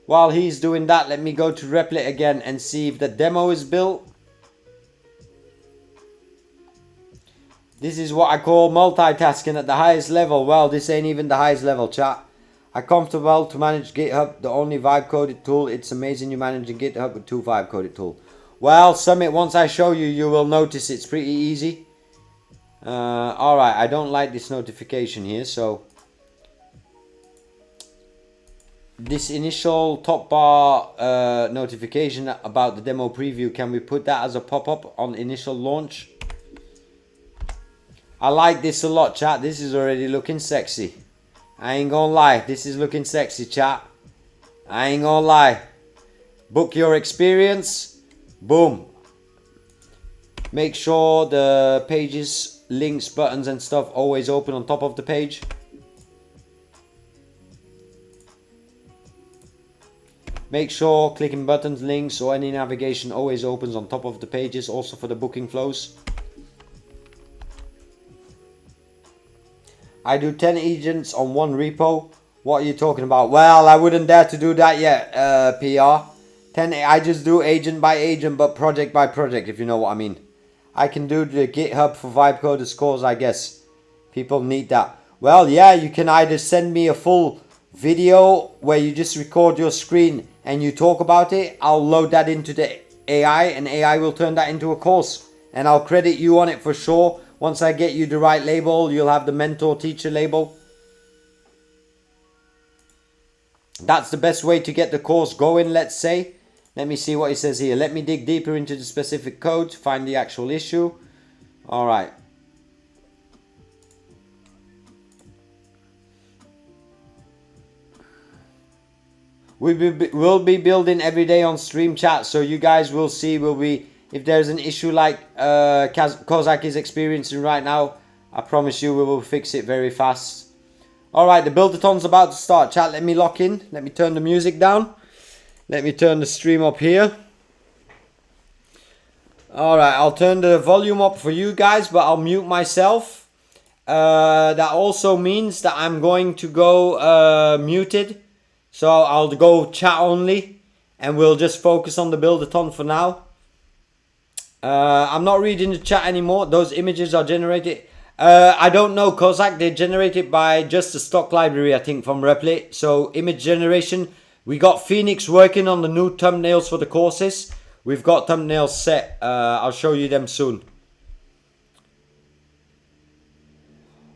While he's doing that, let me go to Replet again and see if the demo is built. This is what I call multitasking at the highest level. Well, this ain't even the highest level, chat. I'm comfortable to manage GitHub, the only vibe coded tool. It's amazing you managing GitHub with 2 vibe coded tools. Well, Summit, once I show you, you will notice it's pretty easy. Alright, I don't like this notification here, so this initial top bar notification about the demo preview, can we put that as a pop-up on initial launch? I like this a lot, chat. This is already looking sexy. I ain't gonna lie, this is looking sexy, chat. I ain't gonna lie. Book your experience. Boom. Make sure the pages, links, buttons and stuff always open on top of the page. Make sure clicking buttons, links or any navigation always opens on top of the pages, also for the booking flows. I do 10 agents on one repo. What are you talking about? Well, I wouldn't dare to do that yet, PR. I just do agent by agent, but project by project, if you know what I mean. I can do the GitHub for vibe coders course, I guess. People need that. Well, yeah, you can either send me a full video where you just record your screen and you talk about it. I'll load that into the AI and AI will turn that into a course. And I'll credit you on it for sure. Once I get you the right label, you'll have the mentor teacher label. That's the best way to get the course going, let's say. Let me see what he says here. Let me dig deeper into the specific code to find the actual issue. All right. we'll be building every day on stream chat, so you guys will see. If there's an issue like Kozak is experiencing right now, I promise you we will fix it very fast. Alright, the Buildathon's about to start. Chat, let me lock in. Let me turn the music down. Let me turn the stream up here. Alright, I'll turn the volume up for you guys, but I'll mute myself. That also means that I'm going to go muted. So I'll go chat only, and we'll just focus on the Buildathon for now. I'm not reading the chat anymore. Those images are generated. I don't know, Kozak. They're generated by just the stock library, I think, from Replet. So image generation. We got Phoenix working on the new thumbnails for the courses. We've got thumbnails set. I'll show you them soon.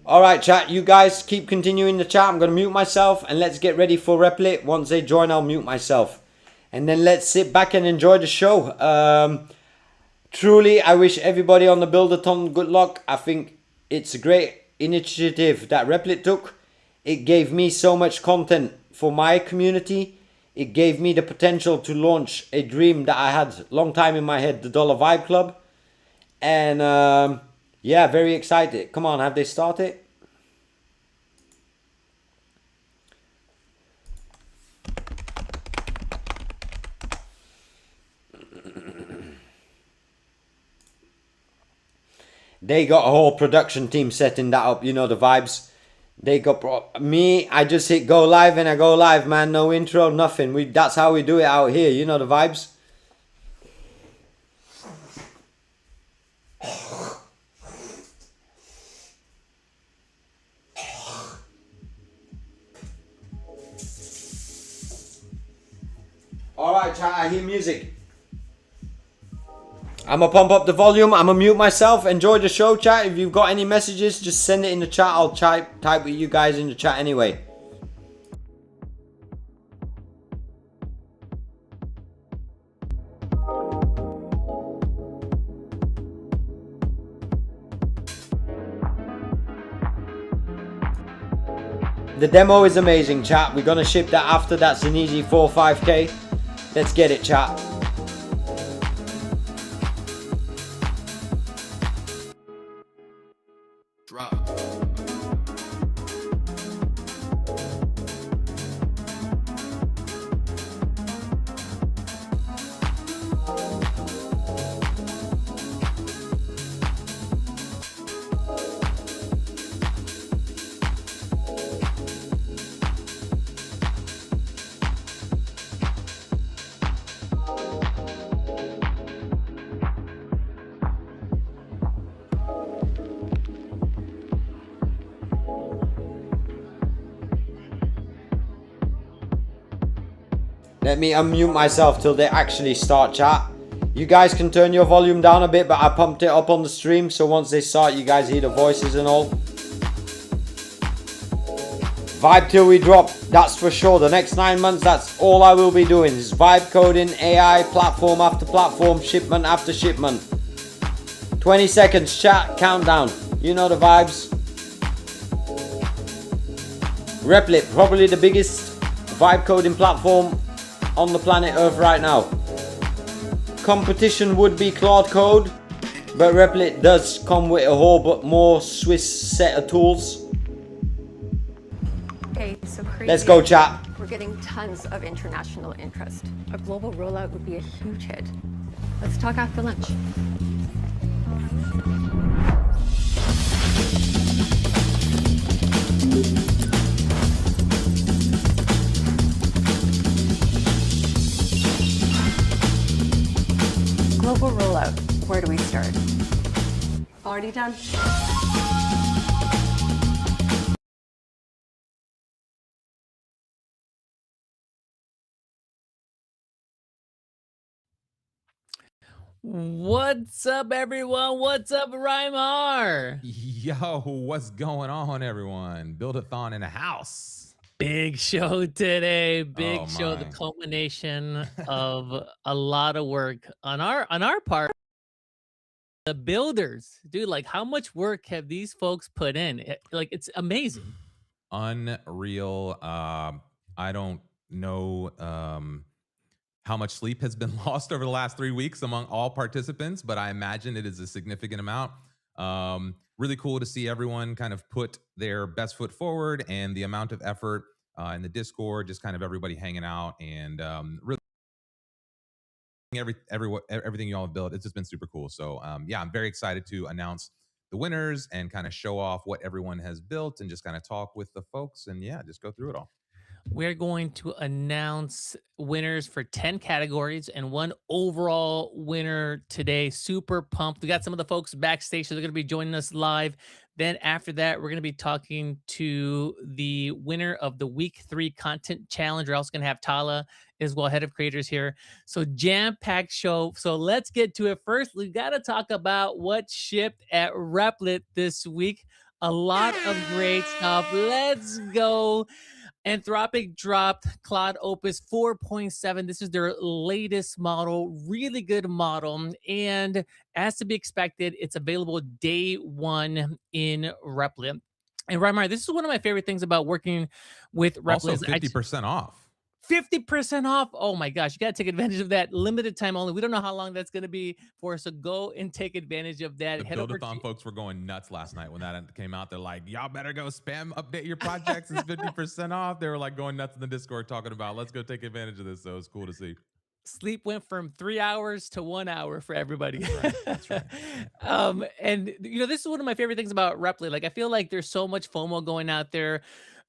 Alright, chat. You guys keep continuing the chat. I'm going to mute myself, and let's get ready for Replet. Once they join, I'll mute myself. And then let's sit back and enjoy the show. Truly, I wish everybody on the Buildathon good luck. I think it's a great initiative that Replet took. It gave me so much content for my community. It gave me the potential to launch a dream that I had a long time in my head, the Dollar Vibe Club. And yeah, very excited. Come on, have they started? They got a whole production team setting that up, you know the vibes. They got me, I just hit go live and I go live, man. No intro, nothing. That's how we do it out here, you know the vibes. Alright, chat, I hear music. I'm gonna pump up the volume. I'm gonna mute myself. Enjoy the show, chat. If you've got any messages, just send it in the chat. I'll type with you guys in the chat anyway. The demo is amazing, chat. We're gonna ship that after. That's an easy 4 or 5k. Let's get it, chat. Let me unmute myself till they actually start, chat. You guys can turn your volume down a bit, but I pumped it up on the stream, so once they start, you guys hear the voices and all. Vibe till we drop, that's for sure. The next 9 months, that's all I will be doing is vibe coding, AI, platform after platform, shipment after shipment. 20 seconds, chat, countdown. You know the vibes. Replet, probably the biggest vibe coding platform on the planet Earth right now. Competition would be Claude Code, but Replet does come with a whole but more Swiss set of tools. Okay, so crazy. Let's go, chat. We're getting tons of international interest. A global rollout would be a huge hit. Let's talk after lunch. Global rollout. Where do we start? Already done? What's up, everyone? What's up, Rymar? Yo, what's going on, everyone? Buildathon in the house. Big show today. Big Oh, show. The my. culmination of a lot of work on our part. The builders, dude. Like, how much work have these folks put in? Like, it's amazing. Unreal. I don't know how much sleep has been lost over the last 3 weeks among all participants, but I imagine it is a significant amount. Really cool to see everyone kind of put their best foot forward, and the amount of effort in the Discord, just kind of everybody hanging out, and really everything you all have built. It's just been super cool. So yeah, I'm very excited to announce the winners and kind of show off what everyone has built and just kind of talk with the folks and yeah, just go through it all. We're going to announce winners for 10 categories and one overall winner today. Super pumped. We got some of the folks backstage, so they're going to be joining us live. Then after that, we're going to be talking to the winner of the week 3 content challenge. We're also going to have Tala as well, head of creators here. So jam-packed show. So let's get to it. First, we got to talk about what shipped at Replet this week. A lot of great stuff. Let's go. Anthropic dropped Claude Opus 4.7. This is their latest model, really good model. And as to be expected, it's available day 1 in Replit. And Raimar, this is one of my favorite things about working with Replit. Also 50% off. 50% off. Oh my gosh, you got to take advantage of that. Limited time only. We don't know how long that's going to be for, so go and take advantage of that. The Buildathon folks were going nuts last night when that came out. They're like, y'all better go spam update your projects. It's 50% off. They were like going nuts in the Discord talking about, let's go take advantage of this. So it's cool to see. Sleep went from 3 hours to 1 hour for everybody. That's right. That's right. And this is one of my favorite things about Replit. Like, I feel like there's so much FOMO going out there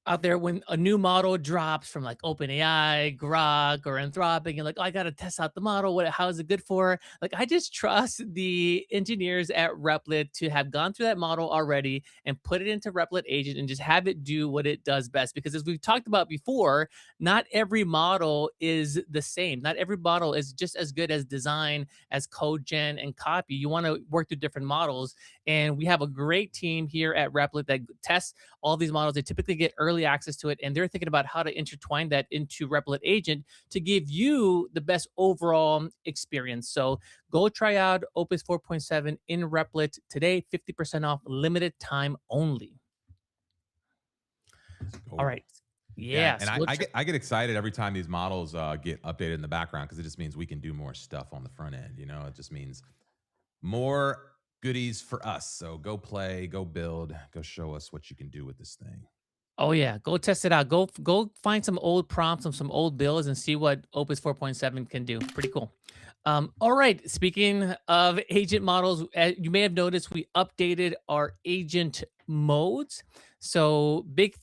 when a new model drops from like OpenAI, Grok, or Anthropic, and like, oh, I got to test out the model. How is it good for? Like, I just trust the engineers at Replit to have gone through that model already and put it into Replit Agent and just have it do what it does best. Because as we've talked about before, not every model is the same. Not every model is just as good as design, as code gen, and copy. You want to work through different models. And we have a great team here at Replit that tests all these models. They typically get early access to it, and they're thinking about how to intertwine that into Replit Agent to give you the best overall experience. So go try out Opus 4.7 in Replit today, 50% off, limited time only. All right. Yeah. And I get excited every time these models get updated in the background, because it just means we can do more stuff on the front end. It just means more goodies for us. So go play, go build, go show us what you can do with this thing. Oh yeah, go test it out. Go find some old prompts and some old builds and see what Opus 4.7 can do. Pretty cool. All right, speaking of agent models, you may have noticed we updated our agent modes. So big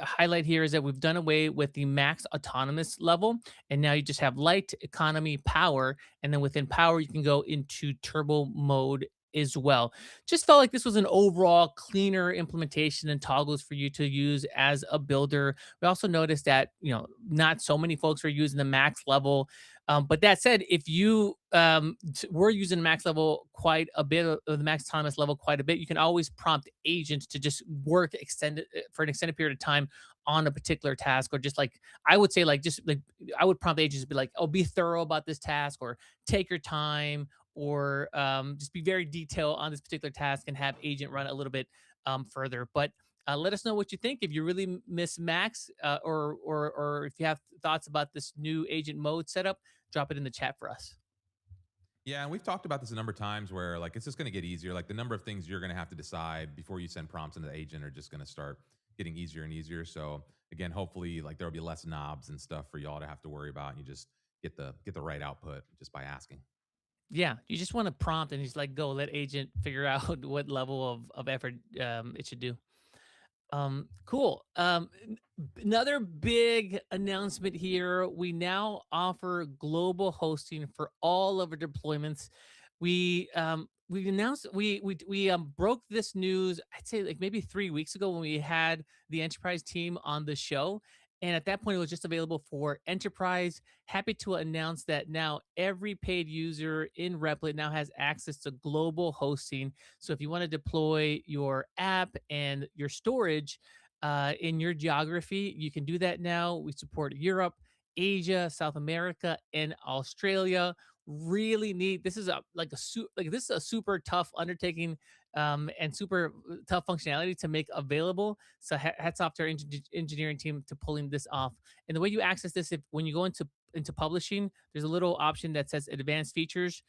highlight here is that we've done away with the max autonomous level, and now you just have light, economy, power, and then within power you can go into turbo mode as well. Just felt like this was an overall cleaner implementation and toggles for you to use as a builder. We also noticed that not so many folks are using the max level. But that said, if you were using max level quite a bit, or the max autonomous level quite a bit, you can always prompt agents to just work extended for an extended period of time on a particular task, or just like I would say, I would prompt agents to be like, "Oh, be thorough about this task," or "Take your time," or just be very detailed on this particular task, and have agent run a little bit further. But let us know what you think. If you really miss Max, or if you have thoughts about this new agent mode setup, drop it in the chat for us. Yeah, and we've talked about this a number of times where like it's just going to get easier. Like the number of things you're going to have to decide before you send prompts into the agent are just going to start getting easier and easier. So again, hopefully like there'll be less knobs and stuff for y'all to have to worry about, and you just get the right output just by asking. Yeah, you just want to prompt and just like go let agent figure out what level of effort it should do. Cool. Another big announcement here. We now offer global hosting for all of our deployments. We announced we broke this news, I'd say like maybe 3 weeks ago, when we had the enterprise team on the show. And at that point, it was just available for enterprise. Happy to announce that now every paid user in Replit now has access to global hosting. So if you want to deploy your app and your storage in your geography, you can do that now. We support Europe, Asia, South America, and Australia. Really neat. This is this is a super tough undertaking and super tough functionality to make available. So hats off to our engineering team to pulling this off. And the way you access this, if when you go into publishing, there's a little option that says advanced features.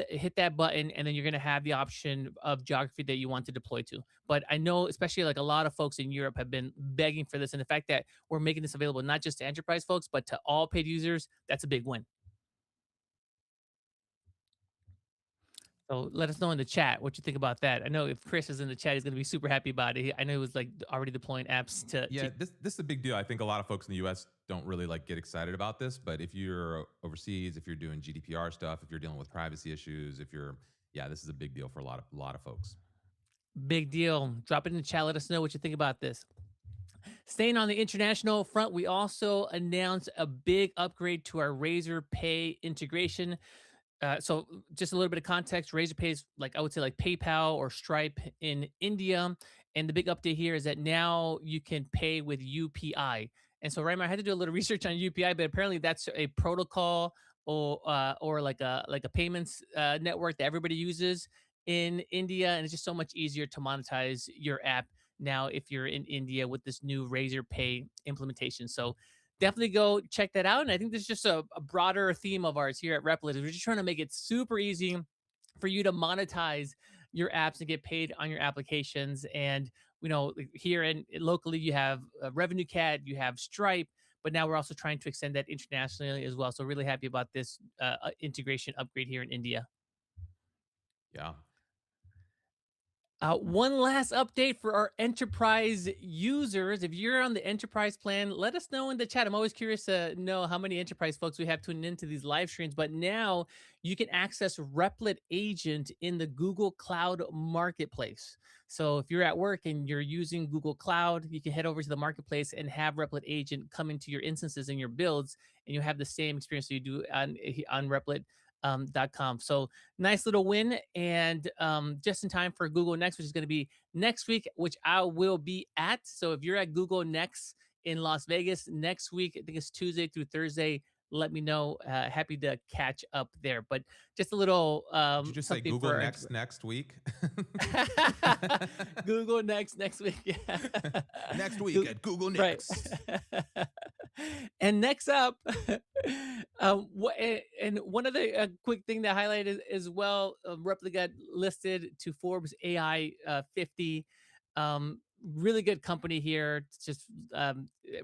Hit that button, and then you're going to have the option of geography that you want to deploy to. But I know, especially like a lot of folks in Europe have been begging for this, and the fact that we're making this available not just to enterprise folks, but to all paid users, that's a big win. So let us know in the chat what you think about that. I know if Chris is in the chat, he's going to be super happy about it. I know he was like already deploying apps to. Yeah, this is a big deal. I think a lot of folks in the U.S. don't really like get excited about this, but if you're overseas, if you're doing GDPR stuff, if you're dealing with privacy issues, this is a big deal for a lot of folks. Big deal. Drop it in the chat. Let us know what you think about this. Staying on the international front, we also announced a big upgrade to our Razor Pay integration. So just a little bit of context, Razorpay is like, I would say like PayPal or Stripe in India. And the big update here is that now you can pay with UPI. And so, Reimer, I had to do a little research on UPI, but apparently that's a protocol or like a payments network that everybody uses in India. And it's just so much easier to monetize your app now if you're in India with this new Razorpay implementation. So definitely go check that out. And I think this is just a broader theme of ours here at Replit. We're just trying to make it super easy for you to monetize your apps and get paid on your applications. And here in locally, you have Revenue Cat, you have Stripe, but now we're also trying to extend that internationally as well. So really happy about this integration upgrade here in India. Yeah. One last update for our enterprise users. If you're on the enterprise plan, let us know in the chat. I'm always curious to know how many enterprise folks we have tuning into these live streams. But now you can access Replet Agent in the Google Cloud Marketplace. So if you're at work and you're using Google Cloud, you can head over to the marketplace and have Replet Agent come into your instances and your builds, and you have the same experience that you do on Replet.com. So nice little win, and just in time for Google Next, which is going to be next week, which I will be at. So if you're at Google Next in Las Vegas next week, I think it's Tuesday through Thursday, let me know. Happy to catch up there. But just a little Did you just say Google next week? Google next week. Yeah. Next week at Google Next. Right. And next up, and one of the quick thing to highlight is as well, Replit got listed to Forbes AI 50. Really good company here. It's just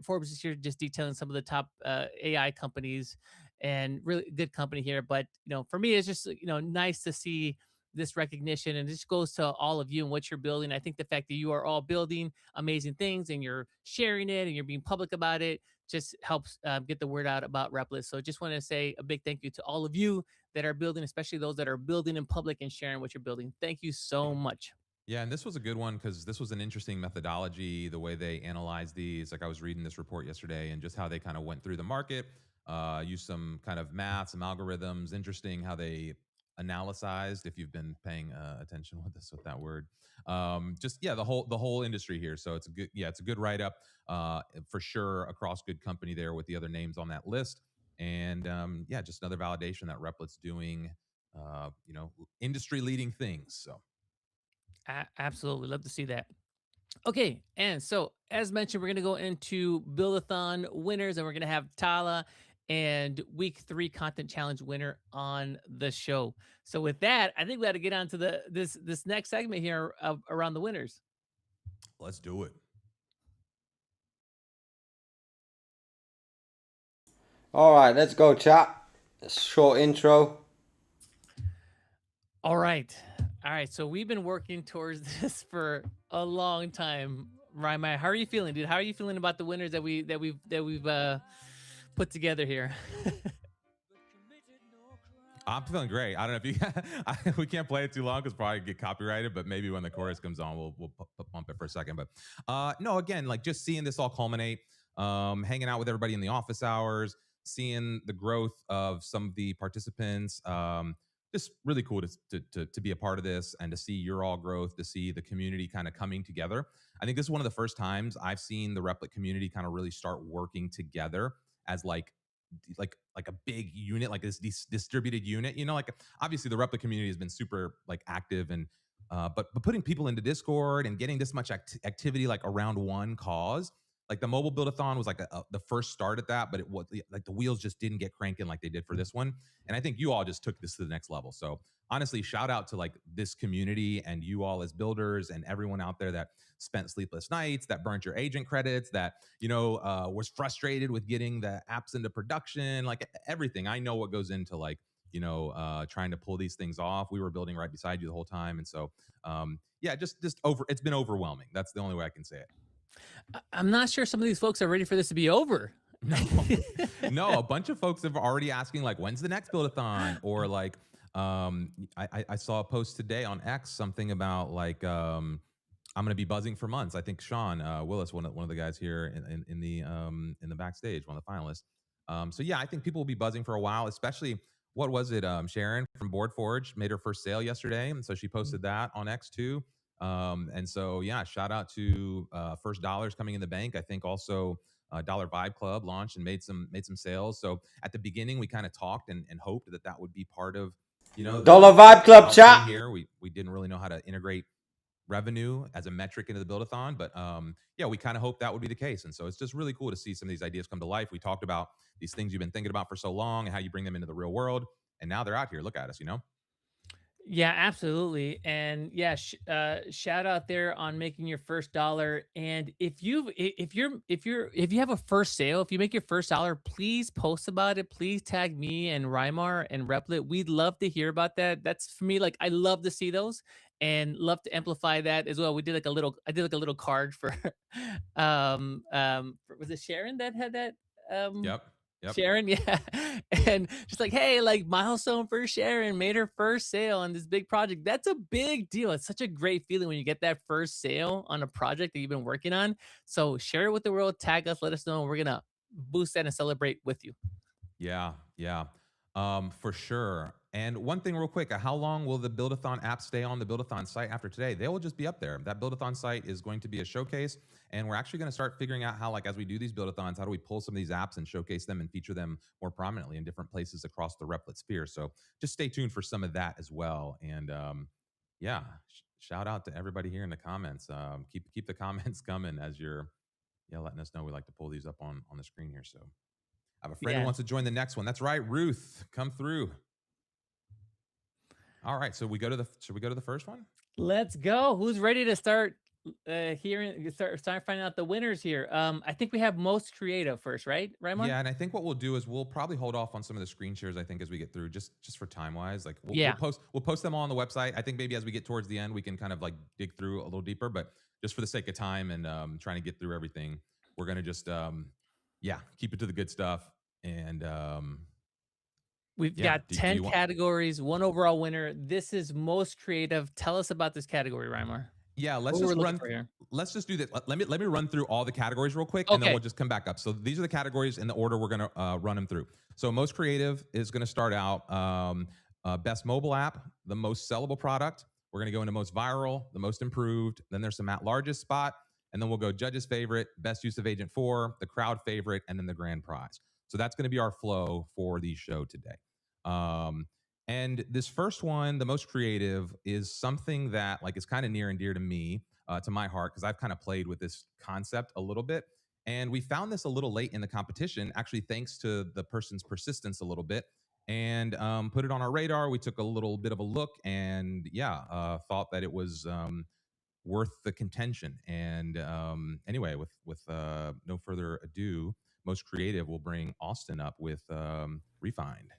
Forbes is here just detailing some of the top AI companies, and really good company here. But for me, it's just nice to see this recognition, and this goes to all of you and what you're building. I think the fact that you are all building amazing things and you're sharing it and you're being public about it just helps get the word out about Replit. So just want to say a big thank you to all of you that are building, especially those that are building in public and sharing what you're building. Thank you so much. Yeah, and this was a good one because this was an interesting methodology, the way they analyzed these. Like I was reading this report yesterday and just how they kind of went through the market, used some kind of math, some algorithms. Interesting how they analyzed, if you've been paying attention with that word. The whole industry here. So it's a good write up for sure across good company there with the other names on that list. And just another validation that Replit's doing industry leading things. So absolutely love to see that. Okay, and so as mentioned, we're going to go into Buildathon winners, and we're going to have Tala and week 3 content challenge winner on the show. So with that, I think we got to get on to this next segment here around the winners. Let's do it. All right, let's go, chat. A short intro. All right. So we've been working towards this for a long time. Ryan, how are you feeling, dude? How are you feeling about the winners that we've put together here? I'm feeling great. I don't know if you we can't play it too long because probably get copyrighted, but maybe when the chorus comes on, we'll pump it for a second. But no, again, like just seeing this all culminate, hanging out with everybody in the office hours, seeing the growth of some of the participants, just really cool to be a part of this and to see your all growth, to see the community kind of coming together. I think this is one of the first times I've seen the Replit community kind of really start working together as like a big unit, like this distributed unit. Like obviously the Replit community has been super like active and but putting people into Discord and getting this much activity like around one cause, like the mobile buildathon was like the first start at that, but it was like the wheels just didn't get cranking like they did for this one. And I think you all just took this to the next level. So honestly, shout out to like this community and you all as builders and everyone out there that spent sleepless nights, that burnt your agent credits, that, was frustrated with getting the apps into production, like everything. I know what goes into like, trying to pull these things off. We were building right beside you the whole time. And so, it's been overwhelming. That's the only way I can say it. I'm not sure some of these folks are ready for this to be over. No, a bunch of folks have already asking like, when's the next buildathon? Or like, I saw a post today on X, something about like, I'm going to be buzzing for months. I think Sean Willis, one of the guys here in the backstage, one of the finalists. So yeah, I think people will be buzzing for a while, especially what was it? Sharon from Board Forge made her first sale yesterday. And so she posted that on X too. And so, yeah, shout out to First Dollars coming in the bank. I think also Dollar Vibe Club launched and made some sales. So at the beginning, we kind of talked and hoped that would be part of, Dollar Vibe Club chat here. We didn't really know how to integrate revenue as a metric into the Buildathon, but yeah, we kind of hoped that would be the case. And so it's just really cool to see some of these ideas come to life. We talked about these things you've been thinking about for so long and how you bring them into the real world. And now they're out here. Look at us, Yeah, absolutely. And yeah, shout out there on making your first dollar. And if you have a first sale, if you make your first dollar, please post about it. Please tag me and Rymar and Replet. We'd love to hear about that. That's for me, like I love to see those and love to amplify that as well. I did like a little card for was it Sharon that had that? Yep. Sharon, yeah. And just like, hey, like milestone for Sharon, made her first sale on this big project. That's a big deal. It's such a great feeling when you get that first sale on a project that you've been working on. So share it with the world, tag us, let us know. And we're gonna boost that and celebrate with you. Yeah, for sure. And one thing real quick, how long will the Buildathon app stay on the Buildathon site after today? They will just be up there. That Buildathon site is going to be a showcase, and we're actually going to start figuring out how, like, as we do these Buildathons, how do we pull some of these apps and showcase them and feature them more prominently in different places across the Replit sphere. So just stay tuned for some of that as well. And yeah, shout out to everybody here in the comments. Keep the comments coming as you're letting us know. We like to pull these up on the screen here. So I have a friend who wants to join the next one. That's right, Ruth, come through. All right, so should we go to the first one? Let's go. Who's ready to start start finding out the winners here? I think we have most creative first, right, Raymond? Yeah, and I think what we'll do is we'll probably hold off on some of the screen shares. I think as we get through, just for time wise, like we'll post them all on the website. I think maybe as we get towards the end, we can kind of like dig through a little deeper. But just for the sake of time and trying to get through everything, we're gonna just keep it to the good stuff. And we've got 10 categories, one overall winner. This is most creative. Tell us about this category, Rymar. Yeah, let's just do this. Let me run through all the categories real quick, and then we'll just come back up. So these are the categories in the order we're gonna run them through. So most creative is gonna start out best mobile app, the most sellable product. We're gonna go into most viral, the most improved. Then there's some at largest spot, and then we'll go judge's favorite, best use of agent 4, the crowd favorite, and then the grand prize. So that's going to be our flow for the show today. And this first one, the most creative, is something that like is kind of near and dear to me, to my heart, because I've kind of played with this concept a little bit. And we found this a little late in the competition, actually, thanks to the person's persistence a little bit, and put it on our radar. We took a little bit of a look and thought that it was worth the contention. And anyway, with no further ado, most creative will bring Austin up with Refined.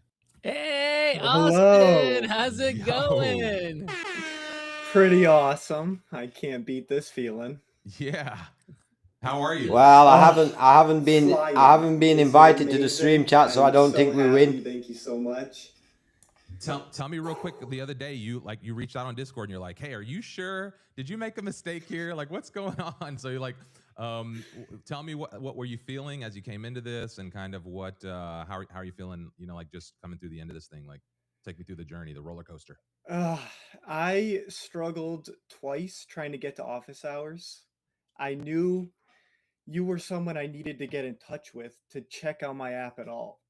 Hey, Hello. Austin, how's it going? Pretty awesome. I can't beat this feeling. Yeah. How are you? Well, I haven't been invited to the stream chat, so I don't think we win. Thank you so much. Tell me real quick. The other day, you reached out on Discord and you're like, "Hey, are you sure? Did you make a mistake here? Like, what's going on?" So you're like, "Tell me what were you feeling as you came into this, and kind of what how are you feeling? Like just coming through the end of this thing. Like, take me through the journey, the roller coaster." I struggled twice trying to get to office hours. I knew you were someone I needed to get in touch with to check out my app at all.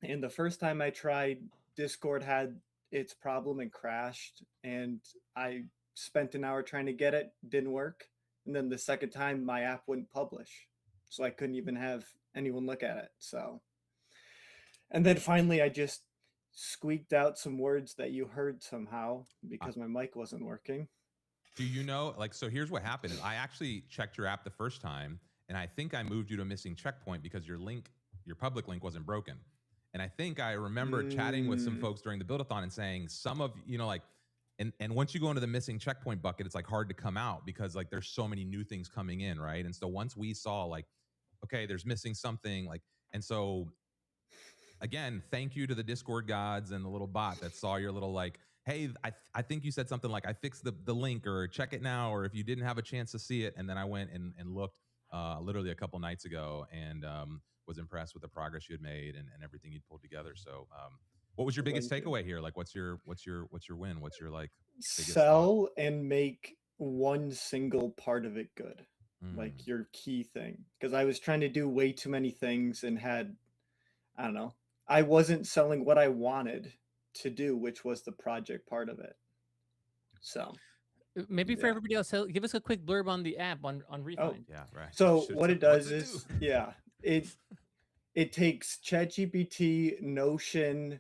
And the first time I tried, Discord had its problem and crashed, and I spent an hour trying to get it, didn't work. And then the second time my app wouldn't publish. So I couldn't even have anyone look at it. So, and then finally I just squeaked out some words that you heard somehow because my mic wasn't working. Do you know, like, so here's what happened. I actually checked your app the first time, and I think I moved you to a missing checkpoint because your public link wasn't broken. And I think I remember chatting with some folks during the Buildathon and saying some of, like, and once you go into the missing checkpoint bucket, it's like hard to come out because like there's so many new things coming in, right? And so once we saw like, okay, there's missing something, like, and so again, thank you to the Discord gods and the little bot that saw your little like, hey, I think you said something like, I fixed the link, or check it now, or if you didn't have a chance to see it. And then I went and looked literally a couple nights ago and was impressed with the progress you had made and everything you'd pulled together. So what was your biggest takeaway here? Like what's your win? What's your like biggest sell and make one single part of it good. Like your key thing. Because I was trying to do way too many things and had, I don't know, I wasn't selling what I wanted to do, which was the project part of it. So maybe for everybody else, give us a quick blurb on the app on Refind. Oh, yeah, right. So what it does is, it takes ChatGPT, Notion,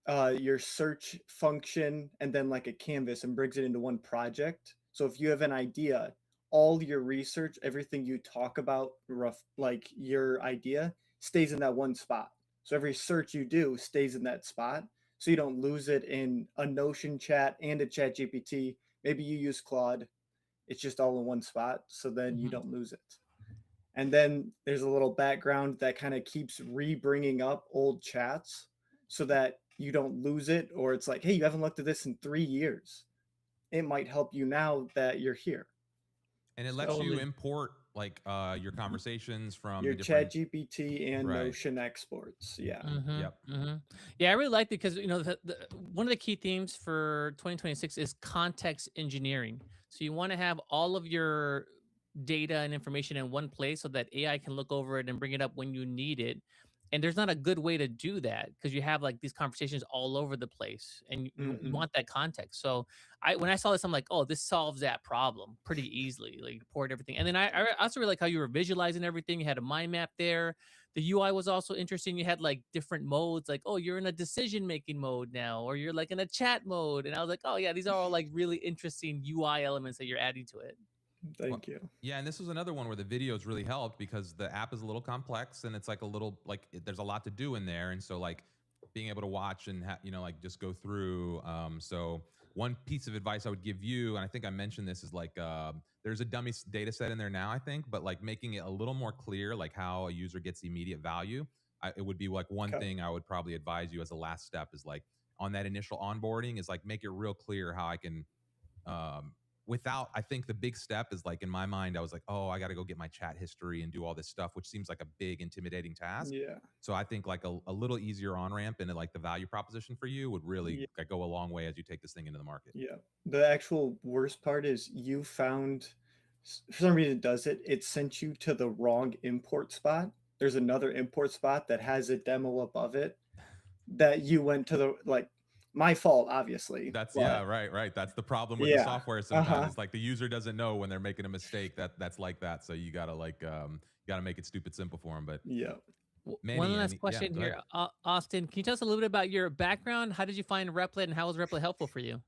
your search function, and then like a canvas and brings it into one project. So if you have an idea, all your research, everything you talk about, like your idea, stays in that one spot. So every search you do stays in that spot. So you don't lose it in a Notion chat and a ChatGPT. Maybe you use Claude. It's just all in one spot. So then you don't lose it. And then there's a little background that kind of keeps re-bringing up old chats so that you don't lose it. Or it's like, hey, you haven't looked at this in 3 years. It might help you now that you're here. And it lets you import like your conversations from your ChatGPT and right. Notion exports. Yeah. Yeah, I really liked it because one of the key themes for 2026 is context engineering. So you want to have all of your data and information in one place so that AI can look over it and bring it up when you need it. And there's not a good way to do that because you have like these conversations all over the place and you want that context. So when I saw this, I'm like, oh, this solves that problem pretty easily, like port everything. And then I also really like how you were visualizing everything. You had a mind map there. The UI was also interesting. You had like different modes, like, oh, you're in a decision-making mode now, or you're like in a chat mode. And I was like, oh yeah, these are all like really interesting UI elements that you're adding to it. Thank you. Yeah, and this was another one where the videos really helped because the app is a little complex and it's like a little like there's a lot to do in there, and so like being able to watch and like just go through. So one piece of advice I would give you, and I think I mentioned this, is like there's a dummy data set in there now, I think, but like making it a little more clear, like how a user gets immediate value. It would be like one thing I would probably advise you as a last step is like on that initial onboarding is like make it real clear how I can. Without, I think the big step is like in my mind, I was like, oh, I got to go get my chat history and do all this stuff, which seems like a big intimidating task. Yeah. So I think like a little easier on ramp into like the value proposition for you would really like, go a long way as you take this thing into the market. Yeah. The actual worst part is you found, for some reason it does it, it sent you to the wrong import spot. There's another import spot that has a demo above it that you went to the, like, my fault, obviously. That's right. That's the problem with the software sometimes. It's like the user doesn't know when they're making a mistake that's like that. So you gotta like gotta make it stupid simple for them. But one last question here, Austin. Can you tell us a little bit about your background? How did you find Replet, and how was Replet helpful for you?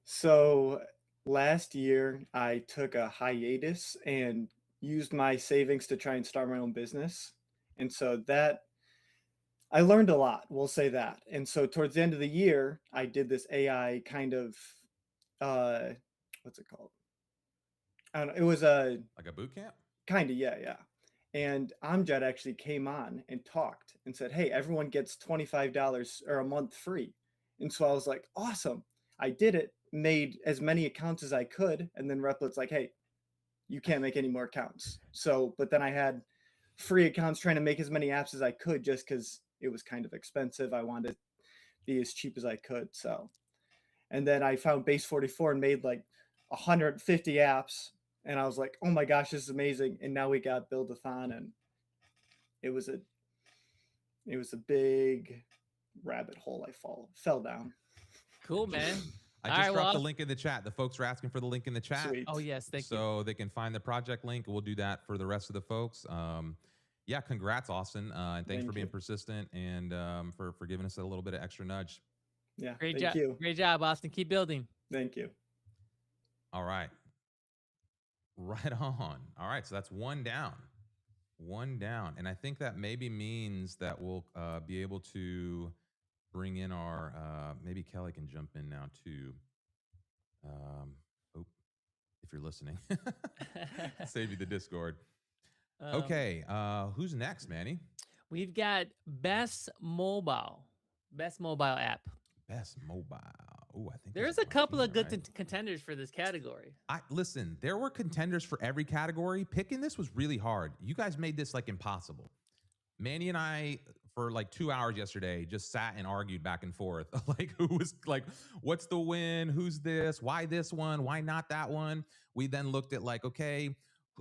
So last year I took a hiatus and used my savings to try and start my own business, and so that. I learned a lot, we'll say that. And so towards the end of the year, I did this AI kind of, what's it called? I don't know. It was like a boot camp? Kind of, yeah. And Amjad actually came on and talked and said, hey, everyone gets $25 or a month free. And so I was like, awesome. I did it, made as many accounts as I could. And then Replet's like, hey, you can't make any more accounts. So, but then I had free accounts trying to make as many apps as I could just because it was kind of expensive. I wanted to be as cheap as I could. So, and then I found Base 44 and made like 150 apps. And I was like, oh my gosh, this is amazing. And now we got Buildathon, and it was a big rabbit hole I fell down. Cool, man. I All just right, dropped the well, link in the chat. The folks are asking for the link in the chat. Sweet. oh yes, thank you. So they can find the project link. We'll do that for the rest of the folks. Yeah, congrats, Austin, and thanks Thank for being you. persistent and for giving us a little bit of extra nudge. Yeah. Great Thank job, you. great job, Austin. Keep building. Thank you. All right, right on. All right, so that's one down, and I think that maybe means that we'll be able to bring in our maybe Kelly can jump in now too. Oh, if you're listening, save you the Discord. Okay, who's next, Manny? We've got best mobile app. Best mobile. Oh, I think There's this a is couple of Martina, good right? contenders for this category. Listen, there were contenders for every category. Picking this was really hard. You guys made this like impossible. Manny and I, for like 2 hours yesterday, just sat and argued back and forth. Like, who was like, what's the win? Who's this? Why this one? Why not that one? We then looked at like, okay,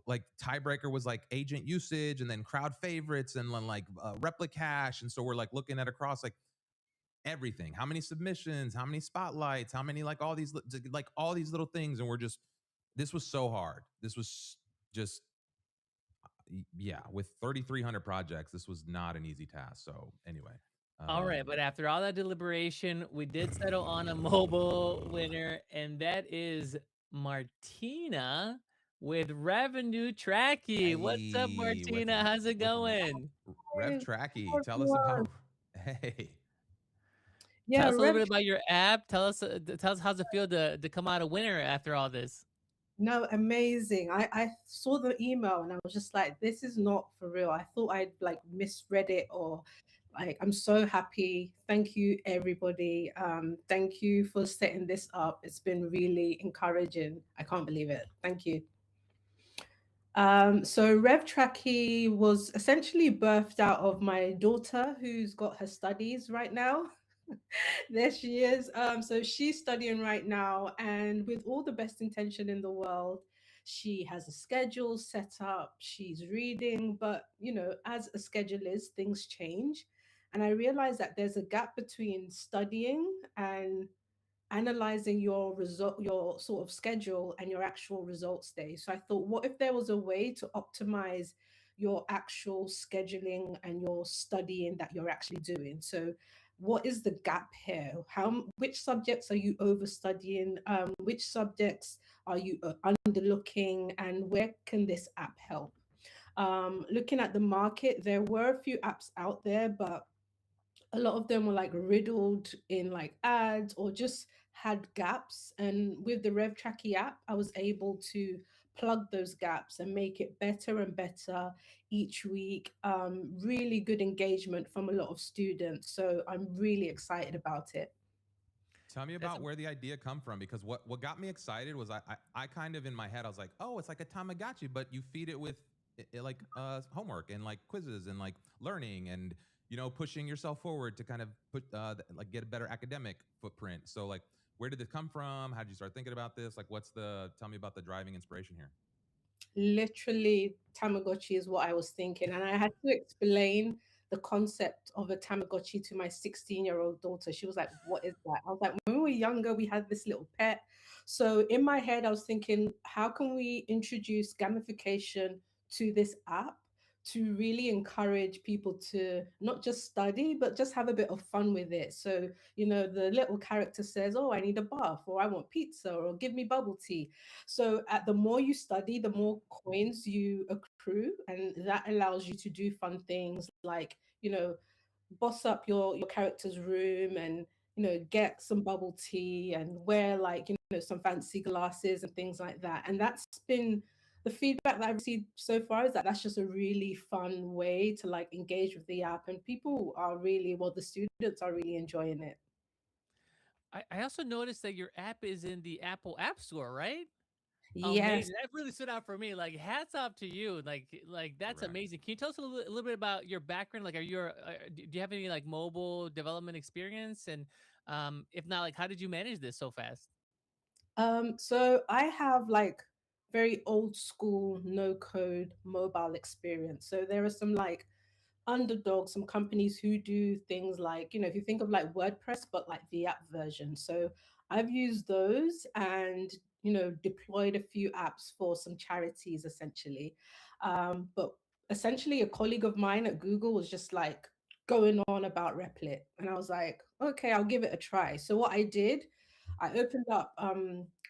like tiebreaker was like agent usage and then crowd favorites and then like Replit cache. And so we're like looking at across like everything. How many submissions? How many spotlights? How many like all these little things? And we're just, this was so hard. This was just, yeah, with 3,300 projects, this was not an easy task. So anyway. All right, but after all that deliberation, we did settle on a mobile winner, and that is Martina with Revenue Tracky. What's up, Hey, Martina? How's it going? Rev Tracky, tell us about. Hey, Yeah, Tell us a little Rev. bit about your app. Tell us how's it feel to come out a winner after all this. No, amazing. I saw the email and I was just like, this is not for real. I thought I'd like misread it or like I'm so happy. Thank you, everybody. Thank you for setting this up. It's been really encouraging. I can't believe it. Thank you. So Rev Tracky was essentially birthed out of my daughter who's got her studies right now. There she is. So she's studying right now, and with all the best intention in the world, she has a schedule set up. She's reading, but as a schedule is, things change. And I realized that there's a gap between studying and analyzing your result, your sort of schedule and your actual results day. So I thought, what if there was a way to optimize your actual scheduling and your studying that you're actually doing? So what is the gap here? Which subjects are you over studying? Which subjects are you underlooking, and where can this app help? Looking at the market, there were a few apps out there, but a lot of them were like riddled in like ads or just had gaps. And with the Rev Tracky app, I was able to plug those gaps and make it better and better each week. Really good engagement from a lot of students. So I'm really excited about it. tell me about where the idea come from, because what got me excited was I kind of in my head I was like, oh, it's like a Tamagotchi, but you feed it with like homework and like quizzes and like learning and pushing yourself forward to kind of put like get a better academic footprint. So like, where did this come from? How did you start thinking about this? Like, tell me about the driving inspiration here. Literally, Tamagotchi is what I was thinking. And I had to explain the concept of a Tamagotchi to my 16-year-old daughter. She was like, "What is that?" I was like, "When we were younger, we had this little pet." So in my head, I was thinking, how can we introduce gamification to this app to really encourage people to not just study, but just have a bit of fun with it? So, the little character says, "Oh, I need a bath," or "I want pizza," or "Give me bubble tea." So at the more you study, the more coins you accrue, and that allows you to do fun things like, boss up your character's room and get some bubble tea and wear like some fancy glasses and things like that. And that's been the feedback that I've received so far, is that that's just a really fun way to like engage with the app, and people are really, well, the students are really enjoying it. I also noticed that your app is in the Apple App Store, right? Yes. Amazing. That really stood out for me. Like, hats off to you. Like that's Correct. amazing. Can you tell us a little bit about your background? Like, do you have any like mobile development experience? And if not, like, how did you manage this so fast? So I have like very old school no code mobile experience. So there are some like underdogs, some companies who do things like, if you think of like WordPress, but like the app version. So I've used those and, deployed a few apps for some charities essentially. But essentially, a colleague of mine at Google was just like going on about Replit. And I was like, okay, I'll give it a try. So what I did, I opened up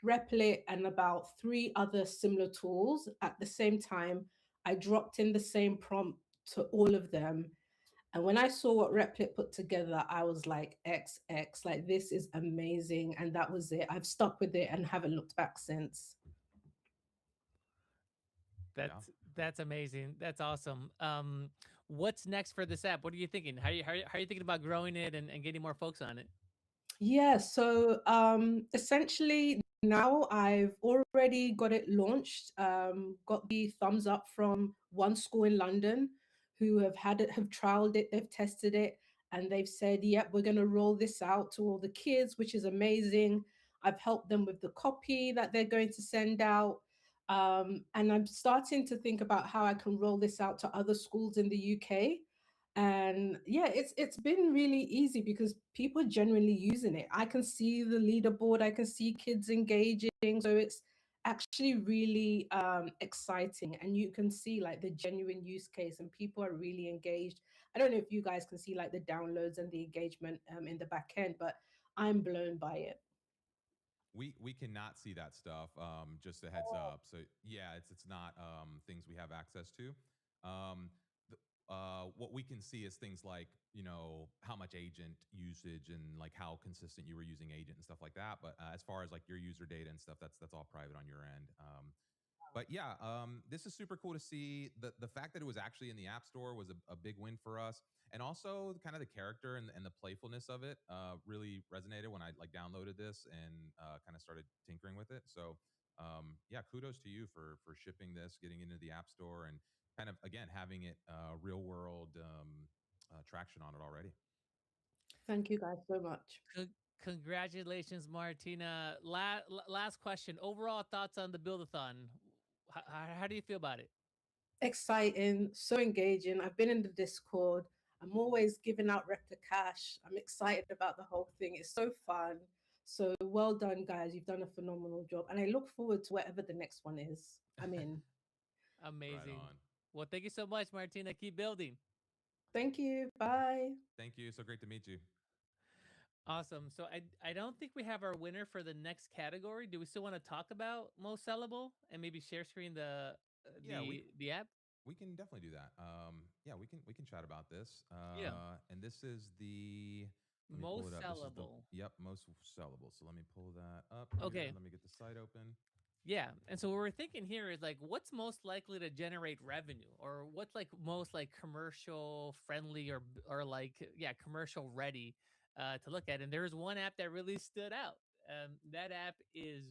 Replit and about three other similar tools at the same time. I dropped in the same prompt to all of them. And when I saw what Replit put together, I was like, XX, like this is amazing. And that was it. I've stuck with it and haven't looked back since. That's amazing. That's awesome. What's next for this app? What are you thinking? How are you thinking about growing it and getting more folks on it? Yeah, so essentially now I've already got it launched. Got the thumbs up from one school in London who have had it, have trialed it, they've tested it, and they've said, yep, we're going to roll this out to all the kids, which is amazing. I've helped them with the copy that they're going to send out. And I'm starting to think about how I can roll this out to other schools in the UK. And yeah, it's been really easy because people are genuinely using it. I can see the leaderboard, I can see kids engaging, so it's actually really exciting, and you can see like the genuine use case and people are really engaged. I don't know if you guys can see like the downloads and the engagement in the back end, but I'm blown by it. We cannot see that stuff. Just a heads up. So yeah, it's not things we have access to. Um, what we can see is things like, how much agent usage and like how consistent you were using agent and stuff like that. But as far as like your user data and stuff, that's all private on your end. But yeah, this is super cool to see. The fact that it was actually in the App Store was a big win for us, and also kind of the character and the playfulness of it really resonated when I like downloaded this and kind of started tinkering with it. So yeah, kudos to you for shipping this, getting into the App Store, and kind of again having it real world traction on it already. Thank you guys so much. Congratulations, Martina. Last question. Overall thoughts on the Buildathon? How do you feel about it? Exciting, so engaging. I've been in the Discord. I'm always giving out Replicash. I'm excited about the whole thing. It's so fun. So well done, guys. You've done a phenomenal job. And I look forward to whatever the next one is. I'm in. Amazing. Right on. Well, thank you so much, Martina. Keep building. Thank you. Bye. Thank you. So great to meet you. Awesome. So I don't think we have our winner for the next category. Do we still want to talk about most sellable and maybe share screen Yeah, the app? we can definitely do that. Yeah, we can chat about this. Yeah. And this is the let me pull Most it up. This is the sellable. most sellable. So let me pull that up here. Okay. Let me get the site open. Yeah. And so what we're thinking here is like what's most likely to generate revenue or what's like most like commercial friendly or like yeah, commercial ready to look at. And there's one app that really stood out. That app is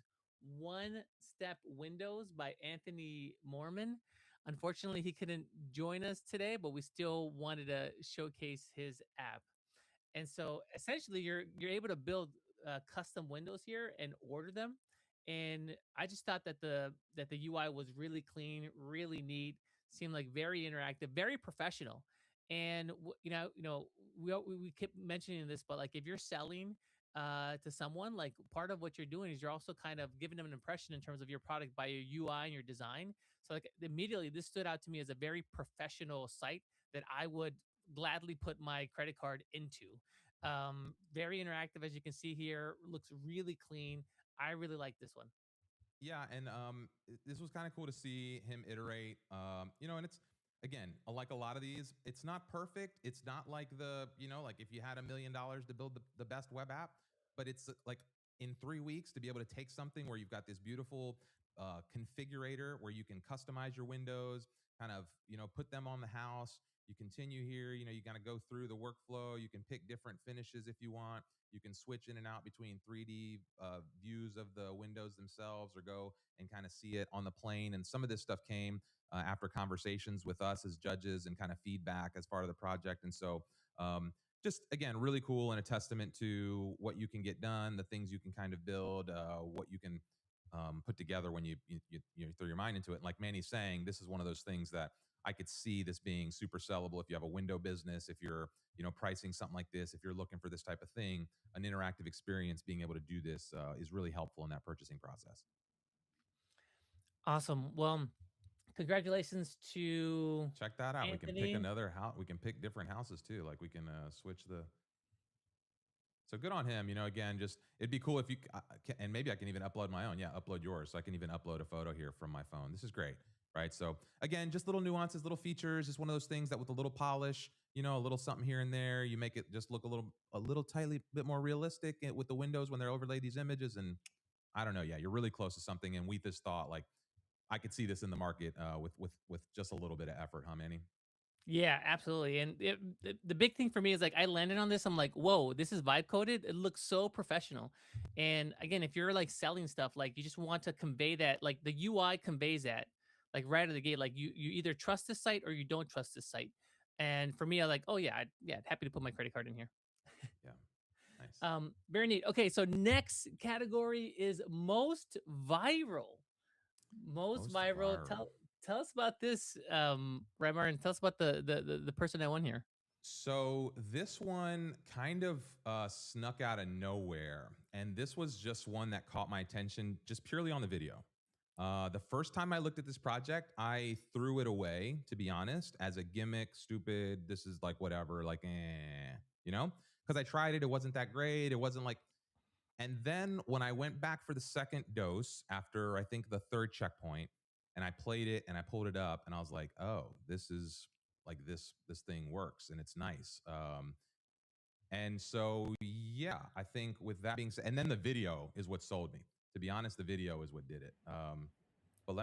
One Step Windows by Anthony Mormon. Unfortunately, he couldn't join us today, but we still wanted to showcase his app. And so essentially you're able to build custom windows here and order them. And I just thought that the UI was really clean, really neat, seemed like very interactive, very professional. And we keep mentioning this, but like if you're selling to someone, like part of what you're doing is you're also kind of giving them an impression in terms of your product by your UI and your design. So like immediately this stood out to me as a very professional site that I would gladly put my credit card into. Very interactive, as you can see here. Looks really clean. I really like this one. Yeah, and this was kind of cool to see him iterate. And it's again, like a lot of these, it's not perfect. It's not like like if you had $1 million to build the best web app, but it's like in 3 weeks to be able to take something where you've got this beautiful configurator where you can customize your windows, kind of put them on the house. You continue here, you kind of go through the workflow. You can pick different finishes if you want. You can switch in and out between 3D views of the windows themselves or go and kind of see it on the plane. And some of this stuff came after conversations with us as judges and kind of feedback as part of the project. And so just, again, really cool and a testament to what you can get done, the things you can kind of build, what you can put together when you throw your mind into it. And like Manny's saying, this is one of those things that I could see this being super sellable if you have a window business, if you're, pricing something like this, if you're looking for this type of thing, an interactive experience, being able to do this is really helpful in that purchasing process. Awesome. Well, congratulations to Check that out. Anthony. We can pick another house. We can pick different houses too. Like we can switch the. So good on him. Again, just it'd be cool if you and maybe I can even upload my own. Yeah, upload yours. So I can even upload a photo here from my phone. This is great, right? So again, just little nuances, little features. Just one of those things that with a little polish, a little something here and there, you make it just look a little tiny bit more realistic with the windows when they're overlaid these images. And I don't know. Yeah, you're really close to something. And we just thought like I could see this in the market with just a little bit of effort, huh, Manny? Yeah, absolutely. And the big thing for me is like I landed on this. I'm like, whoa, this is vibe coded. It looks so professional. And again, if you're like selling stuff, like you just want to convey that, like the UI conveys that, like right out of the gate. Like you either trust this site or you don't trust this site. And for me, I like, oh yeah, happy to put my credit card in here. Yeah, nice. Very neat. Okay, so next category is most viral. Most viral. Tell us about this, Remar, and tell us about the person that won here. So this one kind of snuck out of nowhere, and this was just one that caught my attention just purely on the video. The first time I looked at this project, I threw it away, to be honest, as a gimmick, stupid. This is like whatever, like because I tried it, it wasn't that great. It wasn't like. And then when I went back for the second dose after I think the third checkpoint, and I played it and I pulled it up, and I was like, oh, this is like this thing works and it's nice. And so yeah, I think with that being said, and then the video is what sold me. To be honest, the video is what did it. But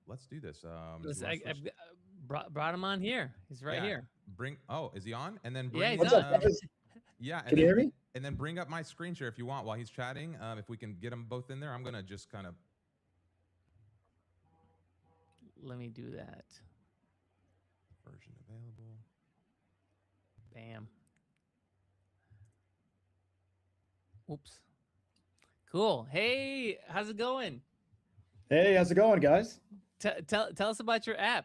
let's do this. I brought him on here. He's right here. Is he on? And then bring. He's on. Yeah. Can you hear me? And then bring up my screen share if you want while he's chatting. If we can get them both in there, I'm gonna just kind of. Let me do that. Version available. Bam. Oops. Cool. Hey, how's it going? Hey, how's it going, guys? Tell us about your app.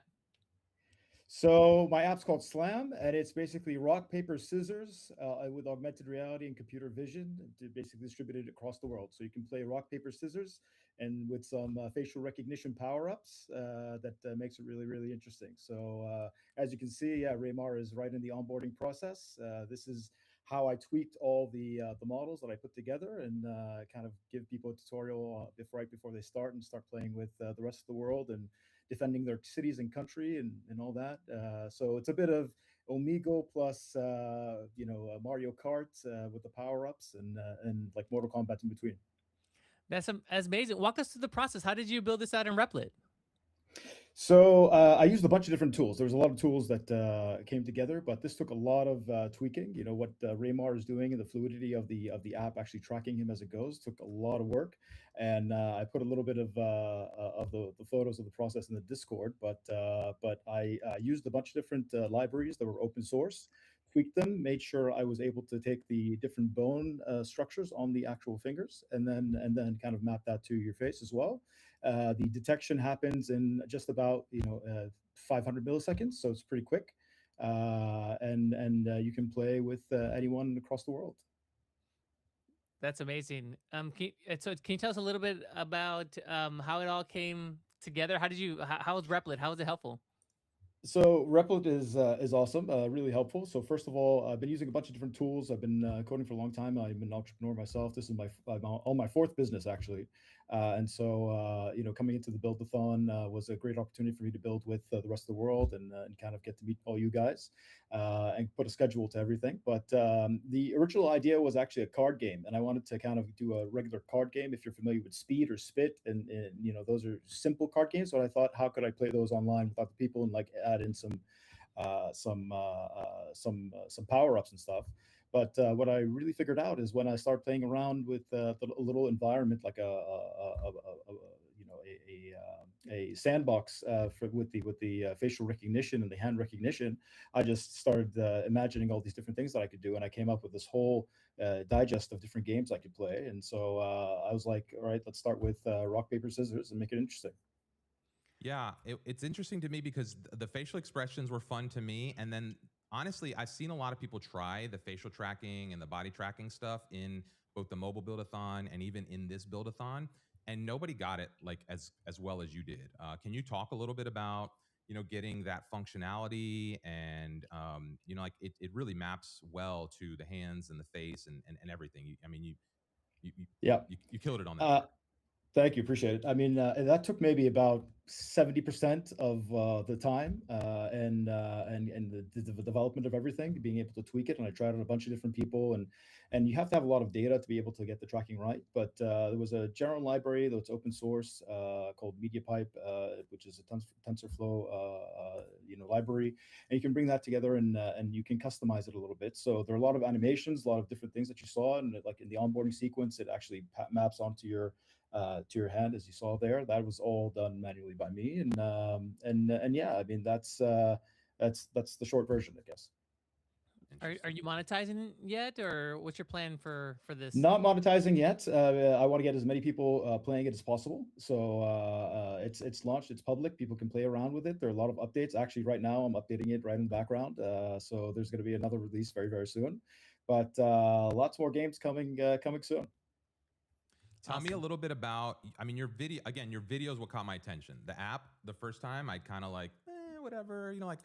So my app's called Slam, and it's basically rock, paper, scissors with augmented reality and computer vision to basically distribute it across the world. So you can play rock, paper, scissors, and with some facial recognition power-ups that makes it really, really interesting. So as you can see, yeah, Remar is right in the onboarding process. This is how I tweaked all the models that I put together and kind of give people a tutorial right before they start playing with the rest of the world and defending their cities and country and all that. So it's a bit of Omegle plus Mario Kart with the power-ups and like Mortal Kombat in between. That's amazing. Walk us through the process. How did you build this out in Replet? So I used a bunch of different tools. There was a lot of tools that came together, but this took a lot of tweaking. You know what Remar is doing and the fluidity of the app, actually tracking him as it goes, took a lot of work. And I put a little bit of the photos of the process in the Discord, but I used a bunch of different libraries that were open source, tweaked them, made sure I was able to take the different bone structures on the actual fingers, and then kind of map that to your face as well. The detection happens in just about 500 milliseconds, so it's pretty quick, and you can play with anyone across the world. That's amazing. Can you tell us a little bit about how it all came together? How was Replet? How was it helpful? So Replit is awesome, really helpful. So first of all, I've been using a bunch of different tools. I've been coding for a long time. I'm an entrepreneur myself. This is I'm on my fourth business actually, and so coming into the Buildathon was a great opportunity for me to build with the rest of the world and kind of get to meet all you guys and put a schedule to everything. But the original idea was actually a card game, and I wanted to kind of do a regular card game. If you're familiar with Speed or Spit, and those are simple card games. So I thought, how could I play those online without the people and like add in some power-ups and stuff. But what I really figured out is when I started playing around with a little environment like a sandbox with the facial recognition and the hand recognition, I just started imagining all these different things that I could do, and I came up with this whole digest of different games I could play. And so I was like, all right, let's start with rock, paper, scissors and make it interesting. Yeah, it's interesting to me because the facial expressions were fun to me. And then honestly, I've seen a lot of people try the facial tracking and the body tracking stuff in both the mobile Buildathon and even in this Buildathon, and nobody got it like as well as you did. Can you talk a little bit about, you know, getting that functionality and, you know, like it really maps well to the hands and the face and everything. I mean, Yeah. you killed it on that part. Thank you, appreciate it. I mean, that took maybe about 70% of the time and the development of everything, being able to tweak it. And I tried on a bunch of different people, and you have to have a lot of data to be able to get the tracking right. But there was a general library that's open source called MediaPipe, which is a TensorFlow library, and you can bring that together and you can customize it a little bit. So there are a lot of animations, a lot of different things that you saw, and like in the onboarding sequence, it actually maps onto your hand, as you saw there. That was all done manually by me, and yeah, I mean that's the short version, I guess. Are you monetizing yet, or what's your plan for this? Not monetizing yet. I want to get as many people playing it as possible. So it's launched. It's public. People can play around with it. There are a lot of updates. Actually, right now I'm updating it right in the background. So there's going to be another release very, very soon. But lots more games coming soon. Tell me a little bit about, I mean, your video is what caught my attention. The app, the first time, I kind of like, whatever, you know, like,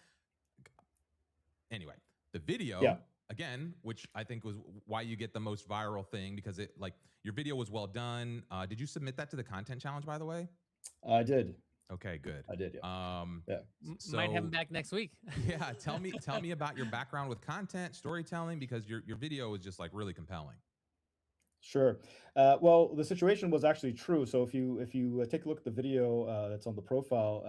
anyway, the video, again, which I think was why you get the most viral thing, because it, like, your video was well done. Did you submit that to the content challenge, by the way? I did. Okay, good. I did, yeah. So, might have him back next week. Yeah, tell me about your background with content, storytelling, because your video was just like really compelling. Sure. Well, the situation was actually true. So if you take a look at the video that's on the profile,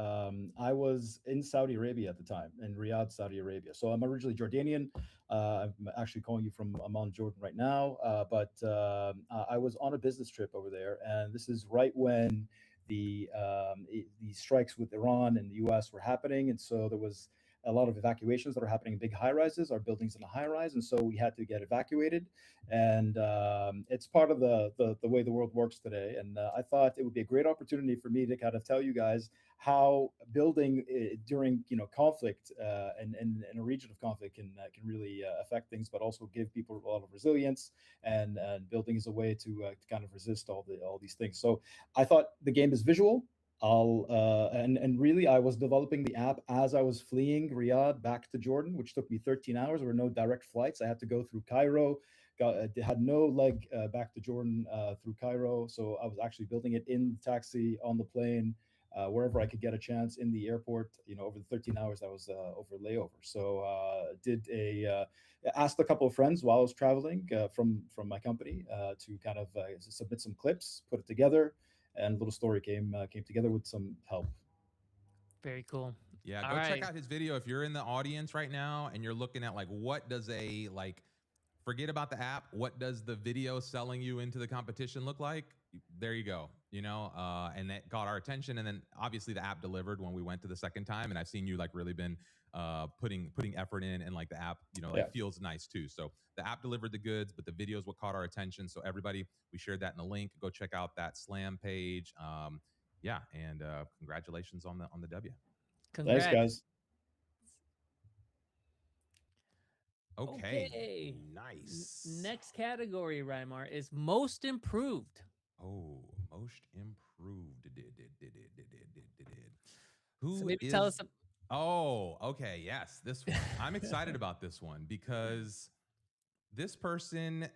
I was in Saudi Arabia at the time, in Riyadh, Saudi Arabia. So I'm originally Jordanian. I'm actually calling you from Amman, Jordan right now. But I was on a business trip over there, and this is right when the strikes with Iran and the U.S. were happening, and so there was a lot of evacuations that are happening in big high rises. Our building's in a high rise, and so we had to get evacuated. And it's part of the way the world works today. And I thought it would be a great opportunity for me to kind of tell you guys how building during conflict and in a region of conflict can really affect things, but also give people a lot of resilience. And building is a way to kind of resist all these things. So I thought the game is visual. And really, I was developing the app as I was fleeing Riyadh back to Jordan, which took me 13 hours. There were no direct flights. I had to go through Cairo. Had no leg back to Jordan through Cairo. So I was actually building it in the taxi, on the plane, wherever I could get a chance, in the airport. Over the 13 hours I was over layover. So asked a couple of friends while I was traveling from my company to kind of submit some clips, put it together. And a little story came together with some help. Very cool. Yeah, go check out his video if you're in the audience right now and you're looking at like, what does forget about the app, what does the video selling you into the competition look like? There you go. And that got our attention. And then obviously the app delivered when we went to the second time. And I've seen you like really been putting effort in, and like the app, feels nice too. So the app delivered the goods, but the video is what caught our attention. So everybody, we shared that in the link. Go check out that Slam page. And congratulations on the W. Congrats. Thanks, guys. Okay. Nice. Next category, Rymar, is most improved. Oh, most improved. So maybe tell us. Oh, okay. Yes, this one. I'm excited about this one because this person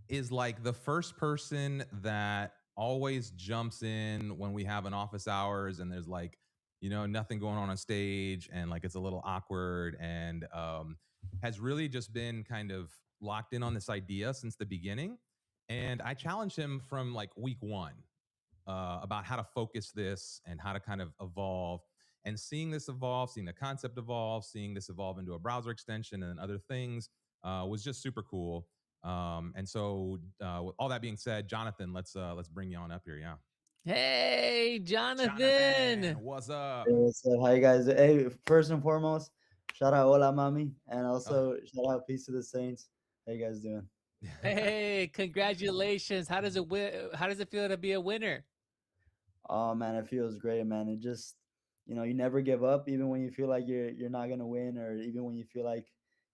is like the first person that always jumps in when we have an office hours and there's like, nothing going on stage, and like it's a little awkward, and has really just been kind of locked in on this idea since the beginning. And I challenged him from like week one about how to focus this and how to kind of evolve. And seeing this evolve, seeing the concept evolve, seeing this evolve into a browser extension and other things was just super cool. And so with all that being said, Jonathan, let's bring you on up here. Yeah. Hey, Jonathan. What's up? Hey, what's up? How you guys? Hey, first and foremost, shout out Hola Mami, and also shout out Peace to the Saints. How you guys doing? Hey, congratulations. How does it feel to be a winner? Oh man, it feels great, man. It just, you never give up, even when you feel like you're not gonna win, or even when you feel like,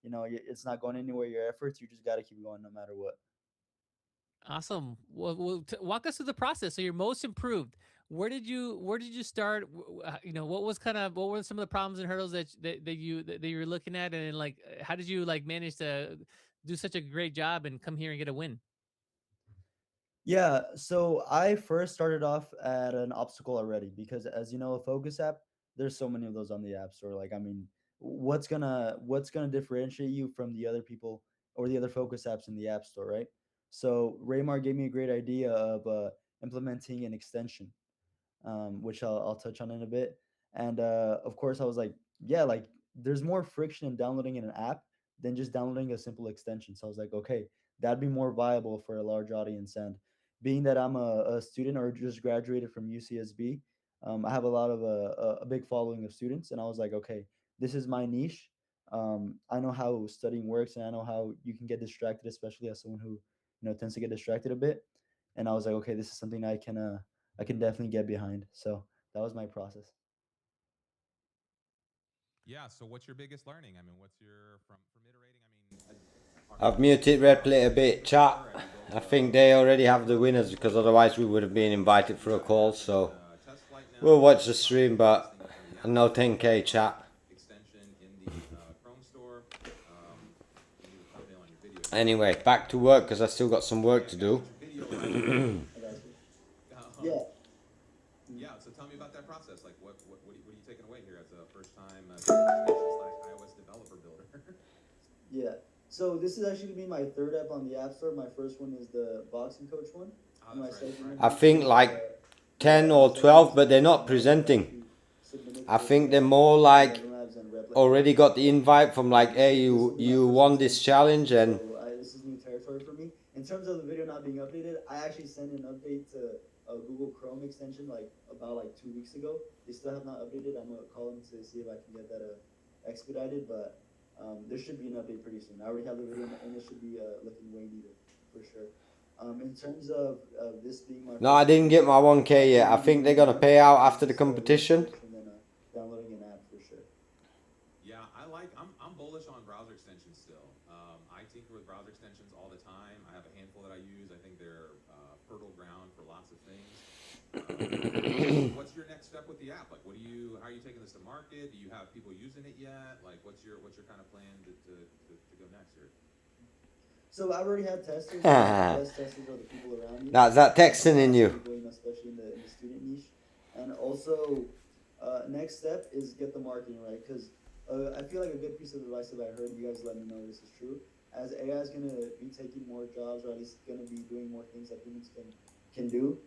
it's not going anywhere. Your efforts, you just gotta keep going no matter what. Awesome. Well, walk us through the process. So you're most improved. Where did you start? What were some of the problems and hurdles that you were looking at, and like how did you like manage to do such a great job and come here and get a win? Yeah, so I first started off at an obstacle already because, as you know, a focus app, there's so many of those on the app store. Like, I mean, what's gonna differentiate you from the other people or the other focus apps in the app store, right? So Raymar gave me a great idea of implementing an extension, which I'll touch on in a bit. And of course, I was like, yeah, like there's more friction in downloading an app than just downloading a simple extension. So I was like, okay, that'd be more viable for a large audience. And being that I'm a student or just graduated from UCSB, I have a lot of a big following of students. And I was like, okay, this is my niche. I know how studying works, and I know how you can get distracted, especially as someone who tends to get distracted a bit. And I was like, okay, this is something I can definitely get behind. So that was my process. Yeah. So what's your biggest learning? I mean, what's your from iterating? I mean, I've muted Replit a bit, chat. I think they already have the winners because otherwise we would have been invited for a call. So we'll watch the stream, but no 10k chat. Anyway, back to work because I still got some work to do. Yeah. Yeah. So tell me about that process. Like, what are you taking away here as a first time iOS developer builder? Yeah. So this is actually gonna be my third app on the App Store. My first one is the boxing coach one. And my second one I think like 10 or 12, but they're not presenting. I think they're more like already got the invite from like, hey, you won this challenge, and So this is new territory for me. In terms of the video not being updated, I actually sent an update to a Google Chrome extension about 2 weeks ago. They still have not updated. I'm gonna call them to see if I can get that expedited, but there should be an update pretty soon. I already have the video, and it should be looking way neater for sure. In terms of this being my no, I didn't get my 1k yet. I think they're gonna pay out after the competition. and then downloading an app for sure. Yeah, I'm bullish on browser extensions still. I tinker with browser extensions all the time. I have a handful that I use. I think they're fertile ground for lots of things. What's your next step with the app? Like, how are you taking this to market? Do you have people using it yet? Like, what's your kind of plan to go next here? So I've already had testers. The best testers are the people around you. That's that Texan in you. People, especially in the student niche. And also, next step is get the marketing right, because I feel like a good piece of advice that I heard, you guys let me know this is true. As AI is going to be taking more jobs, or at least going to be doing more things that humans can do,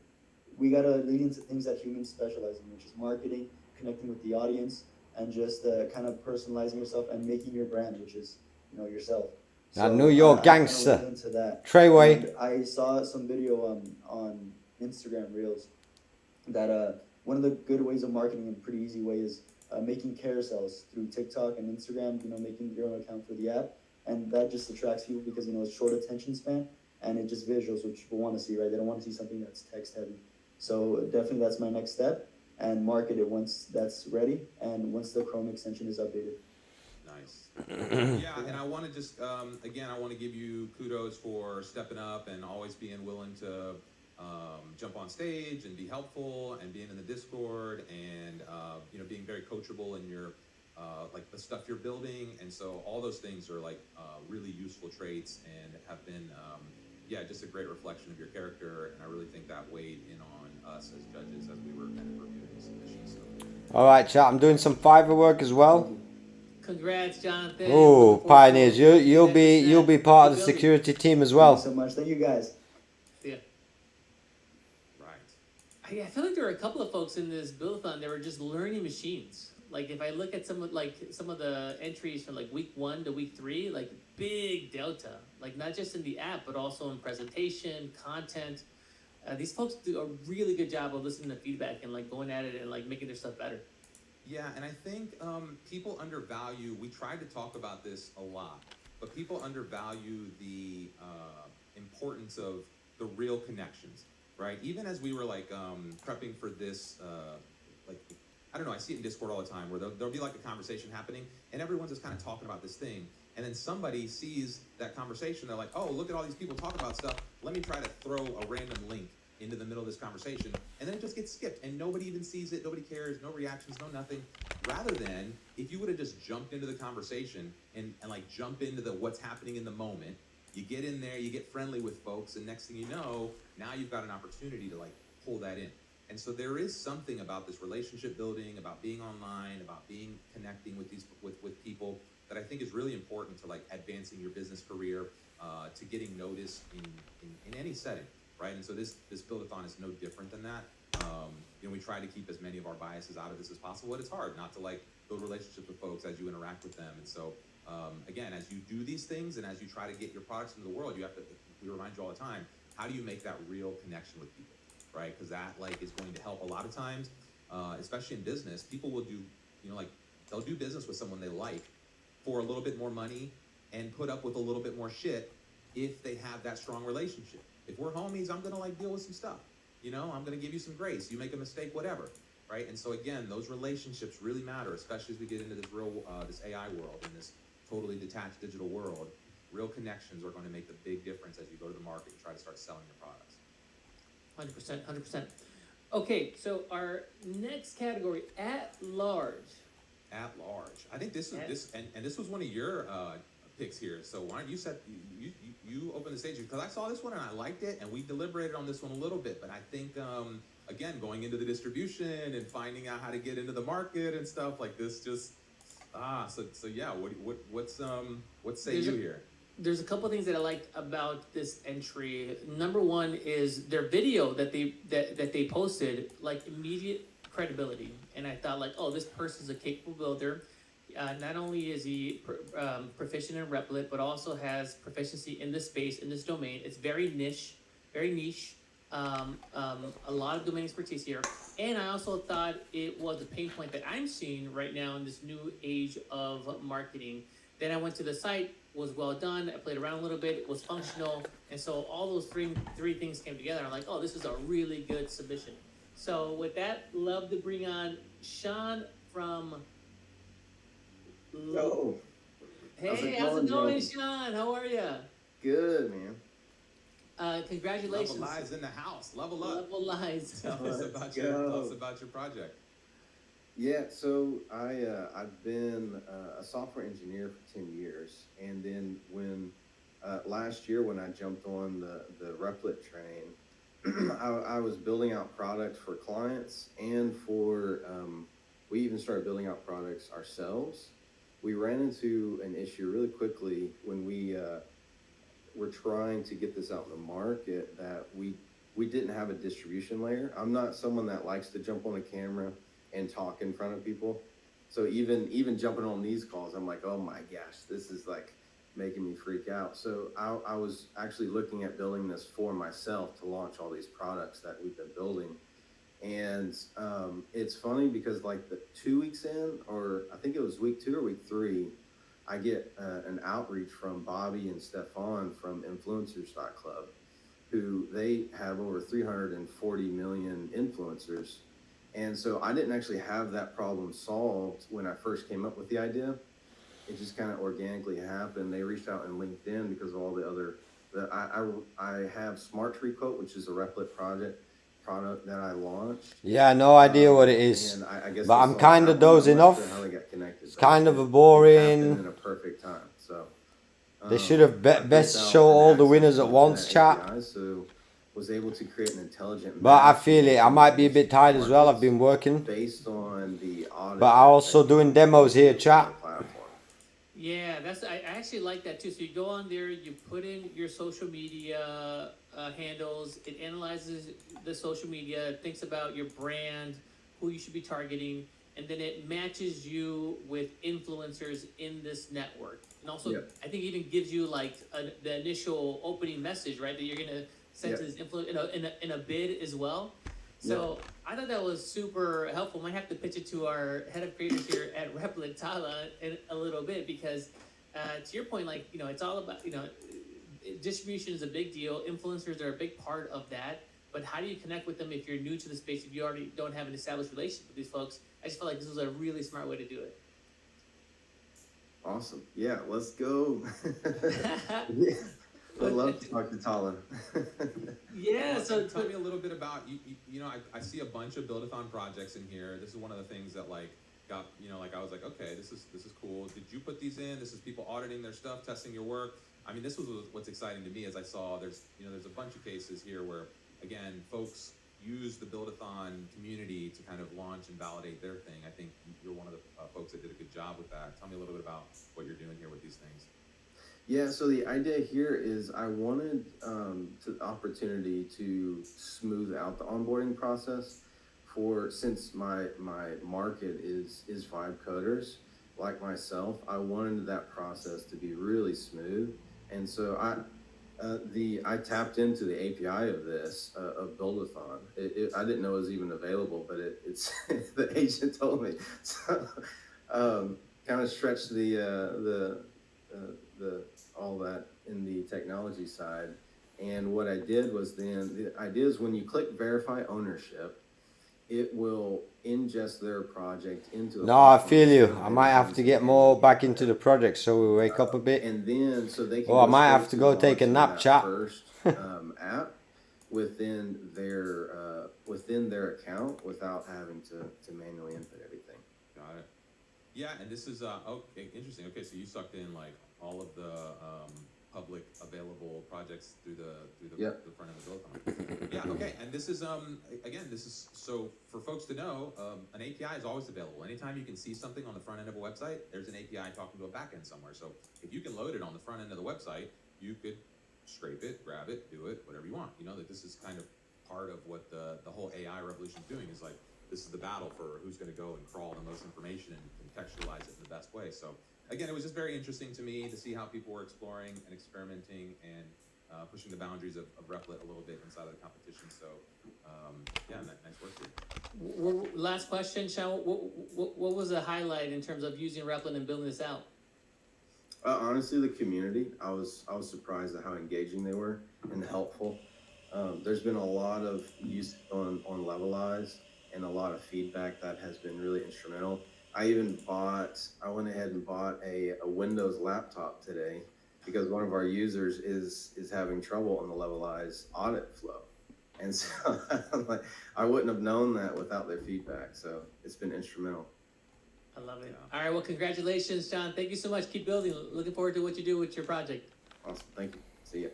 we got to lead into things that humans specialize in, which is marketing, connecting with the audience, and just kind of personalizing yourself and making your brand, which is yourself. I knew you're a gangster. Treyway. I saw some video on Instagram Reels that one of the good ways of marketing in a pretty easy way is making carousels through TikTok and Instagram, making your own account for the app. And that just attracts people because, it's short attention span and it just visuals, which people want to see, right? They don't want to see something that's text heavy. So definitely that's my next step, and market it once that's ready and once the Chrome extension is updated. Nice. Yeah, and I want to just, again, I want to give you kudos for stepping up and always being willing to jump on stage and be helpful and being in the Discord and, being very coachable in your, like the stuff you're building. And so all those things are like really useful traits and have been, just a great reflection of your character. And I really think that weighed in on us as judges as we were kind of reviewing the submissions. So. All right, chat. I'm doing some Fiverr work as well. Congrats, Jonathan. Oh, pioneers! You'll be part of the security team as well. Thank you so much. Thank you guys. Yeah. Right. I feel like there were a couple of folks in this buildathon that were just learning machines. Like if I look at some of the entries from like week 1 to week 3, like big delta. Like not just in the app, but also in presentation, content. These folks do a really good job of listening to feedback and like going at it and like making their stuff better. Yeah, and I think people undervalue, we tried to talk about this a lot, but people undervalue the importance of the real connections. right? Even as we were like prepping for this, like, I don't know, I see it in Discord all the time where there'll be like a conversation happening and everyone's just kind of talking about this thing. And then somebody sees that conversation. They're like, oh, look at all these people talking about stuff. Let me try to throw a random link into the middle of this conversation. And then it just gets skipped and nobody even sees it. Nobody cares, no reactions, no nothing. Rather than if you would have just jumped into the conversation and like jump into the what's happening in the moment, you get in there, you get friendly with folks, and next thing you know, now you've got an opportunity to like pull that in. And so there is something about this relationship building, about being online, about connecting with these with people that I think is really important to like advancing your business career, to getting noticed in any setting, right? And so this Buildathon is no different than that. You know, we try to keep as many of our biases out of this as possible, but it's hard not to like build relationships with folks as you interact with them. And so again, as you do these things and as you try to get your products into the world, you have to, we remind you all the time, how do you make that real connection with people, right? Because that like is going to help a lot of times, especially in business. People will do, you know, like they'll do business with someone they like for a little bit more money and put up with a little bit more shit if they have that strong relationship. If we're homies, I'm gonna like deal with some stuff. You know, I'm gonna give you some grace. You make a mistake, whatever, right? And so again, those relationships really matter, especially as we get into this real, this AI world and this totally detached digital world. Real connections are going to make the big difference as you go to the market and try to start selling your products. 100%. Okay, so our next category, at large. At large. I think this is and this was one of your picks here. So why don't you set you open the stage, because I saw this one and I liked it and we deliberated on this one a little bit, but I think again, going into the distribution and finding out how to get into the market and stuff like this, just so yeah, what say you here? There's a couple of things that I liked about this entry. Number one is their video that they posted, like immediate credibility, and I thought like, oh, this person's a capable builder. Not only is he proficient in Replet, but also has proficiency in this space, in this domain. It's very niche. A lot of domain expertise here. And I also thought it was a pain point that I'm seeing right now in this new age of marketing. Then I went to the site, was well done. I played around a little bit, it was functional. And so all those three things came together. I'm like, oh, this is a really good submission. So with that, love to bring on Sean from... Yo. Hey, how's it going, Sean? How are you? Good, man. Congratulations. Level Lies in the house. Level up. Level Lies. Tell us about your project. Yeah, so I've been a software engineer for 10 years, and then when last year when I jumped on the Replet train, I was building out products for clients and for we even started building out products ourselves. We ran into an issue really quickly when we were trying to get this out in the market, that we didn't have a distribution layer. I'm not someone that likes to jump on a camera and talk in front of people. So even jumping on these calls, I'm like, oh my gosh, this is like making me freak out. So I was actually looking at building this for myself to launch all these products that we've been building. And it's funny because like the 2 weeks in, or I think it was week 2 or week 3, I get an outreach from Bobby and Stefan from influencers.club, who they have over 340 million influencers. And so I didn't actually have that problem solved when I first came up with the idea. It just kind of organically happened. They reached out in LinkedIn because of all the other, I have Smart Tree Quote, which is a Replet product that I launched. Yeah, no idea what it is. And I guess but I'm kind of dozing off. It's kind of a boring. In a perfect time. So they should have best show all the winners at once, chat. So was able to create an intelligent. But I feel it. I might be a bit tired as well. I've been working. Based on the audit. But I'm also doing demos here, chat. Yeah, I actually like that too. So you go on there, you put in your social media handles, it analyzes the social media, thinks about your brand, who you should be targeting, and then it matches you with influencers in this network. And also, I think it even gives you like the initial opening message, right? That you're gonna send to this influencer in a bid as well. So I thought that was super helpful. Might have to pitch it to our head of creators here at Replet, Tala, in a little bit, because to your point, like, it's all about, distribution is a big deal. Influencers are a big part of that. but how do you connect with them if you're new to the space, if you already don't have an established relationship with these folks? I just felt like this was a really smart way to do it. Awesome. Yeah, let's go. Yeah. I'd love to talk to Talon. Yeah, so tell me a little bit about, you know, I see a bunch of Buildathon projects in here. This is one of the things that like got, you know, like I was like, okay, this is cool. Did you put these in? This is people auditing their stuff, testing your work. I mean, this was what's exciting to me as I saw there's a bunch of cases here where, again, folks use the Buildathon community to kind of launch and validate their thing. I think you're one of the folks that did a good job with that. Tell me a little bit about what you're doing here with these things. Yeah, so the idea here is I wanted the opportunity to smooth out the onboarding process since my market is vibe coders like myself. I wanted that process to be really smooth, and so I tapped into the API of this of Buildathon. I didn't know it was even available, but it's the agent told me. So kind of stretched the all that in the technology side. And what I did was then the idea is when you click verify ownership, it will ingest their project into the No, I feel you. I might have to get more back into the project so we wake up a bit. And then so they can I might have to go take a nap, chat. First app within their account without having to manually input everything. Got it. Yeah, and this is okay, interesting. Okay, so you sucked in like all of the public available projects through the front end of Buildathon. Yeah, okay, and this is again, this is so for folks to know, an API is always available. Anytime you can see something on the front end of a website, there's an API talking to a back end somewhere. So if you can load it on the front end of the website, you could scrape it, grab it, do it, whatever you want. You know that this is kind of part of what the whole AI revolution is doing. Is like this is the battle for who's going to go and crawl the most information and contextualize it in the best way. So again, it was just very interesting to me to see how people were exploring and experimenting and pushing the boundaries of Replet a little bit inside of the competition. So yeah, nice work here. Last question, Sean. What was the highlight in terms of using Replet and building this out? Honestly, the community. I was surprised at how engaging they were and helpful. There's been a lot of use on Levelize and a lot of feedback that has been really instrumental. I went ahead and bought a Windows laptop today because one of our users is having trouble on the Levelize audit flow. And so I'm like, I wouldn't have known that without their feedback. So it's been instrumental. I love it. All right, well, congratulations, John. Thank you so much. Keep building. Looking forward to what you do with your project. Awesome. Thank you. See ya.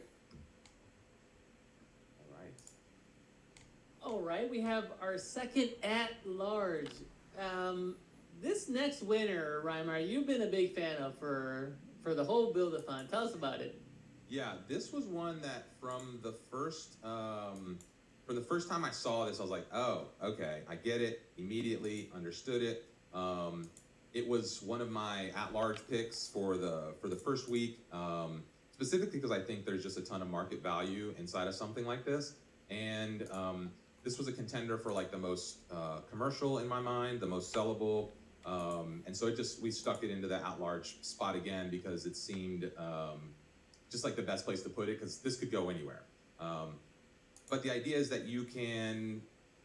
All right, we have our second at large. This next winner, Reimar, you've been a big fan of for the whole Buildathon. Tell us about it. Yeah, this was one that from the first time I saw this, I was like, oh, okay, I get it, immediately understood it. It was one of my at-large picks for the first week, specifically because I think there's just a ton of market value inside of something like this. And this was a contender for like the most commercial in my mind, the most sellable. And so we stuck it into the at-large spot again because it seemed just like the best place to put it because this could go anywhere. But the idea is that you can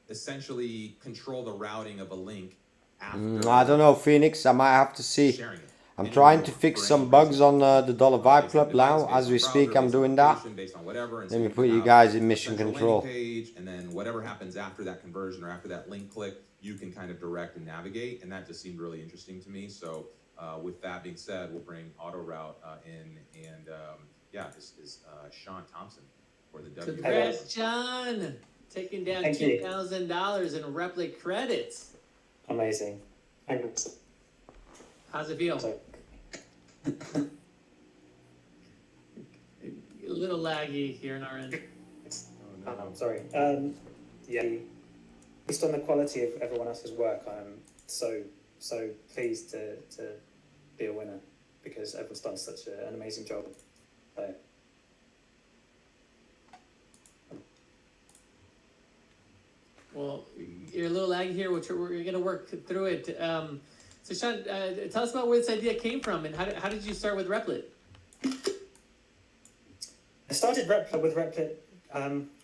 essentially control the routing of a link after I don't know, Phoenix. I might have to see. sharing it. I'm trying to fix some bugs on the Dollar Vibe Club now. As we speak, I'm doing that. Let me put you guys in mission control. Page, and then whatever happens after that conversion or after that link click, you can kind of direct and navigate, and that just seemed really interesting to me. So with that being said, we'll bring auto route in, and yeah, this is Sean Thompson for the W. Congrats, John, taking down $2,000 in Replit credits. Amazing. Thanks. How's it feel? So, A little laggy here in our end. I'm sorry. Yeah, based on the quality of everyone else's work, I'm so pleased to be a winner because everyone's done such an amazing job. So, Well, you're a little laggy here, which we're going to work through it. So, Sean, tell us about where this idea came from and how did you start with Replit? I started with Replit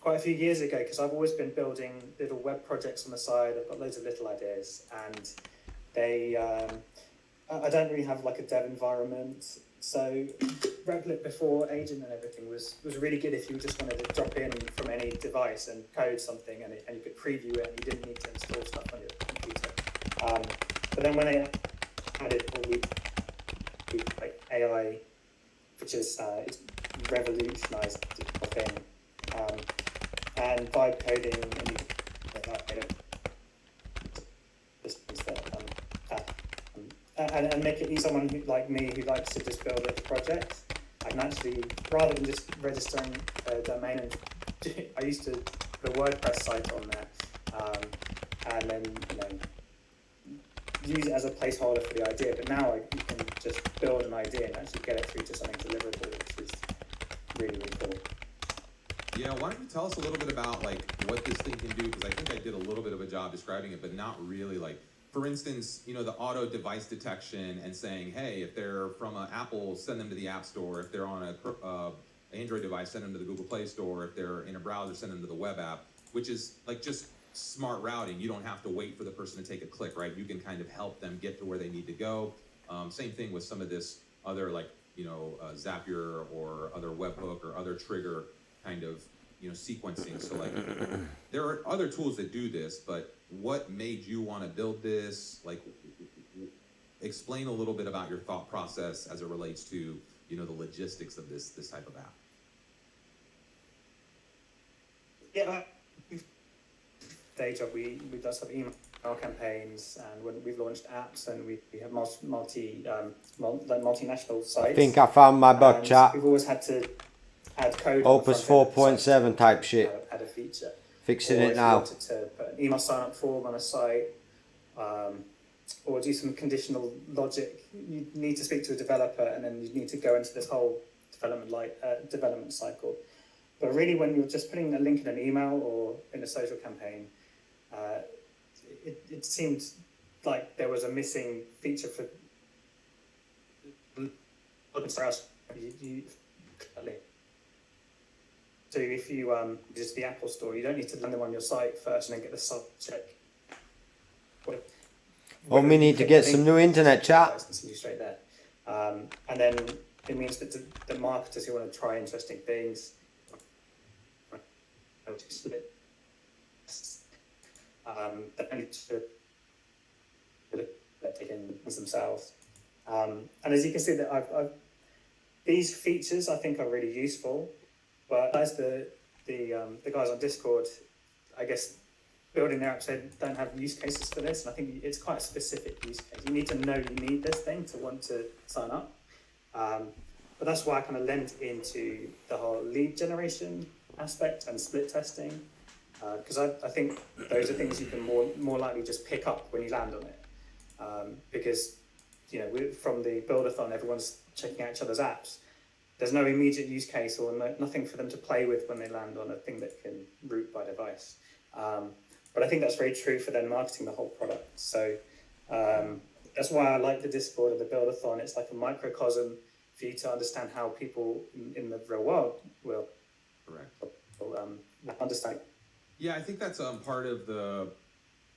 quite a few years ago, because I've always been building little web projects on the side. I've got loads of little ideas, and they I don't really have like a dev environment. So Replet before agent and everything was really good if you just wanted to drop in from any device and code something, and you could preview it, and you didn't need to install stuff on your computer. But then when they added all the like AI, which is it's revolutionized the whole thing, and vibe coding and make it easy someone like me who likes to just build a project. I can actually, rather than just registering a domain, and I used to put a WordPress site on there, and then use it as a placeholder for the idea. But now you can just build an idea and actually get it through to something deliverable, which is really, really cool. Yeah, why don't you tell us a little bit about like what this thing can do? Because I think I did a little bit of a job describing it, but not really. Like, for instance, the auto device detection and saying, hey, if they're from an Apple, send them to the App Store. If they're on a Android device, send them to the Google Play Store. If they're in a browser, send them to the web app, which is like just smart routing. You don't have to wait for the person to take a click, right? You can kind of help them get to where they need to go. Same thing with some of this other like, Zapier or other webhook or other trigger kind of, sequencing. So like there are other tools that do this, but what made you want to build this? Like, explain a little bit about your thought process as it relates to, the logistics of this type of app. Yeah, day job, we do some email campaigns, and when we've launched apps, and we have multinational sites. I think I found my bug, chat. We've always had to add code. Opus 4.7 type shit. Add a feature. Fixing or it if now. You wanted to put an email sign up form on a site, or do some conditional logic. You need to speak to a developer, and then you need to go into this whole development cycle. But really, when you're just putting a link in an email or in a social campaign, it seemed like there was a missing feature for So if you just the Apple Store, you don't need to land them on your site first and then get the sub check. Oh, we need to get some new internet, chat. You straight there, and then it means that the marketers who want to try interesting things. They need to take in themselves, and as you can see, that I've these features I think are really useful, but as the guys on Discord, I guess, building their apps, they don't have use cases for this, and I think it's quite a specific use case. You need to know you need this thing to want to sign up, but that's why I kind of lent into the whole lead generation aspect and split testing, because I think those are things you can more likely just pick up when you land on it, because from the Buildathon, everyone's checking out each other's apps. There's no immediate use case or nothing for them to play with when they land on a thing that can route by device. But I think that's very true for then marketing the whole product. So that's why I like the Discord and the Buildathon. It's like a microcosm for you to understand how people in the real world will understand. Yeah, I think that's part of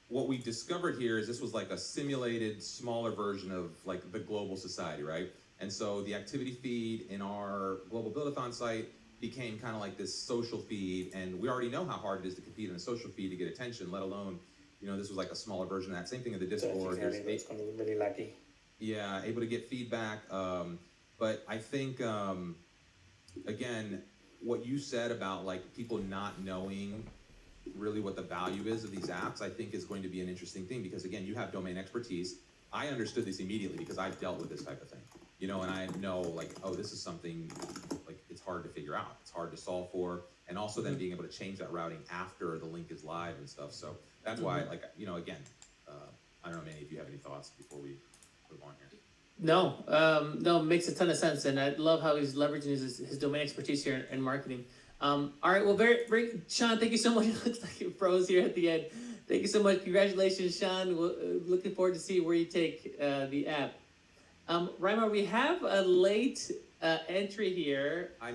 what we discovered here is this was like a simulated, smaller version of like the global society, right? And so the activity feed in our global Buildathon site became kind of like this social feed, and we already know how hard it is to compete in a social feed to get attention, let alone, this was like a smaller version of that. Same thing in the Discord. It's kind of really laggy. Yeah, able to get feedback. But I think, again, what you said about like people not knowing really what the value is of these apps, I think is going to be an interesting thing, because again, you have domain expertise. I understood this immediately because I've dealt with this type of thing, and I know like, oh, this is something like it's hard to figure out. It's hard to solve for. And also then being able to change that routing after the link is live and stuff. So that's why, like, again, I don't know, Manny, if you have any thoughts before we move on here. No, it makes a ton of sense, and I love how he's leveraging his domain expertise here in marketing. All right, well, very Sean, thank you so much. It looks like it froze here at the end. Thank you so much. Congratulations, Sean. Looking forward to see where you take the app. Reimer, we have a late entry here. I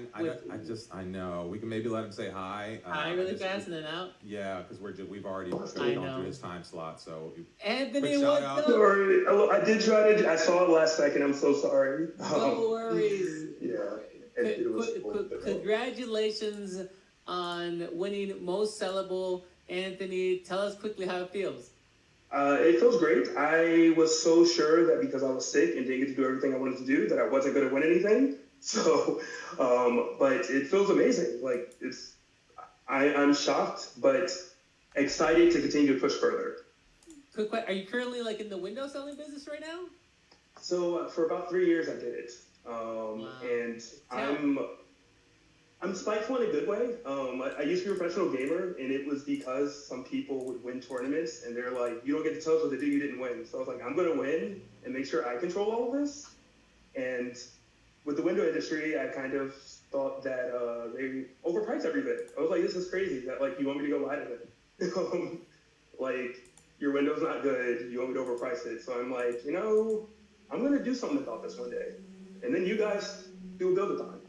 know. We can maybe let him say hi. Hi, really fast and then out. Yeah, because we've already gone through his time slot. So Anthony, quick what's shout up? out. Sorry, I did try to. I saw it last second. I'm so sorry. No worries. Yeah. Congratulations on winning most sellable. Anthony, tell us quickly how it feels. It feels great. I was so sure that because I was sick and didn't get to do everything I wanted to do, that I wasn't going to win anything. So, but it feels amazing. Like I'm shocked, but excited to continue to push further. Quick question: are you currently like in the window selling business right now? So for about 3 years, I did it, and I'm spiteful in a good way. I used to be a professional gamer, and it was because some people would win tournaments, and they're like, you don't get to tell us what to do, you didn't win. So I was like, I'm going to win and make sure I control all of this. And with the window industry, I kind of thought that they overpriced everything. I was like, this is crazy that like you want me to go lie to them. Like, your window's not good, you want me to overprice it. So I'm like, I'm going to do something about this one day. And then you guys do a Buildathon.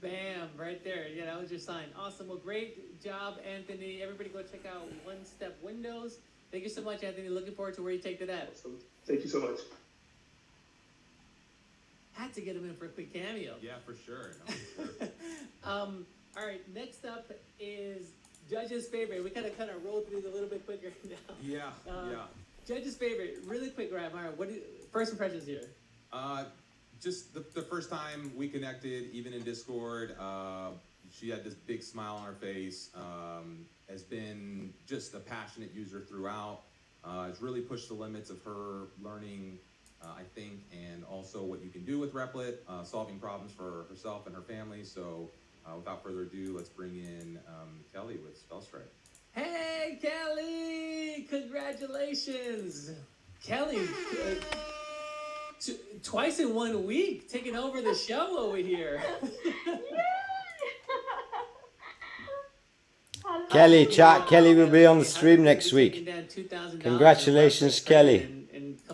Bam, right there. Yeah, that was your sign. Awesome. Well, great job, Anthony. Everybody go check out One Step Windows. Thank you so much, Anthony. Looking forward to where you take that at. Awesome. Thank you so much. Had to get him in for a quick cameo. Yeah, for sure. No, for sure. All right, next up is Judge's Favorite. We kind of roll through these a little bit quicker now. Yeah, yeah. Judge's Favorite, really quick, Ryan. What first impressions here? Just the first time we connected, even in Discord, she had this big smile on her face, has been just a passionate user throughout, has really pushed the limits of her learning, I think, and also what you can do with Replet, solving problems for herself and her family. So without further ado, let's bring in Kelly with Spellstrike. Hey, Kelly! Congratulations! Kelly, twice in 1 week, taking over the show over here. Kelly, chat. Kelly will be on the stream next week. Congratulations, Kelly.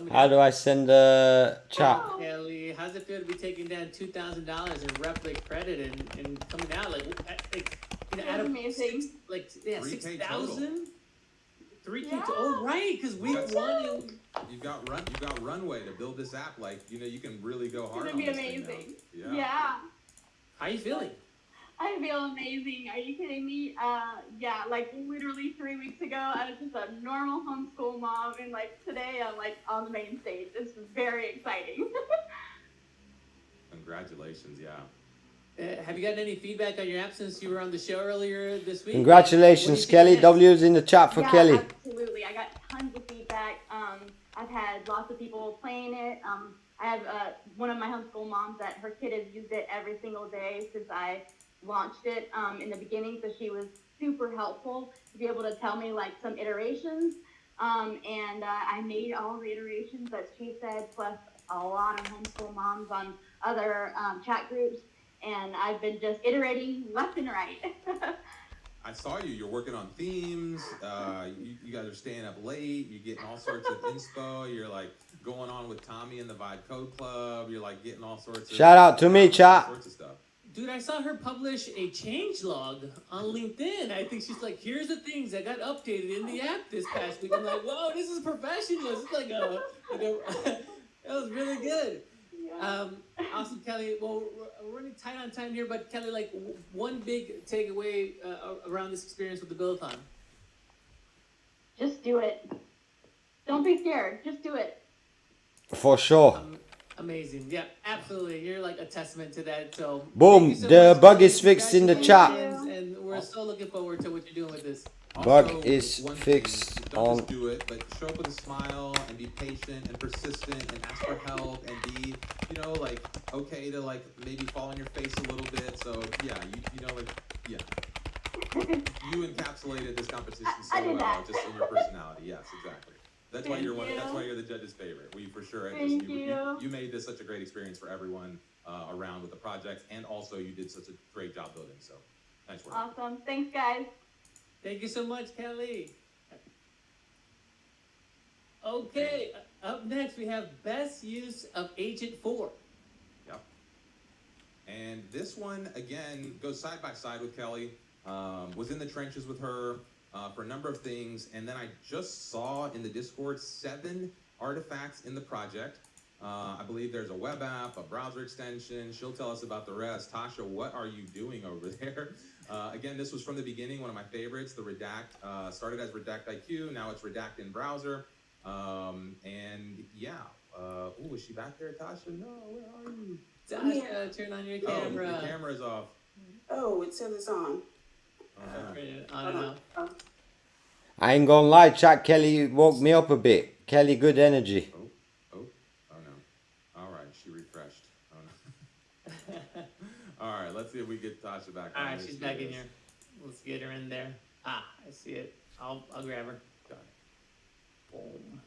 How do I send a chat? Kelly, how's it feel to be taking down $2,000 in Replet credit and coming out out of amazing. 6,000? 3K. Oh, right, because week one. You've got runway to build this app. Like, you can really go hard. It's gonna be amazing. Yeah. How are you feeling? I feel amazing. Are you kidding me? Yeah, like literally 3 weeks ago, I was just a normal homeschool mom, and like today, I'm like on the main stage. It's very exciting. Congratulations, yeah. Have you gotten any feedback on your app since you were on the show earlier this week? Congratulations, Kelly. W's in the chat for Kelly. Absolutely. I got tons of feedback. I've had lots of people playing it. I have one of my homeschool moms that her kid has used it every single day since I launched it in the beginning. So she was super helpful to be able to tell me like some iterations. And I made all the iterations that she said, plus a lot of homeschool moms on other chat groups. And I've been just iterating left and right. I saw you. You're working on themes. You guys are staying up late. You're getting all sorts of inspo. You're like going on with Tommy in the Vibe Code Club. You're like getting all sorts of shout out to me, chat. Sorts of stuff. Dude, I saw her publish a change log on LinkedIn. I think she's like, here's the things that got updated in the app this past week. I'm like, whoa, this is professional. This is like that was really good. Awesome, Kelly. Well, we're running tight on time here, but Kelly, like one big takeaway around this experience with the Buildathon. Just do it. Don't be scared. Just do it. For sure. Amazing. Yeah, absolutely. You're like a testament to that. So boom, so the much, bug Kelly. is fixed in the chat. And we're so looking forward to what you're doing with this. Bug is fixed don't just do it, but show up with a smile and be patient and persistent and ask for help and be, okay to like maybe fall on your face a little bit. So yeah, you encapsulated this competition so well, just in your personality. Yes, exactly. That's why you're that's why you're the judge's favorite. We for sure. You made this such a great experience for everyone around with the project, and also you did such a great job building. So nice work. Awesome. Thanks, guys. Thank you so much, Kelly. Okay, up next we have best use of Agent 4. Yep. And this one, again, goes side by side with Kelly. Was in the trenches with her for a number of things. And then I just saw in the Discord 7 artifacts in the project. I believe there's a web app, a browser extension. She'll tell us about the rest. Tasha, what are you doing over there? Again, this was from the beginning, one of my favorites, the Redact. Started as Redact IQ, now it's Redact in browser. And yeah, oh, is she back there, Tasha? No, where are you? Tasha, turn on your camera. Oh, the camera's off. Oh, it says it's on. On and off. I ain't gonna lie, chat. Kelly woke me up a bit. Kelly, good energy. Oh no. All right, she refreshed. Oh no. All right, let's see if we get Tasha back. All right, she's back in here. Let's get her in there. Ah, I see it. I'll grab her. Got it. Boom.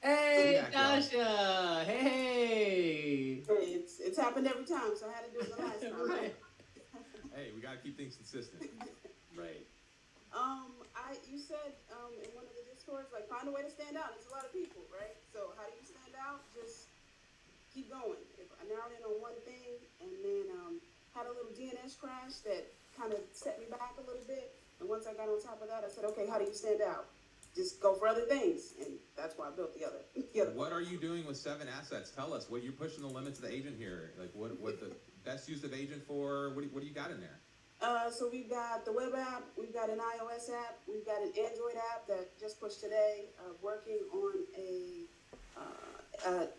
Hey, Tasha! Hey! Hey, it's happened every time, so I had to do it the last time. Right. Hey, we gotta keep things consistent. Right. You said in one of the discords, like, find a way to stand out. It's a lot of people, right? So how do you stand out? Just keep going. If I narrowed in on one thing and then had a little DNS crash that kind of set me back a little bit, and once I got on top of that, I said, okay, how do you stand out? Just go for other things, and that's why I built the other. What are you doing with 7 assets? Tell us. What you're pushing the limits of the agent here. Like, what the best use of agent for? What do you got in there? So we've got the web app, we've got an iOS app, we've got an Android app that just pushed today, working on a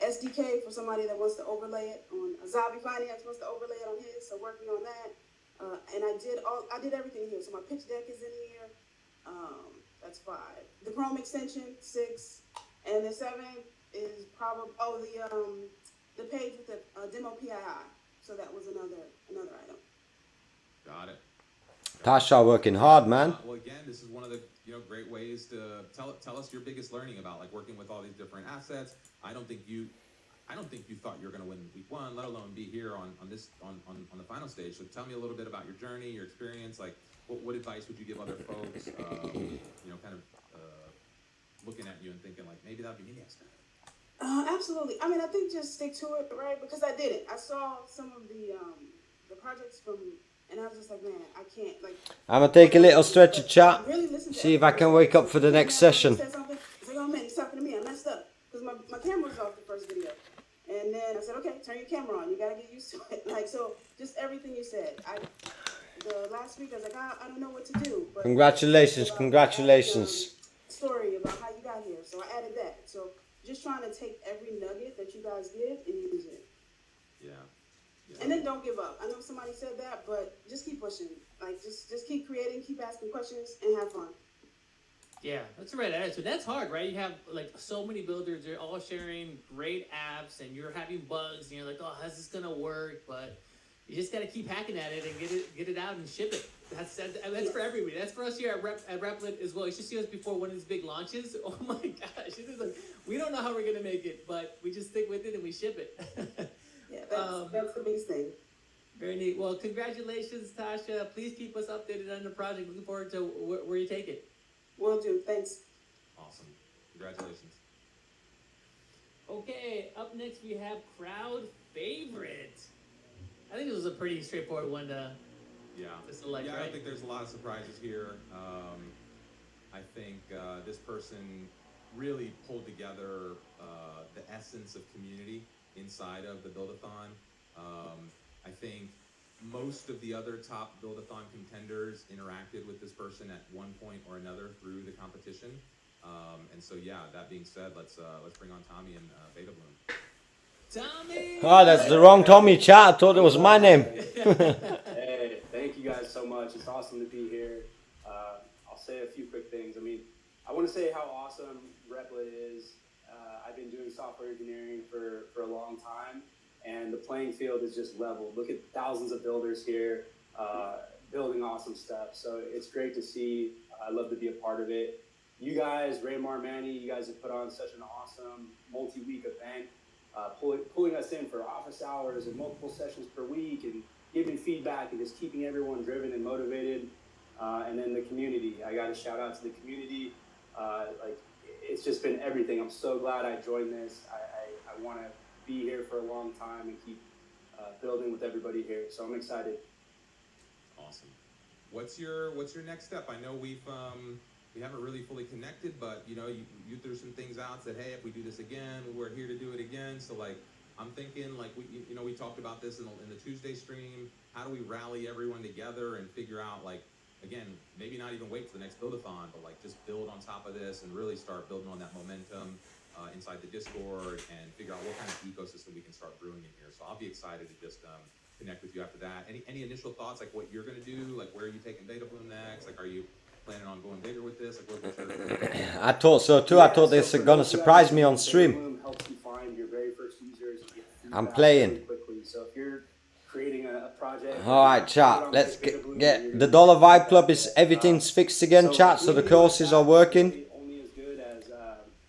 SDK for somebody that wants to overlay it on Zabi Finance wants to overlay it on his, so working on that. And I did everything here. So my pitch deck is in here. That's 5. The Chrome extension, 6, and the 7 is probably the page with the demo PII. So that was another item. Got it. Tasha working hard, man. Well, again, this is one of the great ways to tell us your biggest learning about like working with all these different assets. I don't think you thought you were going to win week 1, let alone be here on the final stage. So tell me a little bit about your journey, your experience. Like, what advice would you give other folks? Kind of looking at you and thinking like maybe that'd be me next time. Absolutely. I mean, I think just stick to it, right? Because I did it. I saw some of the projects from. And I was just like, man, I can't, like... I'm going to take a little stretch of chat. See if I can wake up for the next session. Said something. It's like, oh man, he's talking to me. I messed up. Because my camera was off the first video. And then I said, okay, turn your camera on. You got to get used to it. Like, so, just everything you said. The last week, I was like, I don't know what to do. But Congratulations. Story about how you got here. So I added that. So just trying to take every nugget that you guys give and use it. Yeah. And then don't give up. I know somebody said that, but just keep pushing. Like, just keep creating, keep asking questions, and have fun. Yeah, that's the right attitude. That's hard, right? You have like so many builders, they're all sharing great apps, and you're having bugs, and you're like, oh, how's this gonna work? But you just gotta keep hacking at it and get it out and ship it. That's for everybody. That's for us here at Replet as well. You should see us before one of these big launches. Oh my gosh, it is like, we don't know how we're gonna make it, but we just stick with it and we ship it. Yeah, that's the biggest thing. Very neat. Well, congratulations, Tasha. Please keep us updated on the project. Looking forward to where you take it. Will do. Thanks. Awesome. Congratulations. Okay, up next we have crowd favorite. I think this was a pretty straightforward one to select, I right? don't think there's a lot of surprises here. I think this person really pulled together the essence of community inside of the Buildathon. I think most of the other top Buildathon contenders interacted with this person at one point or another through the competition. And so, yeah, that being said, let's bring on Tommy and Beta Bloom. Tommy! Oh, that's the wrong Tommy, chat. I thought it was my name. Hey, thank you guys so much. It's awesome to be here. I'll say a few quick things. I mean, I want to say how awesome Replet is. I've been doing software engineering for a long time, and the playing field is just leveled. Look at thousands of builders here building awesome stuff. So it's great to see. I love to be a part of it. You guys, Raymar, Manny, you guys have put on such an awesome multi-week event, pulling us in for office hours and multiple sessions per week and giving feedback and just keeping everyone driven and motivated. And then the community. I got to shout out to the community. Like, it's just been everything. I'm so glad I joined this. I want to be here for a long time and keep building with everybody here. So I'm excited. Awesome. What's your next step? I know we haven't really fully connected, but you threw some things out, said, hey, if we do this again, we're here to do it again. So like, I'm thinking like we talked about this in the Tuesday stream. How do we rally everyone together and figure out like, again, maybe not even wait for the next Buildathon, but like just build on top of this and really start building on that momentum inside the Discord and figure out what kind of ecosystem we can start brewing in here. So I'll be excited to just connect with you after that. Any initial thoughts, like what you're gonna do? Like where are you taking Beta Bloom next? Like are you planning on going bigger with this? Like what's your... I thought so too. I thought this was gonna surprise me on stream. Helps you find your very first users. I'm playing. Quickly. So if you're creating a project. All right, chat. Let's get the Dollar Vibe Club. Is everything's fixed again, chat? So the courses are working,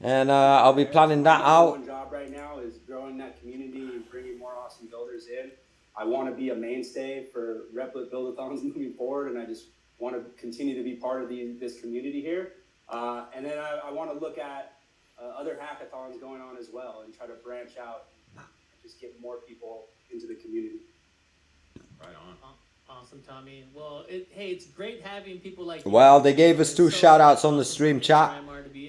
and I'll be planning that out. One job right now is growing that community and bringing more awesome builders in. I want to be a mainstay for Replet Buildathons moving forward, and I just want to continue to be part of this community here. And then I want to look at other hackathons going on as well and try to branch out and just get more people into the community. Right on. Awesome, Tommy. Well, hey, it's great having people like Well, they gave us 2 shout-outs on the stream, chat.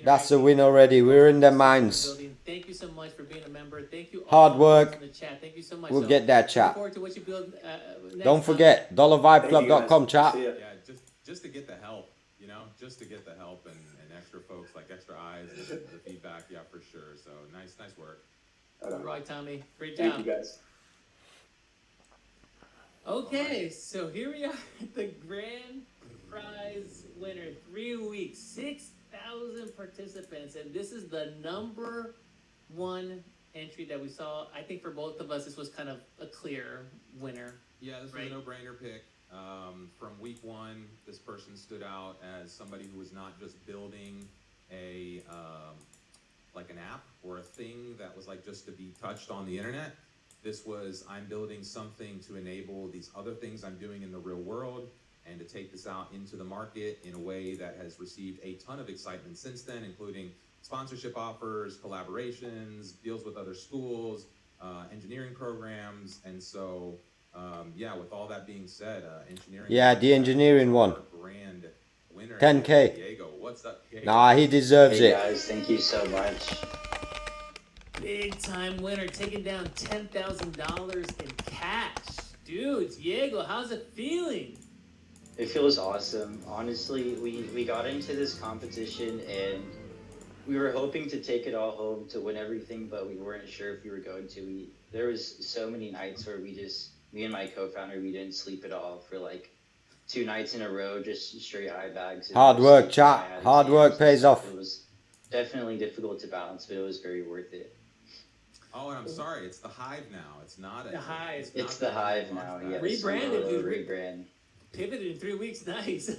That's a win already. We're in their minds. Thank you so much for being a member. Thank you. Hard work. In the chat. Thank you so much. We'll get that, chat. Look forward to what you build, next Don't forget, dollarvibeclub.com, chat. Yeah, just to get the help, just to get the help and extra folks, like extra eyes and the feedback, yeah, for sure. So nice work. All right, Tommy. Great Thank job. you, guys. Okay, so here we are at the grand prize winner. 3 weeks, 6,000 participants, and this is the #1 entry that we saw. I think for both of us, this was kind of a clear winner. Yeah, this was a no-brainer pick. From week 1, this person stood out as somebody who was not just building like an app or a thing that was like just to be touched on the internet. This was, I'm building something to enable these other things I'm doing in the real world and to take this out into the market in a way that has received a ton of excitement since then, including sponsorship offers, collaborations, deals with other schools, engineering programs. And so, yeah, with all that being said, engineering. Yeah, the engineering one. Brand winner. 10K. Diego, what's up, Diego? Nah, he deserves Hey it. guys, thank you so much. Big time winner, taking down $10,000 in cash. Dude, Diego, how's it feeling? It feels awesome. Honestly, we got into this competition and we were hoping to take it all home to win everything, but we weren't sure if we were going to. There was so many nights where me and my co-founder, we didn't sleep at all for like 2 nights in a row, just straight eye bags. Hard work, chat. Hard work pays off. It was definitely difficult to balance, but it was very worth it. Oh, and I'm sorry, it's the Hive now. It's not The Hive. It's the Hive now, yes. Rebranded, dude. Rebrand. Pivoted in 3 weeks, nice.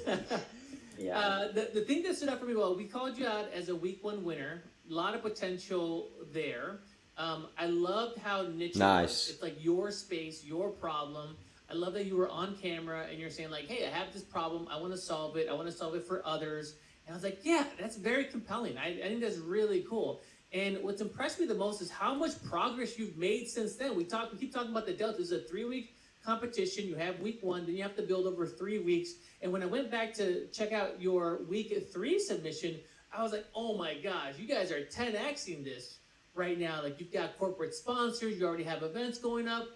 Yeah. The thing that stood out for me, well, we called you out as a week 1 winner. A lot of potential there. I loved how niche Nice. it was. It's like your space, your problem. I love that you were on camera and you're saying like, hey, I have this problem. I want to solve it. I want to solve it for others. And I was like, yeah, that's very compelling. I think that's really cool. And what's impressed me the most is how much progress you've made since then. We keep talking about the Delta. It's a 3-week competition. You have week 1, then you have to build over 3 weeks. And when I went back to check out your week 3 submission, I was like, oh my gosh, you guys are 10xing this right now. Like you've got corporate sponsors, you already have events going up,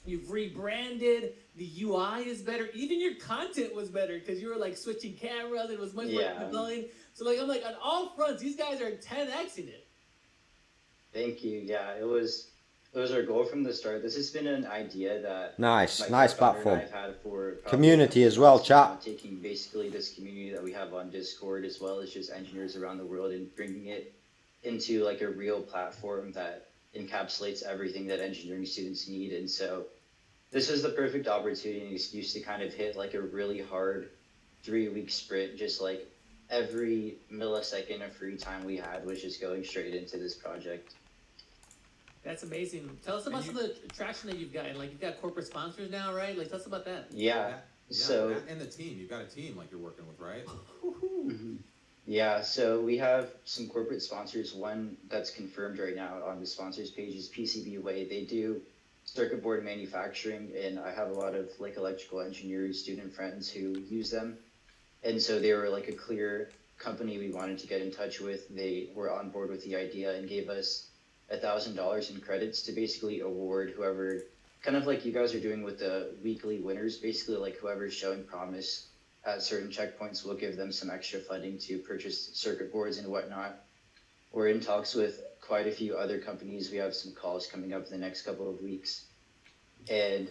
you've rebranded, the UI is better, even your content was better because you were like switching cameras, it was much more compelling. So like I'm like on all fronts, these guys are 10xing it. Thank you. Yeah, it was our goal from the start. This has been an idea that Nice my co-founder platform. and I've had for Community as well, chat. taking basically this community that we have on Discord as well as just engineers around the world and bringing it into like a real platform that encapsulates everything that engineering students need. And so this is the perfect opportunity and excuse to kind of hit like a really hard 3-week sprint, just like every millisecond of free time we had was just going straight into this project. That's amazing. Tell us about some of the traction that you've gotten. Like you've got corporate sponsors now, right? Like tell us about that. Yeah. So and the team. You've got a team like you're working with, right? Yeah, so we have some corporate sponsors. One that's confirmed right now on the sponsors page is PCB Way. They do circuit board manufacturing, and I have a lot of like electrical engineering student friends who use them. And so they were like a clear company we wanted to get in touch with. They were on board with the idea and gave us $1,000 in credits to basically award whoever, kind of like you guys are doing with the weekly winners, basically like whoever's showing promise at certain checkpoints, we'll give them some extra funding to purchase circuit boards and whatnot. We're in talks with quite a few other companies. We have some calls coming up in the next couple of weeks. And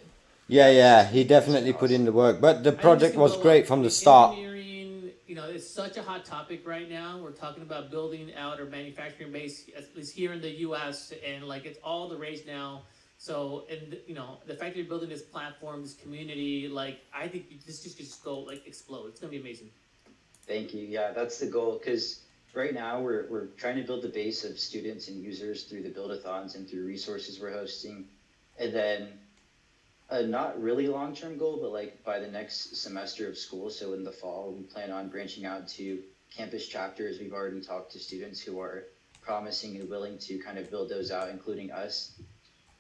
Yeah, he definitely put in the work. But the project was great from the start. Engineering, you know, it's such a hot topic right now. We're talking about building out our manufacturing base, at least here in the U.S., and like it's all the rage now. So, and you know, the fact that you're building this platform, this community, like I think this just go like explode. It's gonna be amazing. Thank you. Yeah, that's the goal. Because right now we're trying to build the base of students and users through the Buildathons and through resources we're hosting, and then a not really long-term goal, but like by the next semester of school, so in the fall, we plan on branching out to campus chapters. We've already talked to students who are promising and willing to kind of build those out, including us.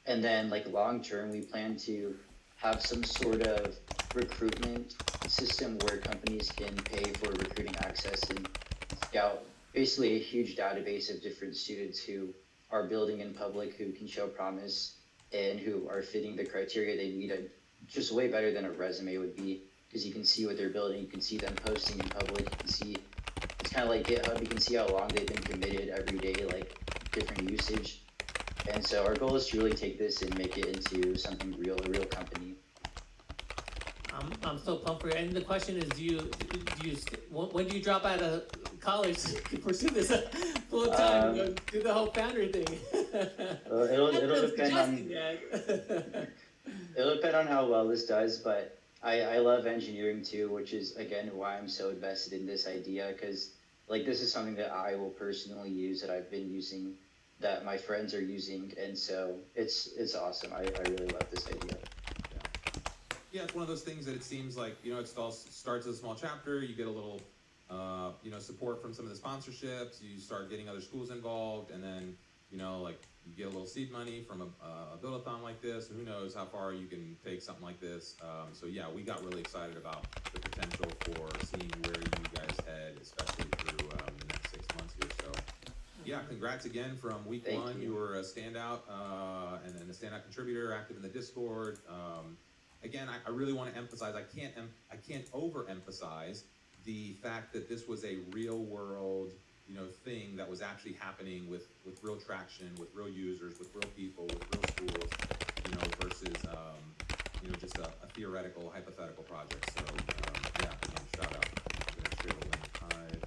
And then like long-term, we plan to have some sort of recruitment system where companies can pay for recruiting access and scout basically a huge database of different students who are building in public, who can show promise, and who are fitting the criteria they need, just way better than a resume would be, because you can see what they're building, you can see them posting in public, you can see, it's kind of like GitHub, you can see how long they've been committed every day, like different usage. And so our goal is to really take this and make it into something real, a real company. I'm so pumped for you. And the question is, when do you drop out of college to pursue this full time? Do the whole founder thing. It'll depend on it'll depend on how well this does, but I love engineering too, which is again why I'm so invested in this idea, because like this is something that I will personally use, that I've been using, that my friends are using, and so it's awesome. I really love this idea. Yeah, it's one of those things that it seems like, you know, it all starts as a small chapter, you get a little, you know, support from some of the sponsorships, you start getting other schools involved, and then, you know, like you get a little seed money from a Buildathon like this, and who knows how far you can take something like this. So yeah, we got really excited about the potential for seeing where you guys head, especially through the next 6 months here. So yeah, congrats again from week one. You were a standout, and then a standout contributor, active in the Discord. Again, I really want to emphasize, I can't overemphasize the fact that this was a real world, you know, thing that was actually happening with real traction, with real users, with real people, with real schools, you know, versus, you know, just a theoretical, hypothetical project. So, yeah, shout out. I'm going to share the link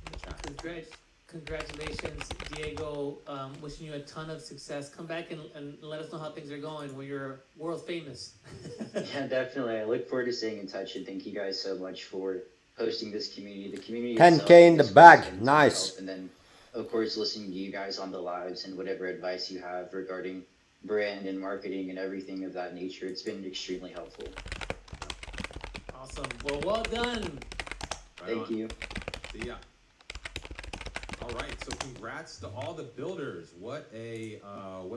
in the chat. Congratulations, Diego. Wishing you a ton of success. Come back and let us know how things are going when you're world famous. Yeah, definitely. I look forward to staying in touch, and thank you guys so much for hosting this community. The community 10K in the bag. Nice. And then, of course, listening to you guys on the lives and whatever advice you have regarding brand and marketing and everything of that nature. It's been extremely helpful. Awesome. Well done. Thank you. See ya. All right, so congrats to all the builders. What a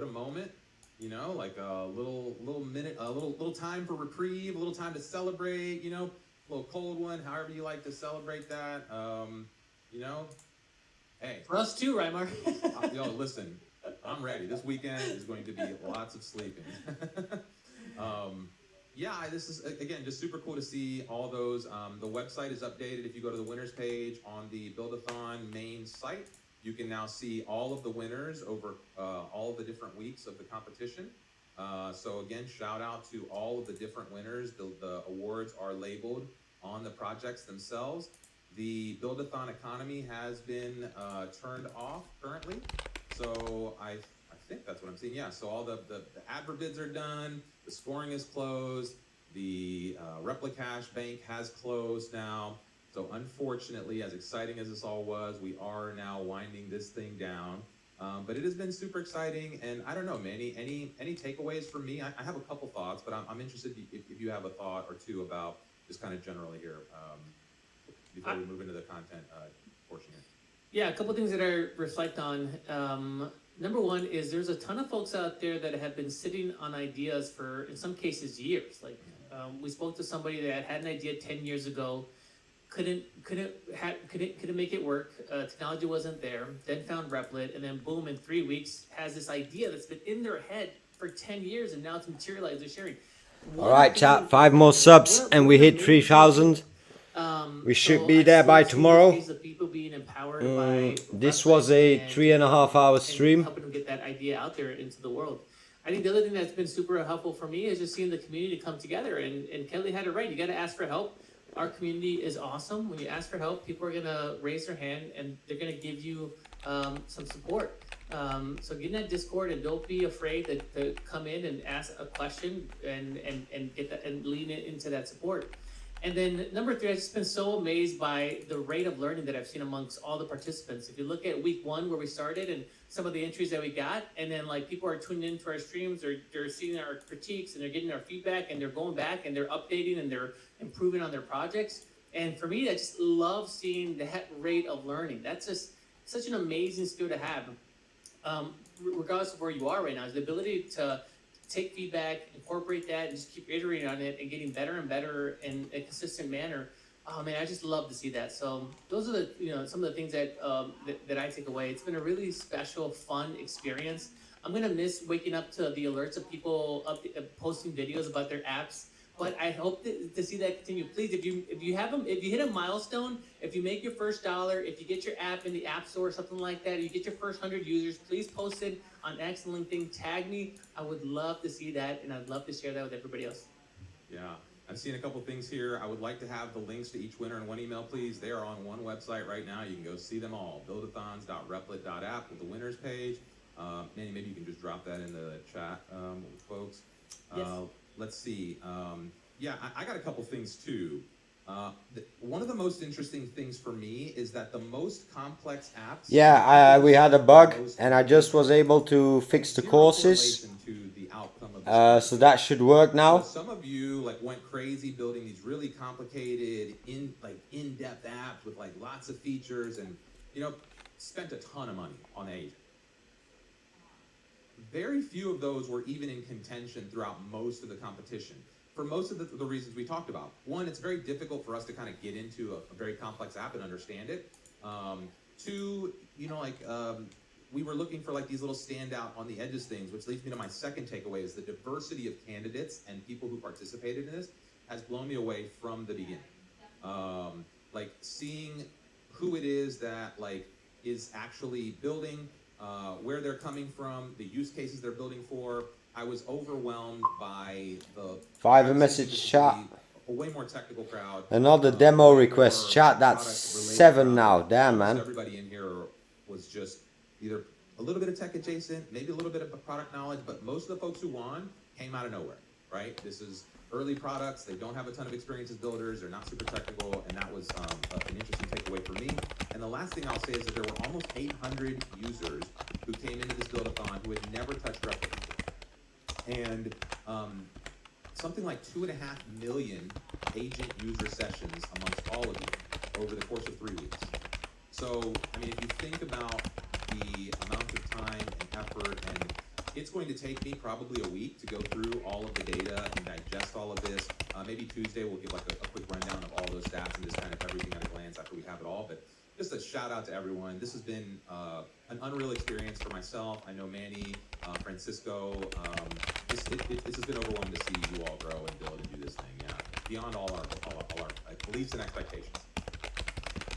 moment, you know, like a little minute, a little time for reprieve, a little time to celebrate, you know, a little cold one, however you like to celebrate that. You know, hey. For us too, right, Mark? Yo, listen, I'm ready. This weekend is going to be lots of sleeping. Yeah, this is, again, just super cool to see all those. The website is updated. If you go to the winners page on the Buildathon main site, you can now see all of the winners over all of the different weeks of the competition. So again, shout out to all of the different winners. The awards are labeled on the projects themselves. The Buildathon economy has been turned off currently. So I think that's what I'm seeing. Yeah, so all the advert bids are done. The scoring is closed. The Replicash bank has closed now. So unfortunately, as exciting as this all was, we are now winding this thing down. But it has been super exciting. And I don't know, Manny, any takeaways from me? I have a couple thoughts, but I'm interested if you have a thought or two about just kind of generally here before we move into the content. portion here. Yeah, a couple things that I reflect on. Number one is there's a ton of folks out there that have been sitting on ideas for, in some cases, years. Like we spoke to somebody that had an idea 10 years ago, couldn't make it work. Technology wasn't there. Then found Replet, and then boom, in 3 weeks has this idea that's been in their head for 10 years, and now it's materialized. They're sharing. All right, chat. 5 more subs, and we hit 3,000. We should be there by tomorrow. This was a 3.5 hour stream. Helping them get that idea out there into the world. I think the other thing that's been super helpful for me is just seeing the community come together. And Kelly had it right. You got to ask for help. Our community is awesome. When you ask for help, people are going to raise their hand and they're going to give you some support. So get in that Discord and don't be afraid to come in and ask a question and get that and lean it into that support. And then number 3, I've just been so amazed by the rate of learning that I've seen amongst all the participants. If you look at week 1 where we started and some of the entries that we got, and then like people are tuning into our streams, they're seeing our critiques and they're getting our feedback and they're going back and they're updating and they're improving on their projects. And for me, I just love seeing that rate of learning. That's just such an amazing skill to have. Regardless of where you are right now, is the ability to take feedback, incorporate that, and just keep iterating on it and getting better and better in a consistent manner. Oh man, I just love to see that. So those are the some of the things that that I take away. It's been a really special, fun experience. I'm gonna miss waking up to the alerts of people posting videos about their apps. But I hope to see that continue. Please, if you hit a milestone, if you make your first $1, if you get your app in the App Store or something like that, or you get your first 100 users, please post it on X and LinkedIn. Tag me. I would love to see that, and I'd love to share that with everybody else. Yeah, I'm seeing a couple things here. I would like to have the links to each winner in one email, please. They are on one website right now. You can go see them all. Buildathons.replit.app with the winners page. Manny, maybe you can just drop that in the chat, folks. Yes. Let's see. Yeah, I got a couple things too. One of the most interesting things for me is that the most complex apps. Yeah, we had a bug, and I just was able to fix the courses. So that should work now. Some of you went crazy building these really complicated, in-depth apps with lots of features, and spent a ton of money on agent. Very few of those were even in contention throughout most of the competition. For most of the reasons we talked about. One, it's very difficult for us to kind of get into a very complex app and understand it. 2, we were looking for these little standout on the edges things, which leads me to my second takeaway is the diversity of candidates and people who participated in this has blown me away from the beginning. Seeing who it is that is actually building, where they're coming from, the use cases they're building for. I was overwhelmed by the Fiverr message chat. A way more technical crowd. Another demo request chat. That's 7 now. Damn, man. Everybody in here was just either a little bit of tech adjacent, maybe a little bit of product knowledge, but most of the folks who won came out of nowhere, right? This is early products. They don't have a ton of experience as builders. They're not super technical, and that was an interesting takeaway for me. And the last thing I'll say is that there were almost 800 users who came into this Buildathon who had never touched Replit before. And something like 2.5 million agent user sessions amongst all of you over the course of 3 weeks. So, I mean, if you think about the amount of time and effort, and it's going to take me probably a week to go through all of the data and digest all of this. Maybe Tuesday we'll give a quick rundown of all those stats and just kind of everything at a glance after we have it all. But just a shout out to everyone. This has been an unreal experience for myself. I know Manny, Francisco. This has been overwhelming to see you all grow and build and do this thing. Yeah, beyond all our beliefs and expectations.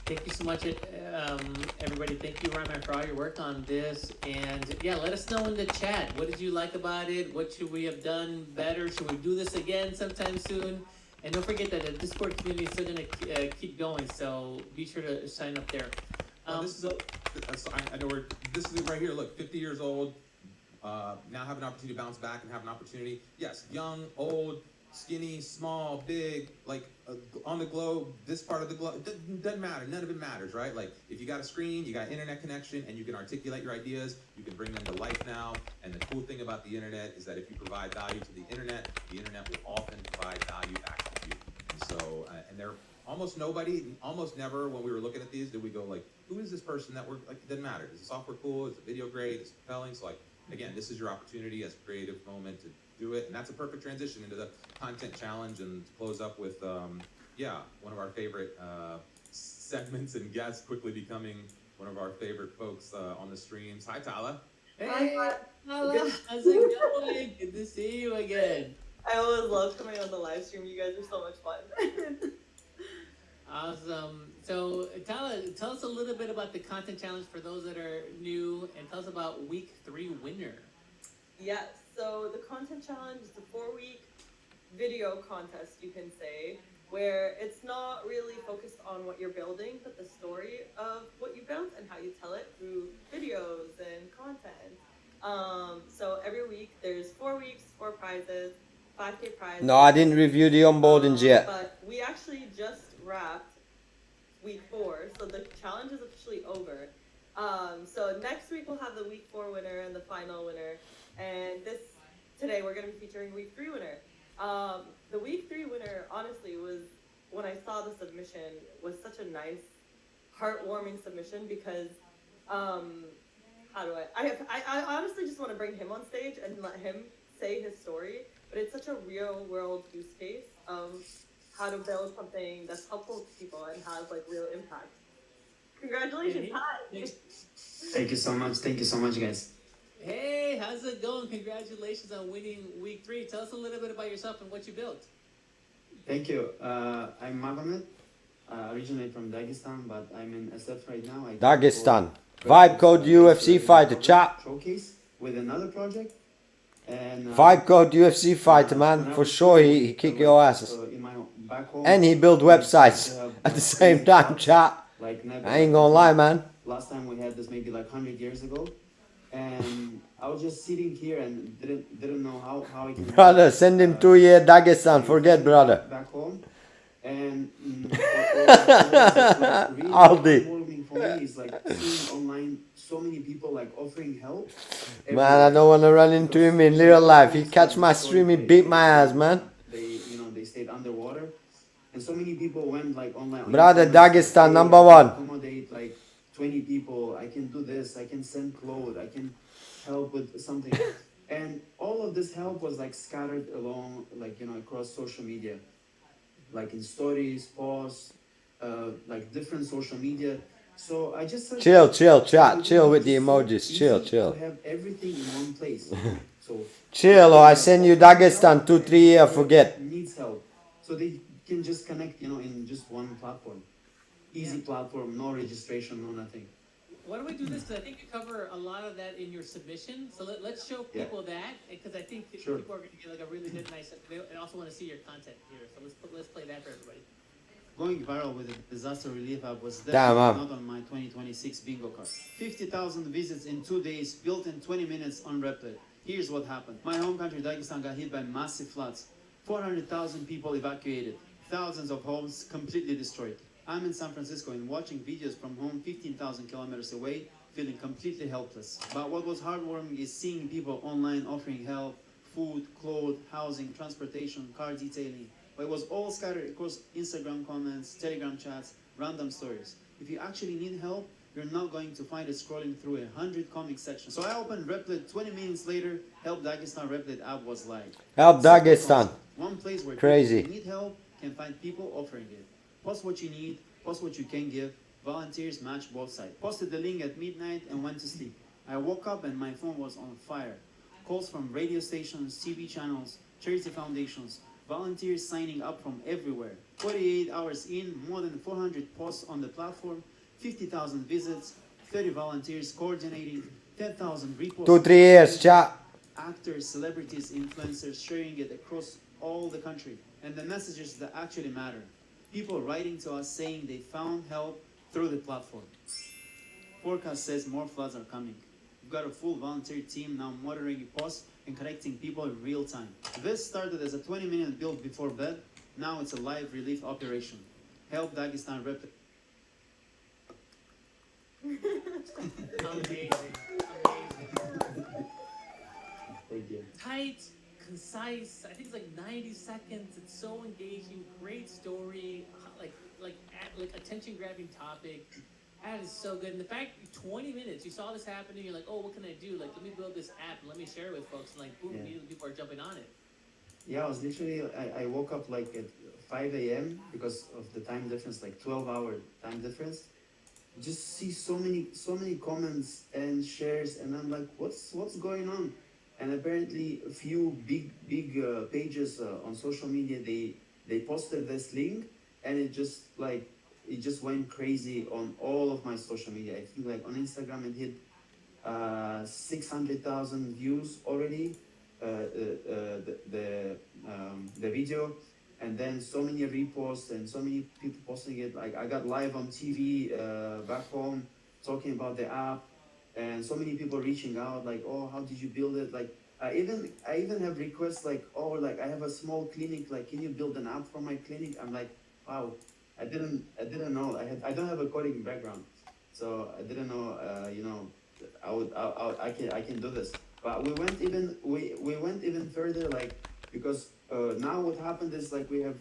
Thank you so much, everybody. Thank you, Ryman, for all your work on this. And yeah, let us know in the chat. What did you like about it? What should we have done better? Should we do this again sometime soon? And don't forget that the Discord community is still going to keep going, so be sure to sign up there. This is I know this is right here. Look, 50 years old. Now have an opportunity to bounce back and have an opportunity. Yes, young, old, skinny, small, big, on the globe, this part of the globe, doesn't matter. None of it matters, right? If you got a screen, you got internet connection, and you can articulate your ideas, you can bring them to life now. And the cool thing about the internet is that if you provide value to the internet will often provide value back to you. And so, and there almost nobody, almost never, when we were looking at these, did we go who is this person that we're like, it doesn't matter. Is the software cool? Is the video great? Is it compelling? So like, again, this is your opportunity as a creative moment to do it. And that's a perfect transition into the content challenge and to close up with, yeah, one of our favorite segments and guests quickly becoming one of our favorite folks on the streams. Hi, Tala. Hey, Hello, how's it going? Good to see you again. I always love coming on the live stream. You guys are so much fun. Awesome. So, Tala, tell us a little bit about the content challenge for those that are new, and tell us about week 3 winner. Yes, so the content challenge is a 4-week video contest, you can say, where it's not really focused on what you're building, but the story of what you built and how you tell it through videos and content. So every week there's 4 weeks, 4 prizes, 5K prize. No, I didn't review the onboardings yet. But we actually just wrapped week 4, so the challenge is officially over. So next week we'll have the week 4 winner and the final winner, and today we're going to be featuring week 3 winner. The week 3 winner, honestly, was, when I saw the submission, was such a nice, heartwarming submission because, I honestly just want to bring him on stage and let him say his story, but it's such a real world use case of how to build something that's helpful to people and has like real impact. Congratulations, hi! Thank you so much. Thank you so much, guys. Hey, how's it going? Congratulations on winning week 3. Tell us a little bit about yourself and what you built. Thank you. I'm Magomed, originally from Dagestan, but I'm in SF right now. Dagestan. Vibe code UFC fighter, chat. Showcase with another project. And Vibe code UFC fighter, man. For sure he kick your asses. in my back home, And he build websites at the same time, chat. like never, I ain't gonna lie, man. Last time we had this maybe like 100 years ago. And I was just sitting here and didn't know how I can Brother, send him 2 year Dagestan. Forget, brother. back home. And Aldi. heartwarming for me is like seeing online so many people like offering help. Man, I don't wanna run into him in real life. He catch my stream, he beat my ass, man. They stayed underwater, and so many people went like online. Brother, Dagestan number 1. Accommodate like 20 people. I can do this. I can send Claude. I can help with something. And all of this help was like scattered along, like across social media, like in stories, posts, like different social media. So I just said, Chill, chat. Chill with the emojis. Chill. to have everything in one place. So Chill, or I send you Dagestan 2-3 year. Forget. needs help, so they can just connect, in just one platform. Easy platform, no registration, no nothing. Why don't we do this? Because I think you cover a lot of that in your submission. So let's show people that, because I think Sure. people are going to get like a really good, nice. They also want to see your content here. So let's play that for everybody. Going viral with the disaster relief app was Damn, definitely not on my 2026 bingo card. 50,000 visits in 2 days, built in 20 minutes on Replet. Here's what happened. My home country, Dagestan, got hit by massive floods. 400,000 people evacuated. Thousands of homes completely destroyed. I'm in San Francisco and watching videos from home 15,000 kilometers away, feeling completely helpless. But what was heartwarming is seeing people online offering help, food, clothes, housing, transportation, car detailing. But it was all scattered across Instagram comments, Telegram chats, random stories. If you actually need help, you're not going to find it scrolling through 100 comic sections. So I opened Replet 20 minutes later, Help Dagestan Replet app was live. Help Dagestan. One place where Crazy. people who need help can find people offering it. Post what you need, post what you can give. Volunteers match both sides. Posted the link at midnight and went to sleep. I woke up and my phone was on fire. Calls from radio stations, TV channels, charity foundations, volunteers signing up from everywhere. 48 hours in, more than 400 posts on the platform, 50,000 visits, 30 volunteers coordinating, 10,000 reposts. 2-3 years, chat. Actors, celebrities, influencers sharing it across all the country. And the messages that actually matter. People writing to us saying they found help through the platform. Forecast says more floods are coming. We've got a full volunteer team now monitoring posts and connecting people in real time. This started as a 20-minute build before bed. Now it's a live relief operation. Help Dagestan Replit. Amazing. Thank you. Tight, concise. I think it's like 90 seconds. It's so engaging. Great story. Like attention-grabbing topic. That is so good. And the fact 20 minutes, you saw this happening, you're like, oh, what can I do? Like, let me build this app and let me share it with folks. And like, boom, Yeah. immediately people are jumping on it. Yeah, I was literally, I woke up like at 5 a.m. because of the time difference, like 12-hour time difference. Just see so many comments and shares, and I'm like, what's going on? And apparently a few big pages on social media, they posted this link, and it just went crazy on all of my social media. I think like on Instagram it hit 600,000 views already, the video, and then so many reposts and so many people posting it. Like I got live on TV back home talking about the app, and so many people reaching out like, oh, how did you build it? Like I even have requests like, oh, like I have a small clinic, like can you build an app for my clinic? I'm like, wow, I didn't know. I don't have a coding background, so I didn't know I can do this. But we went even further, like, because now what happened is like we have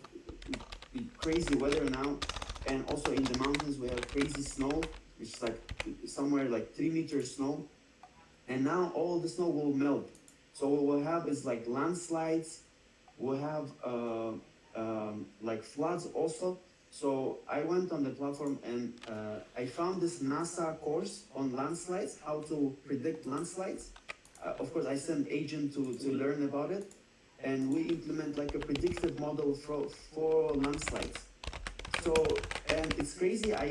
crazy weather now, and also in the mountains we have crazy snow, which is like somewhere like 3 meters snow, and now all the snow will melt. So what we'll have is like landslides, we'll have like floods also. So I went on the platform and I found this NASA course on landslides, how to predict landslides. Of course, I sent agent to learn about it, and we implement like a predictive model for landslides. So, and it's crazy, I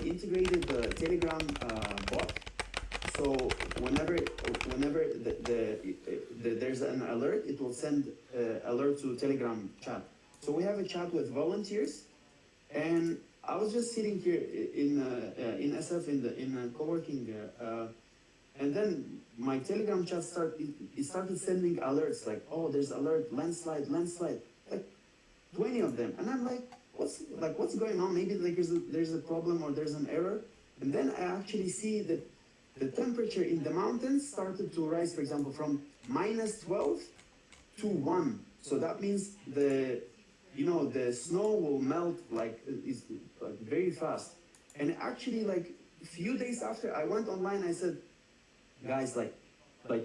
integrated the Telegram bot. So whenever there's an alert, it will send alert to Telegram chat. So we have a chat with volunteers. And I was just sitting here in SF in a co-working, and then my Telegram chat started sending alerts like, oh, there's alert, landslide, like 20 of them, and I'm like, what's going on? Maybe like there's a problem or there's an error. And then I actually see that the temperature in the mountains started to rise, for example, from -12 to 1. So that means the snow will melt like very fast. And actually, like a few days after, I went online, I said, guys, like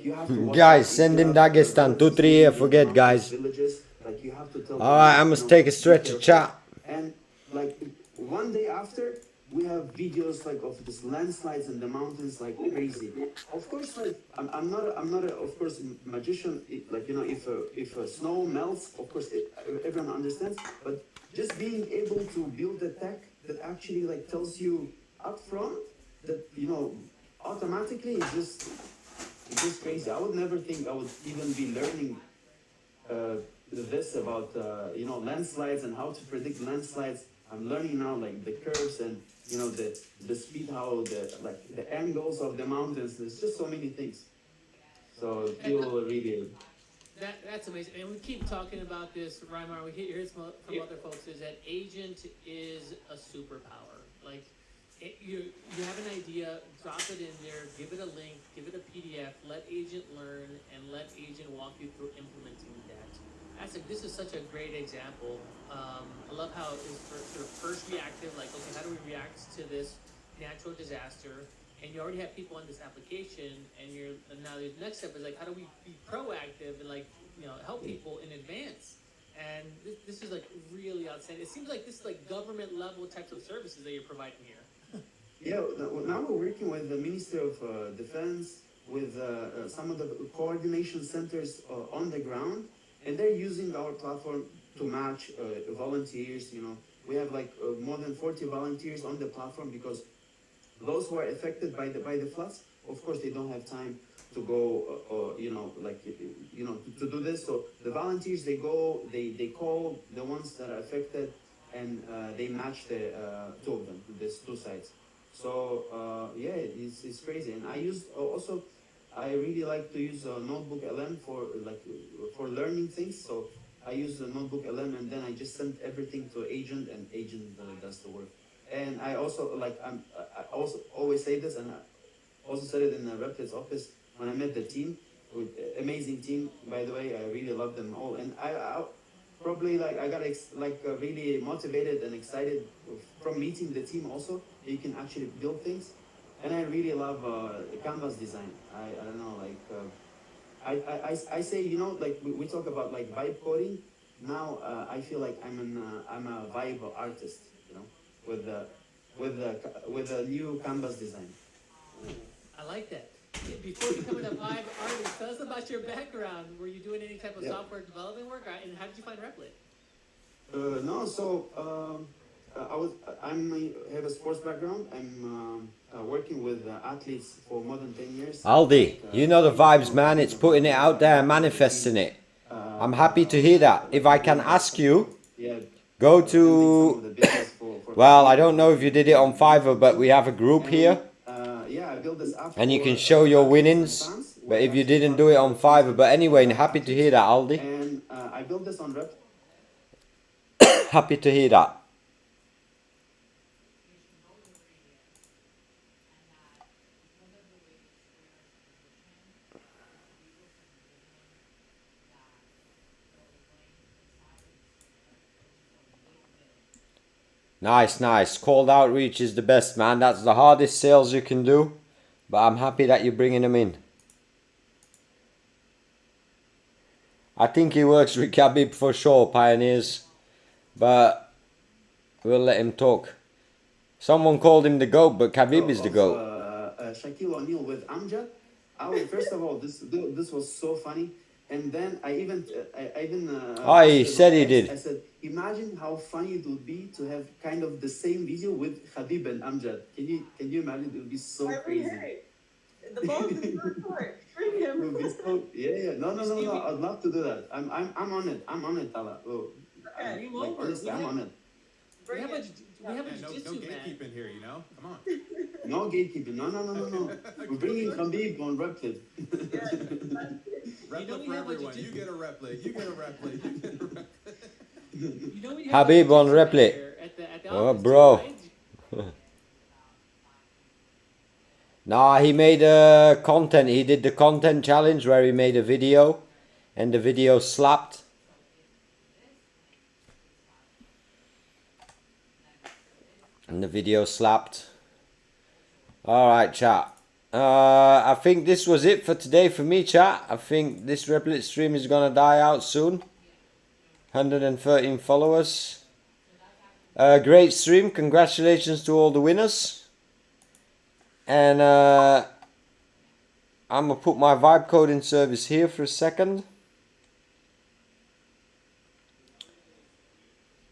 you have to watch Guys, send in Dagestan 2-3 here, forget guys. Villages, like you have to tell Alright, I must take a stretch of chat. And like one day after, we have videos like of this landslides in the mountains like crazy. Of course, like I'm not a of course magician. Like if a snow melts, of course everyone understands. But just being able to build a tech that actually like tells you upfront that automatically it's just crazy. I would never think I would even be learning this about landslides and how to predict landslides. I'm learning now like the curves and the speed, how the angles of the mountains. There's just so many things. So feel really. That's amazing. And we keep talking about this, Raimar. We hear it from other folks is that agent is a superpower. Like you have an idea, drop it in there, give it a link, give it a PDF, let agent learn, and let agent walk you through implementing that. This is such a great example. I love how it's sort of first reactive, like, okay, how do we react to this natural disaster? And you already have people on this application, and now the next step is like, how do we be proactive and help people in advance? And this is like really outstanding. It seems like this is like government level types of services that you're providing here. Yeah, now we're working with the Ministry of Defense, with some of the coordination centers on the ground. And they're using our platform to match volunteers. We have like more than 40 volunteers on the platform because those who are affected by the floods, of course, they don't have time to go, to do this. So the volunteers, they go, they call the ones that are affected, and they match the two of them, these two sides. So yeah, it's crazy. And I really like to use Notebook LM for learning things. So I use the Notebook LM, and then I just send everything to agent, and agent does the work. And I also I also always say this, and I also said it in Replet's office when I met the team. Amazing team, by the way. I really love them all, and I probably I got really motivated and excited from meeting the team also. you can actually build things. And I really love canvas design. I don't know, like I say, you know, like we talk about like vibe coding. Now I feel like I'm a vibe artist, you know, with a new canvas design. I like that. Before becoming a Vibe artist, tell us about your background. Were you doing any type of software development work, and how did you find Replet? No, so I have a sports background. I'm working with athletes for more than 10 years. Aldi, you know the vibes, man. It's putting it out there, manifesting it. I'm happy to hear that. If I can ask you, go to, well, I don't know if you did it on Fiverr, but we have a group here. And you can show your winnings. But if you didn't do it on Fiverr, but anyway, happy to hear that, Aldi. And I built this on Replet. Happy to hear that. Nice, nice. Cold outreach is the best, man. That's the hardest sales you can do. But I'm happy that you're bringing them in. I think he works with Khabib for sure, Pioneers. But we'll let him talk. Someone called him the GOAT, but Khabib is the GOAT. Shaquille O'Neal with Amjad. First of all, this was so funny. And then I even he said he did. I said, imagine how funny it would be to have kind of the same video with Khabib and Amjad. Can you imagine? It would be so crazy. The ball is in your court. Bring him. Yeah. No. I'd love to do that. I'm on it. I'm on it, Tala. Oh, Okay. honestly, I'm on it. We have a No jiu-jitsu man. gatekeeping here, you know? Come on. No gatekeeping. No. We're bringing Khabib on Replet. Replet for everyone. You get a Replet. You get a Replet. You get a Replet. You know we have Khabib on Replit. at the Oh, office, bro. right? Nah, he made content. He did the content challenge where he made a video. And the video slapped. And the video slapped. Alright, chat. I think this was it for today for me, chat. I think this Replit stream is gonna die out soon. 113 followers. Great stream. Congratulations to all the winners. And I'm gonna put my vibe coding service here for a second.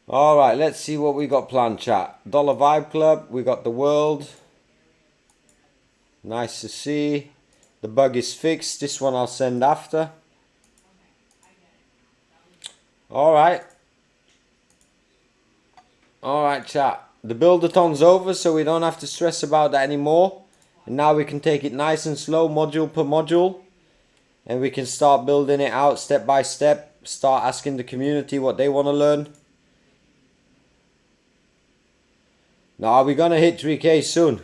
Alright, let's see what we got planned, chat. Dollar Vibe Club, we got the world. Nice to see. The bug is fixed. This one I'll send after. Alright. Alright, chat. The Buildathon's over, so we don't have to stress about that anymore. And now we can take it nice and slow, module per module. And we can start building it out step by step. Start asking the community what they want to learn. Now, we're going to hit 3K soon.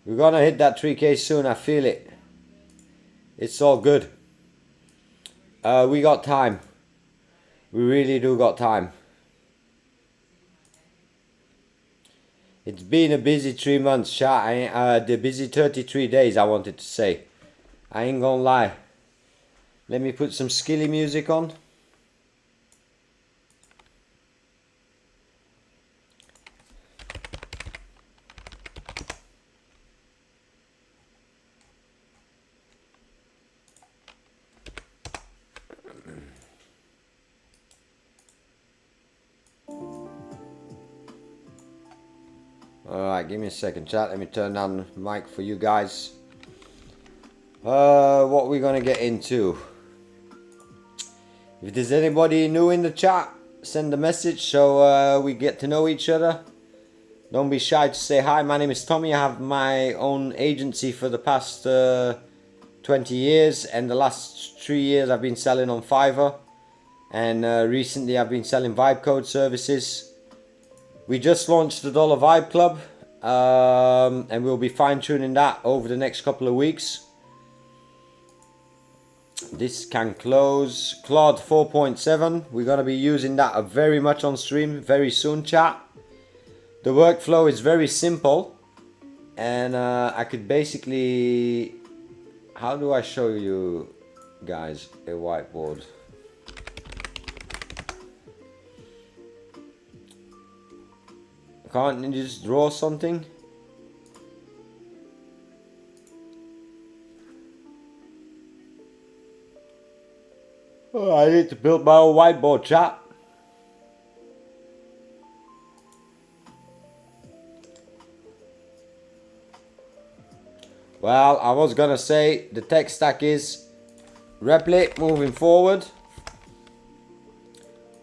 We're going to hit that 3K soon. I feel it. It's all good. We got time. We really do got time. It's been a busy 3 months, chat. The busy 33 days, I wanted to say. I ain't gonna lie. Let me put some skilly music on. Alright, give me a second, chat. Let me turn down the mic for you guys. What we're gonna get into. If there's anybody new in the chat, send a message so we get to know each other. Don't be shy to say hi. My name is Tommy. I have my own agency for the past 20 years, and the last 3 years I've been selling on Fiverr, and recently I've been selling vibe code services. We just launched the Dollar Vibe Club, and we'll be fine-tuning that over the next couple of weeks. This can close. Claude 4.7. We're going to be using that very much on stream very soon, chat. The workflow is very simple. And I could basically, how do I show you guys a whiteboard? Can't you just draw something? Oh, I need to build my own whiteboard, chat. Well, I was gonna say the tech stack is Replit moving forward.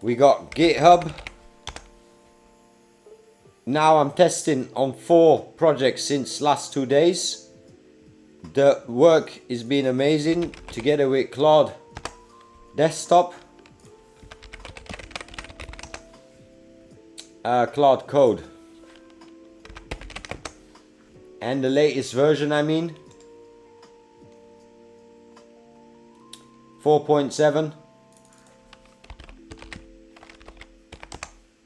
We got GitHub. Now I'm testing on 4 projects since last 2 days. The work is been amazing together with Claude Desktop. Claude Code. And the latest version, I mean. 4.7.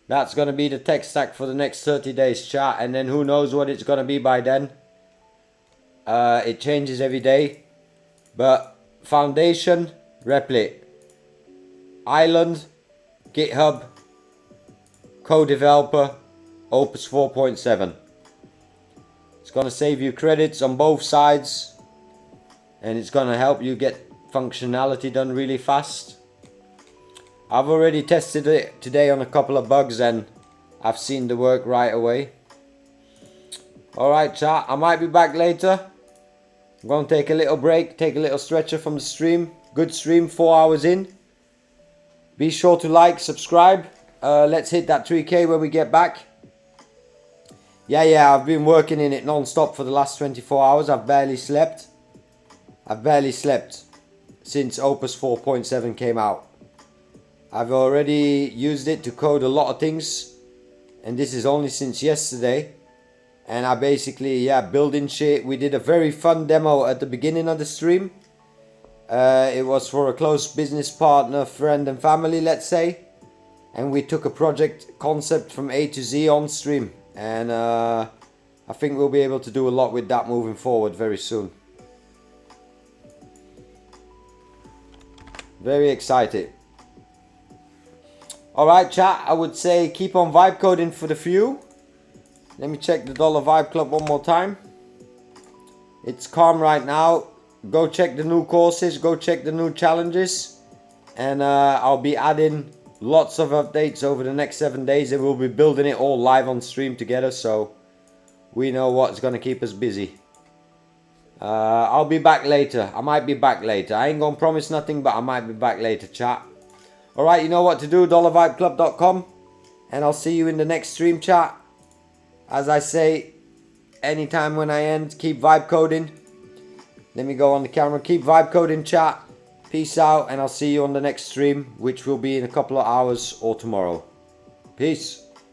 That's going to be the tech stack for the next 30 days, chat. And then who knows what it's going to be by then. It changes every day. But Foundation, Replit. Island, GitHub, Co-Developer, Opus 4.7. It's going to save you credits on both sides. And it's going to help you get functionality done really fast. I've already tested it today on a couple of bugs and I've seen the work right away. Alright chat, I might be back later. I'm going to take a little break, take a little stretcher from the stream. Good stream, 4 hours in. Be sure to like, subscribe. Let's hit that 3K when we get back. Yeah, I've been working in it non-stop for the last 24 hours. I've barely slept. Since Opus 4.7 came out. I've already used it to code a lot of things. And this is only since yesterday. And I basically, building shit. We did a very fun demo at the beginning of the stream. It was for a close business partner, friend and family, let's say. And we took a project concept from A to Z on stream. And I think we'll be able to do a lot with that moving forward very soon. Very excited. Alright chat, I would say keep on vibe coding for the few. Let me check the Dollar Vibe Club one more time. It's calm right now. Go check the new courses, go check the new challenges. And I'll be adding lots of updates over the next 7 days. And we'll be building it all live on stream together. So we know what's going to keep us busy. I'll be back later. I might be back later. I ain't going to promise nothing, but I might be back later, chat. Alright, you know what to do. dollarvibeclub.com. And I'll see you in the next stream, chat. As I say, anytime when I end, keep vibe coding. Let me go on the camera. Keep vibe coding, chat. Peace out, and I'll see you on the next stream, which will be in a couple of hours or tomorrow. Peace.